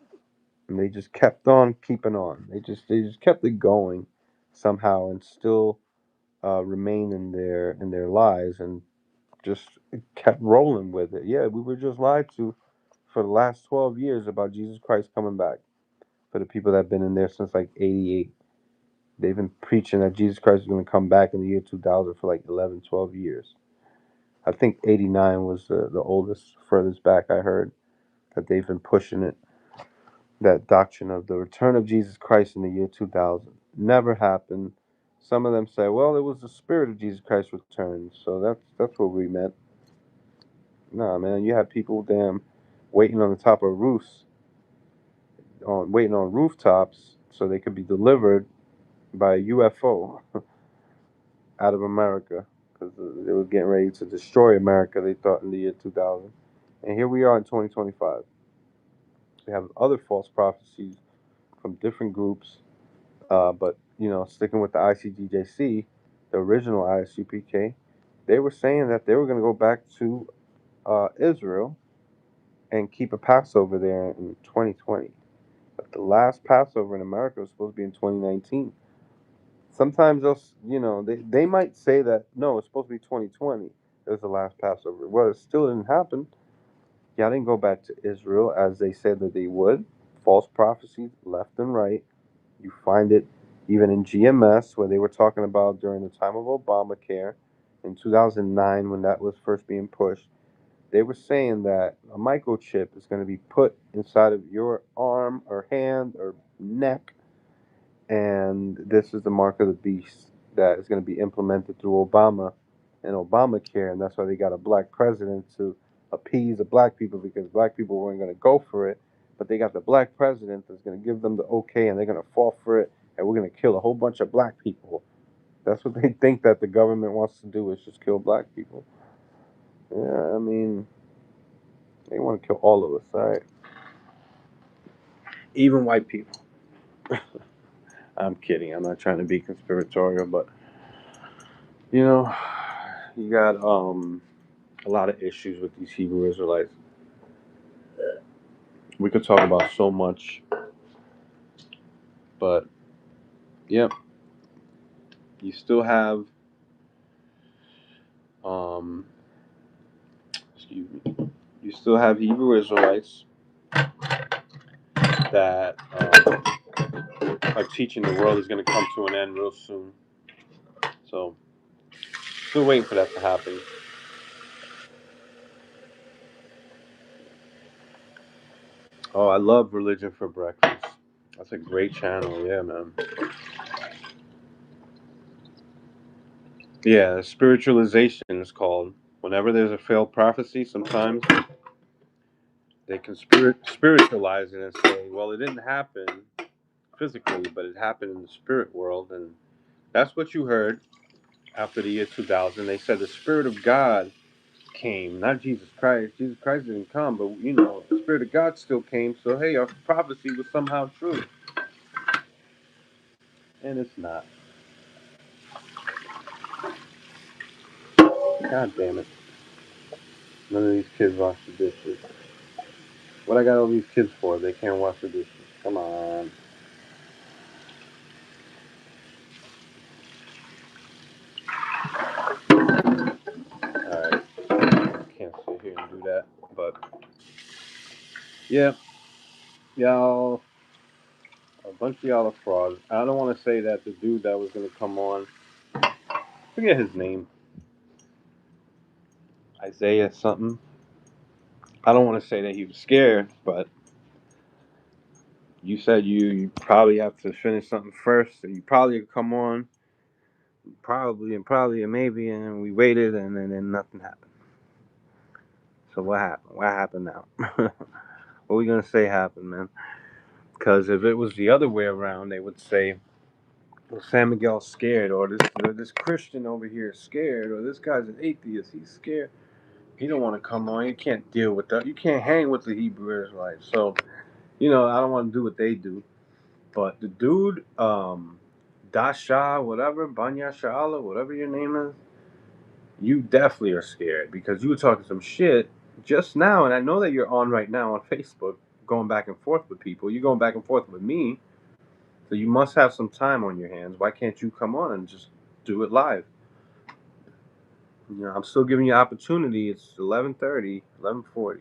And they just kept on keeping on. They just kept it going somehow, and still remain in their lies, and just kept rolling with it. Yeah, we were just lied to for the last 12 years about Jesus Christ coming back. For the people that have been in there since like 88, they've been preaching that Jesus Christ is going to come back in the year 2000 for like 11, 12 years. I think 89 was the oldest, furthest back I heard that they've been pushing it. That doctrine of the return of Jesus Christ in the year 2000 never happened. Some of them say, well, it was the spirit of Jesus Christ returned, so that's what we meant. Nah, man, you have people damn waiting on the top of roofs, waiting on rooftops so they could be delivered by a UFO out of America because they were getting ready to destroy America. They thought in the year 2000, and here we are in 2025. We have other false prophecies from different groups, but sticking with the ICGJC, the original ISUPK, they were saying that they were going to go back to Israel and keep a Passover there in 2020. But the last Passover in America was supposed to be in 2019. Sometimes they might say that no, it's supposed to be 2020. It was the last Passover. Well, it still didn't happen. Yeah, I didn't go back to Israel as they said that they would. False prophecies left and right. You find it even in GMS where they were talking about during the time of Obamacare in 2009 when that was first being pushed. They were saying that a microchip is going to be put inside of your arm or hand or neck, and this is the mark of the beast that is going to be implemented through Obama and Obamacare, and that's why they got a black president to appease the black people because black people weren't going to go for it, but they got the black president that's going to give them the okay, and they're going to fall for it, and we're going to kill a whole bunch of black people. That's what they think that the government wants to do is just kill black people. Yeah, I mean, they want to kill all of us, all right? Even white people. I'm kidding. I'm not trying to be conspiratorial, but you know, you got a lot of issues with these Hebrew Israelites. We could talk about so much, but yeah, you still have um, excuse me, you still have Hebrew Israelites that are teaching the world is going to come to an end real soon. So still waiting for that to happen. Oh, I love Religion for Breakfast. That's a great channel. Yeah, man. Yeah, spiritualization is called. Whenever there's a failed prophecy, sometimes they can spiritualize it and say, well, it didn't happen physically, but it happened in the spirit world. And that's what you heard after the year 2000. They said the Spirit of God came, not Jesus Christ. Jesus Christ didn't come, but the Spirit of God still came. So, hey, our prophecy was somehow true. And it's not. God damn it. None of these kids wash the dishes. What I got all these kids for? They can't wash the dishes. Come on. Alright. Can't sit here and do that. But, yeah. Y'all, a bunch of y'all are frauds. I don't want to say that the dude that was going to come on, forget his name, Isaiah something. I don't want to say that he was scared, but You said you probably have to finish something first, and you probably come on, probably and maybe, and we waited, and then nothing happened. So what happened? What happened now? What we gonna say happened, man? Because if it was the other way around, they would say, "Well, San Miguel's scared, or this Christian over here is scared, or this guy's an atheist. He's scared. He don't want to come on. You can't deal with that. You can't hang with the Hebrew Israelites." So I don't want to do what they do. But the dude, Dasha, whatever, Banya Sha'ala, whatever your name is, you definitely are scared because you were talking some shit just now, and I know that you're on right now on Facebook, going back and forth with people. You're going back and forth with me, so you must have some time on your hands. Why can't you come on and just do it live? I'm still giving you opportunity. It's 11:30, 11:40.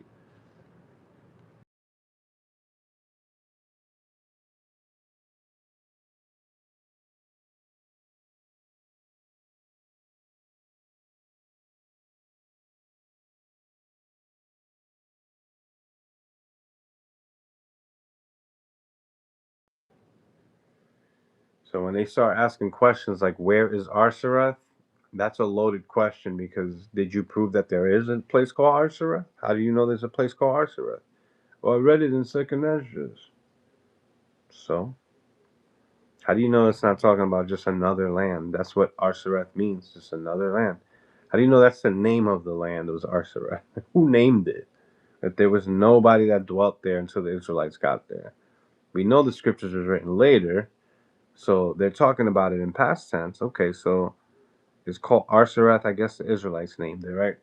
So when they start asking questions like "Where is Arsareth?" That's a loaded question because did you prove that there is a place called Arsareth? How do you know there's a place called Arsareth? Well, I read it in Second Esdras. So how do you know it's not talking about just another land? That's what Arsareth means, just another land. How do you know that's the name of the land? It was Arsareth. Who named it? That there was nobody that dwelt there until the Israelites got there. We know the scriptures was written later, so they're talking about it in past tense. Okay, so it's called Arsareth. I guess the Israelites named it, right?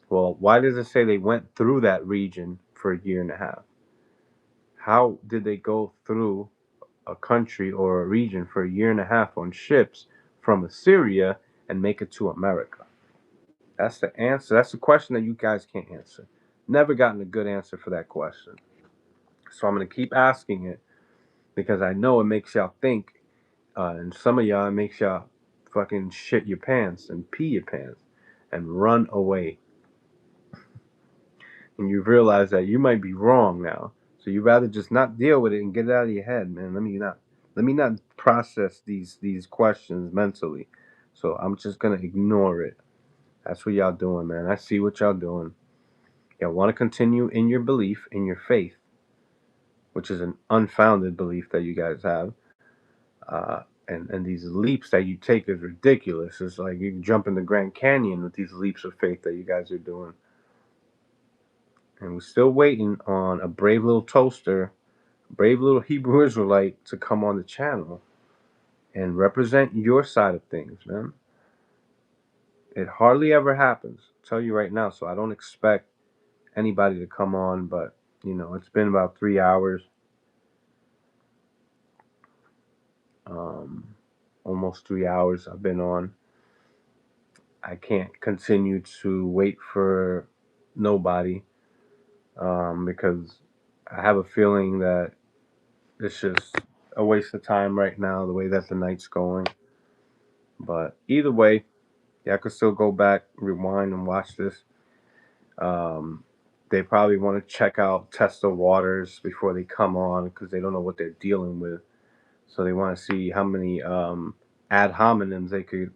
Well, why does it say they went through that region for a year and a half? How did they go through a country or a region for a year and a half on ships from Assyria and make it to America? That's the answer. That's the question that you guys can't answer. Never gotten a good answer for that question. So I'm going to keep asking it because I know it makes y'all think, and some of y'all it makes y'all fucking shit your pants and pee your pants and run away. And you realize that you might be wrong now. So you rather just not deal with it and get it out of your head, man. Let me not process these questions mentally. So I'm just gonna ignore it. That's what y'all doing, man. I see what y'all doing. Y'all want to continue in your belief, in your faith, which is an unfounded belief that you guys have. And these leaps that you take is ridiculous. It's like you can jump in the Grand Canyon with these leaps of faith that you guys are doing. And we're still waiting on a brave little toaster, brave little Hebrew Israelite to come on the channel and represent your side of things, man. It hardly ever happens. I'll tell you right now, so I don't expect anybody to come on, but it's been about 3 hours, um, almost 3 hours I've been on. I can't continue to wait for nobody because I have a feeling that it's just a waste of time right now, the way that the night's going. But either way, yeah, I could still go back, rewind, and watch this. Um, they probably want to check out, test the waters before they come on because they don't know what they're dealing with. So they want to see how many ad hominems they could,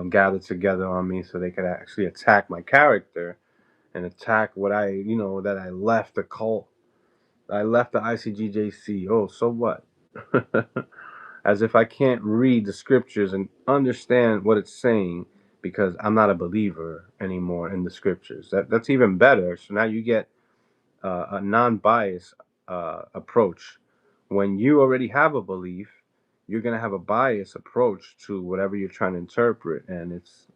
gather together on me so they could actually attack my character and attack what that I left the cult. I left the ICGJC. Oh, so what? As if I can't read the scriptures and understand what it's saying because I'm not a believer anymore in the scriptures. That's even better. So now you get a non-biased approach. When you already have a belief, you're gonna have a biased approach to whatever you're trying to interpret, and it's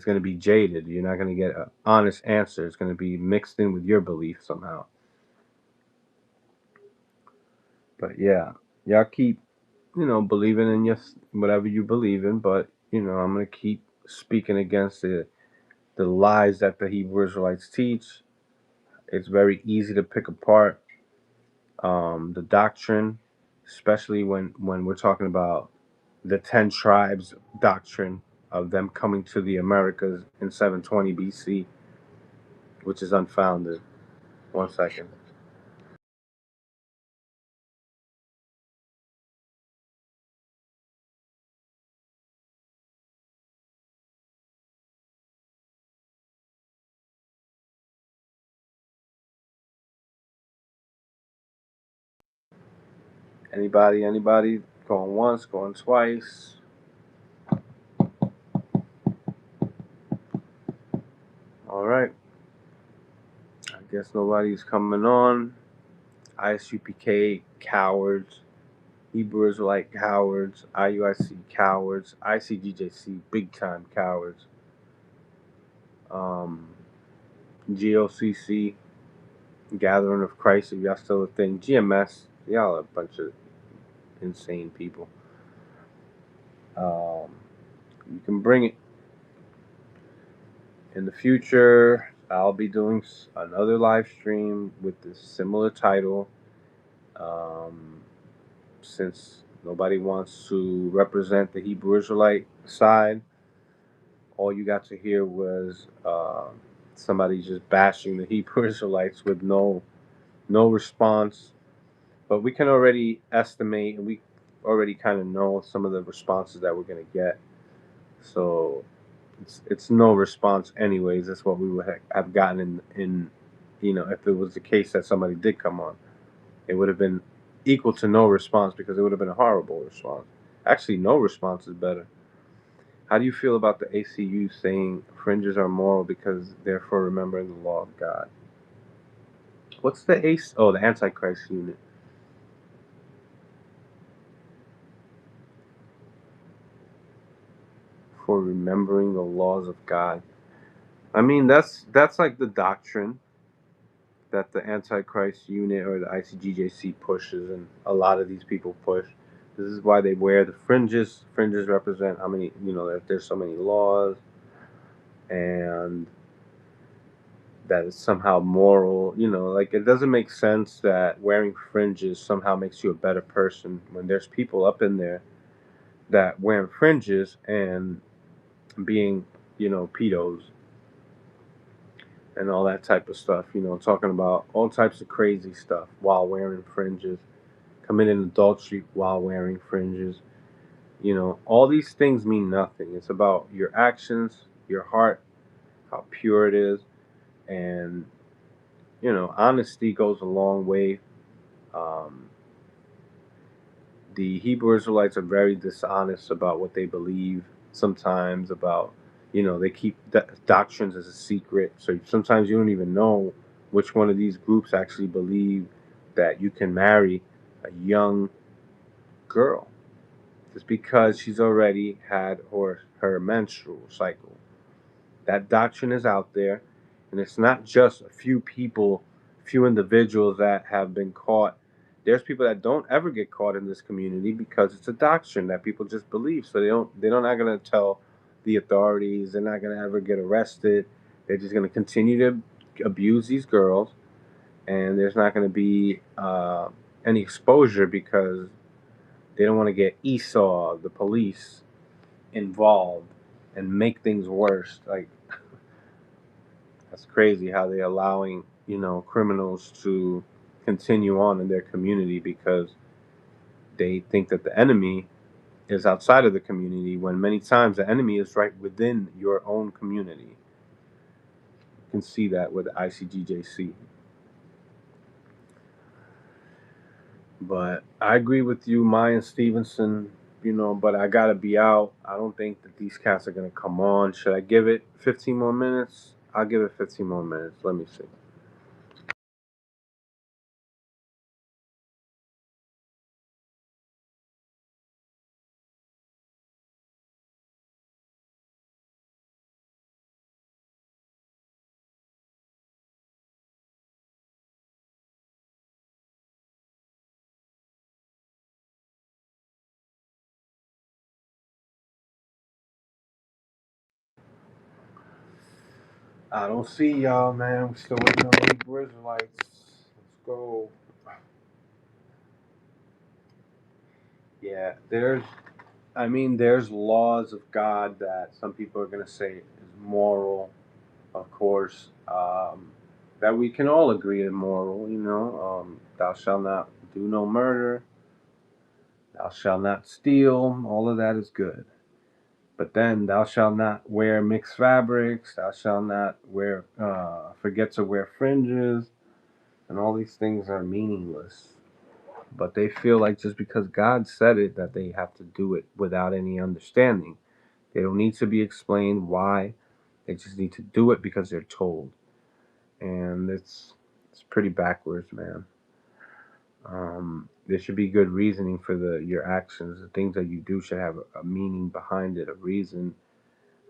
gonna be jaded. You're not gonna get an honest answer. It's gonna be mixed in with your belief somehow. But yeah, y'all keep believing in your whatever you believe in, but I'm gonna keep speaking against the lies that the Hebrew Israelites teach. It's very easy to pick apart the doctrine, especially when we're talking about the 10 tribes doctrine of them coming to the Americas in 720 BC, which is unfounded. 1 second. Anybody? Going once, going twice. All right. I guess nobody's coming on. ISUPK cowards. Hebrews like cowards. IUIC cowards. ICGJC big time cowards. Um, GOCC Gathering of Christ, if y'all still a thing. GMS, y'all are a bunch of insane people. Um, you can bring it. In the future, I'll be doing another live stream with this similar title. Um, since nobody wants to represent the Hebrew Israelite side, all you got to hear was somebody just bashing the Hebrew Israelites with no response. But we can already estimate, and we already kind of know some of the responses that we're gonna get. So it's no response anyways. That's what we would have gotten in if it was the case that somebody did come on, it would have been equal to no response because it would have been a horrible response. Actually, no response is better. How do you feel about the ACU saying fringes are moral because they're for remembering the law of God? What's the ACE? Oh, the Antichrist unit. For remembering the laws of God. I mean, that's like the doctrine that the Antichrist unit or the ICGJC pushes, and a lot of these people push. This is why they wear the fringes. Fringes represent how many, that there's so many laws, and that it's somehow moral. Like it doesn't make sense that wearing fringes somehow makes you a better person when there's people up in there that wearing fringes and being, pedos and all that type of stuff, talking about all types of crazy stuff while wearing fringes, committing adultery while wearing fringes. All these things mean nothing. It's about your actions, your heart, how pure it is, and honesty goes a long way. Um, the Hebrew Israelites are very dishonest about what they believe. Sometimes about they keep doctrines as a secret, so sometimes you don't even know which one of these groups actually believe that you can marry a young girl just because she's already had her menstrual cycle. That doctrine is out there, and it's not just a few people, few individuals that have been caught. There's people that don't ever get caught in this community because it's a doctrine that people just believe. So they're not gonna tell the authorities. They're not gonna ever get arrested. They're just gonna continue to abuse these girls, and there's not gonna be any exposure because they don't want to get Esau, the police, involved and make things worse. Like that's crazy how they're allowing criminals to continue on in their community because they think that the enemy is outside of the community when many times the enemy is right within your own community. You can see that with ICGJC. But I agree with you, Maya Stevenson. But I gotta be out. I don't think that these cats are gonna come on. Should I give it 15 more minutes? I'll give it 15 more minutes. Let me see. I don't see y'all, man. We still waiting on the Hebrew Israelites. Let's go. Yeah, there's laws of God that some people are gonna say is moral, of course, that we can all agree is moral. Thou shalt not do no murder. Thou shalt not steal. All of that is good. But then thou shalt not wear mixed fabrics. Thou shalt not forget to wear fringes, and all these things are meaningless. But they feel like just because God said it, that they have to do it without any understanding. They don't need to be explained why. They just need to do it because they're told. And it's pretty backwards, man. There should be good reasoning for your actions. The things that you do should have a meaning behind it, a reason.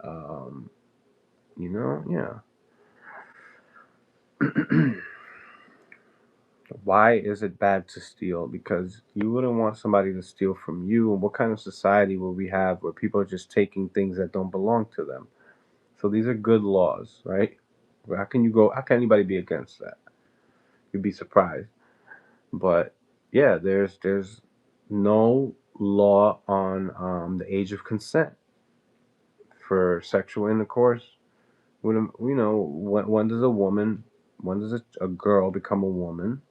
Um, yeah. Why is it bad to steal? Because you wouldn't want somebody to steal from you. And what kind of society will we have where people are just taking things that don't belong to them? So these are good laws, right? How can anybody be against that? You'd be surprised. But yeah, there's no law on the age of consent for sexual intercourse. When does when does a girl become a woman?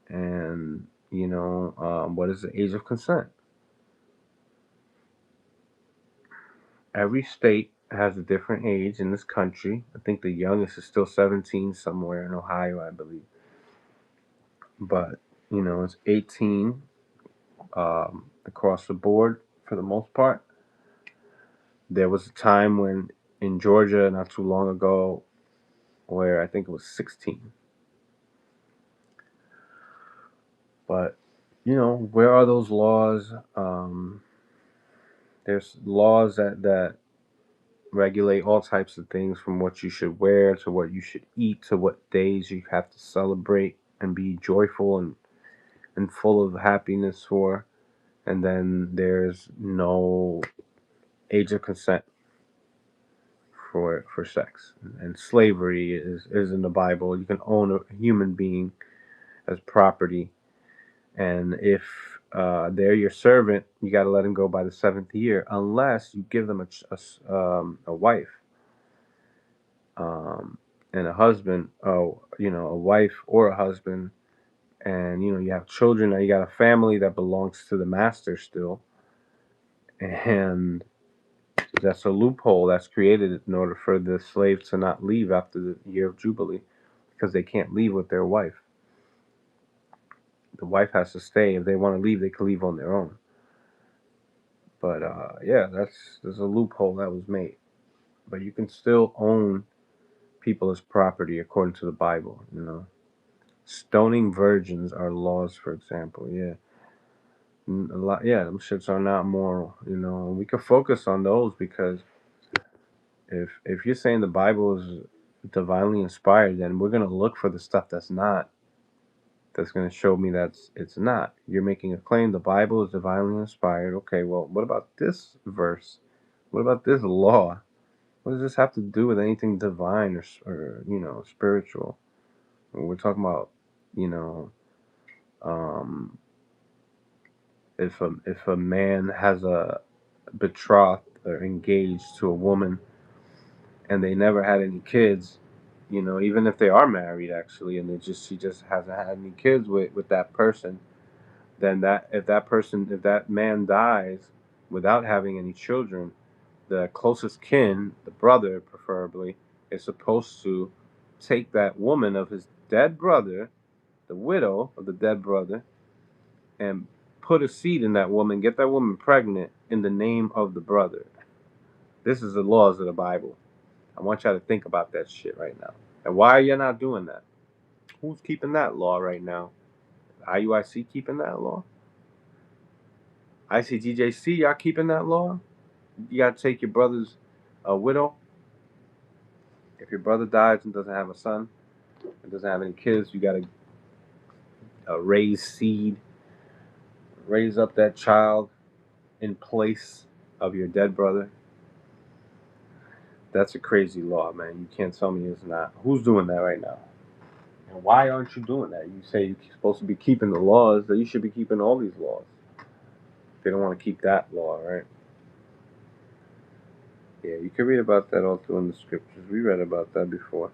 And what is the age of consent? Every state has a different age in this country. I think the youngest is still 17 somewhere in Ohio, I believe. But it's 18 across the board for the most part. There was a time when in Georgia not too long ago where I think it was 16. But where are those laws? There's laws that regulate all types of things, from what you should wear to what you should eat to what days you have to celebrate and be joyful and full of happiness for. And then there's no age of consent for sex. And slavery is in the Bible. You can own a human being as property, and if they're your servant, you got to let them go by the seventh year, unless you give them a wife, and a husband. Oh, a wife or a husband, and you have children. Now you got a family that belongs to the master still, and that's a loophole that's created in order for the slave to not leave after the year of jubilee, because they can't leave with their wife. The wife has to stay. If they want to leave, they can leave on their own. But yeah, there's a loophole that was made. But you can still own people as property according to the Bible. Stoning virgins are laws, for example. Yeah, a lot. Yeah, them shits are not moral. And we can focus on those, because if you're saying the Bible is divinely inspired, then we're gonna look for the stuff that's going to show me that it's not. You're making a claim the Bible is divinely inspired. Okay, well, what about this verse? What about this law? What does this have to do with anything divine or spiritual? We're talking about, you know, um, if a man has a betrothed or engaged to a woman and they never had any kids, even if they are married actually, and she just hasn't had any kids with that person, then if that man dies without having any children, the closest kin, the brother preferably, is supposed to take that woman of his dead brother, the widow of the dead brother, and put a seed in that woman, get that woman pregnant in the name of the brother. This is the laws of the Bible. I want y'all to think about that shit right now. And why are you not doing that? Who's keeping that law right now? IUIC keeping that law? ICGJC, y'all keeping that law? You gotta take your brother's widow. If your brother dies and doesn't have a son and doesn't have any kids, you gotta raise seed, raise up that child in place of your dead brother. That's a crazy law, man. You can't tell me it's not. Who's doing that right now? And why aren't you doing that? You say you're supposed to be keeping the laws, that you should be keeping all these laws. They don't want to keep that law, right? Yeah, you can read about that all through in the scriptures. We read about that before.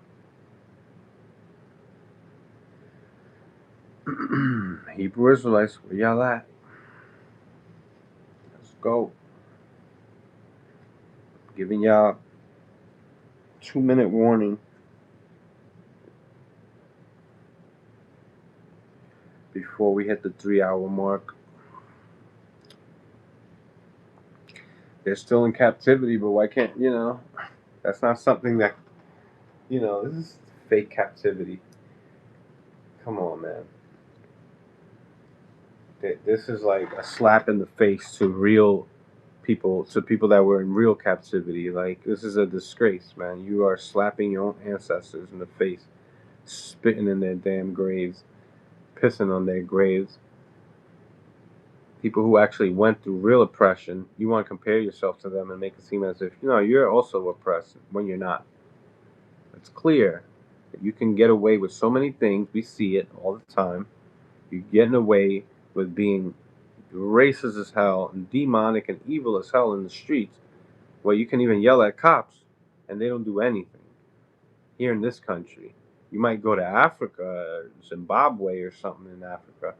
Hebrew Israelites, where y'all at? Let's go. Giving y'all 2-minute warning. before we hit the 3 hour mark. They're still in captivity, but why can't, that's not something that, this is fake captivity. Come on, man. This is like a slap in the face to real people, to people that were in real captivity. Like, this is a disgrace, man. You are slapping your own ancestors in the face, spitting in their damn graves, pissing on their graves. People who actually went through real oppression, you want to compare yourself to them and make it seem as if, you're also oppressed when you're not. It's clear that you can get away with so many things. We see it all the time. You're getting away with being racist as hell and demonic and evil as hell in the streets, where you can even yell at cops and they don't do anything. Here in this country, you might go to Africa, Zimbabwe, or something in Africa,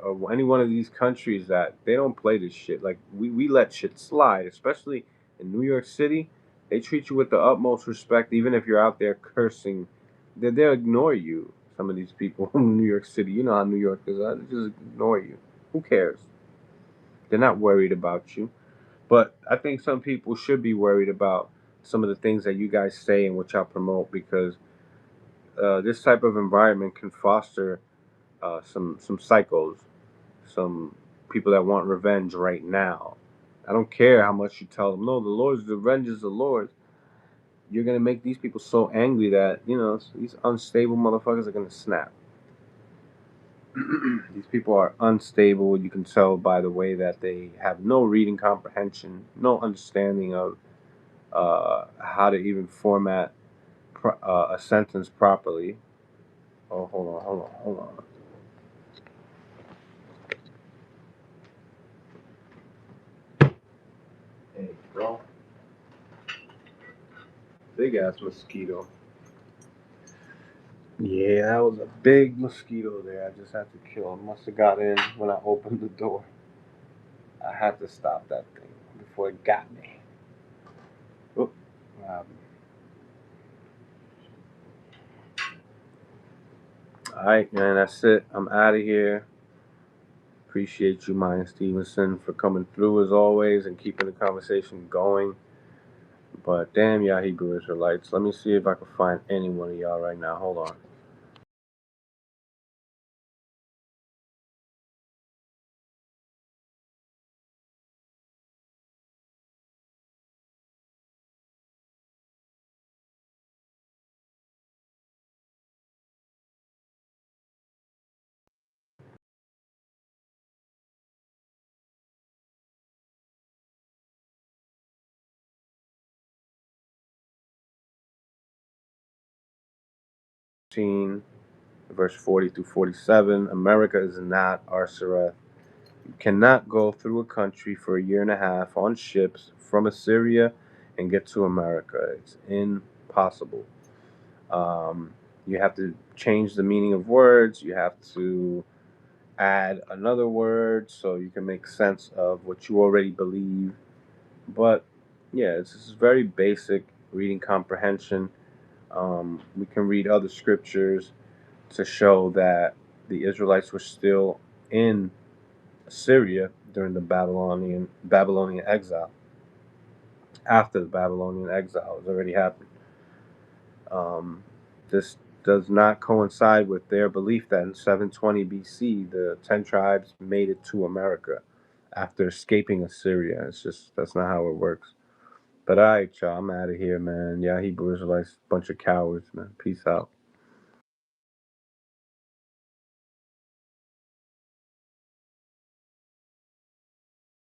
or any one of these countries that they don't play this shit. Like, we let shit slide, especially in New York City. They treat you with the utmost respect, even if you're out there cursing. They'll ignore you. Some of these people in New York City, you know how New York is. They just ignore you. Who cares? They're not worried about you. But I think some people should be worried about some of the things that you guys say and what y'all promote, because this type of environment can foster some psychos, some people that want revenge right now. I don't care how much you tell them, no, the Lord's revenge is the Lord's. You're gonna make these people so angry that these unstable motherfuckers are gonna snap. These people are unstable. You can tell by the way that they have no reading comprehension, no understanding of how to even format a sentence properly. Oh, hold on. Hey, bro. Big ass mosquito. Yeah, that was a big mosquito there. I just had to kill him. Must have got in when I opened the door. I had to stop that thing before it got me. Oop. Um, all right, man. That's it. I'm out of here. Appreciate you, Maya Stevenson, for coming through as always and keeping the conversation going. But damn, y'all Hebrew Israelites. Let me see if I can find any one of y'all right now. Hold on. Verse 40 through 47. America is not Arsareth. You cannot go through a country for a year and a half on ships from Assyria and get to America. It's impossible. You have to change the meaning of words. You have to add another word so you can make sense of what you already believe. But yeah, it's just very basic reading comprehension. We can read other scriptures to show that the Israelites were still in Assyria during the Babylonian exile. After the Babylonian exile has already happened, this does not coincide with their belief that in 720 BC the 10 tribes made it to America after escaping Assyria. It's just that's not how it works. But alright, y'all, I'm out of here, man. Yeah, Hebrew Israelites, bunch of cowards, man. Peace out.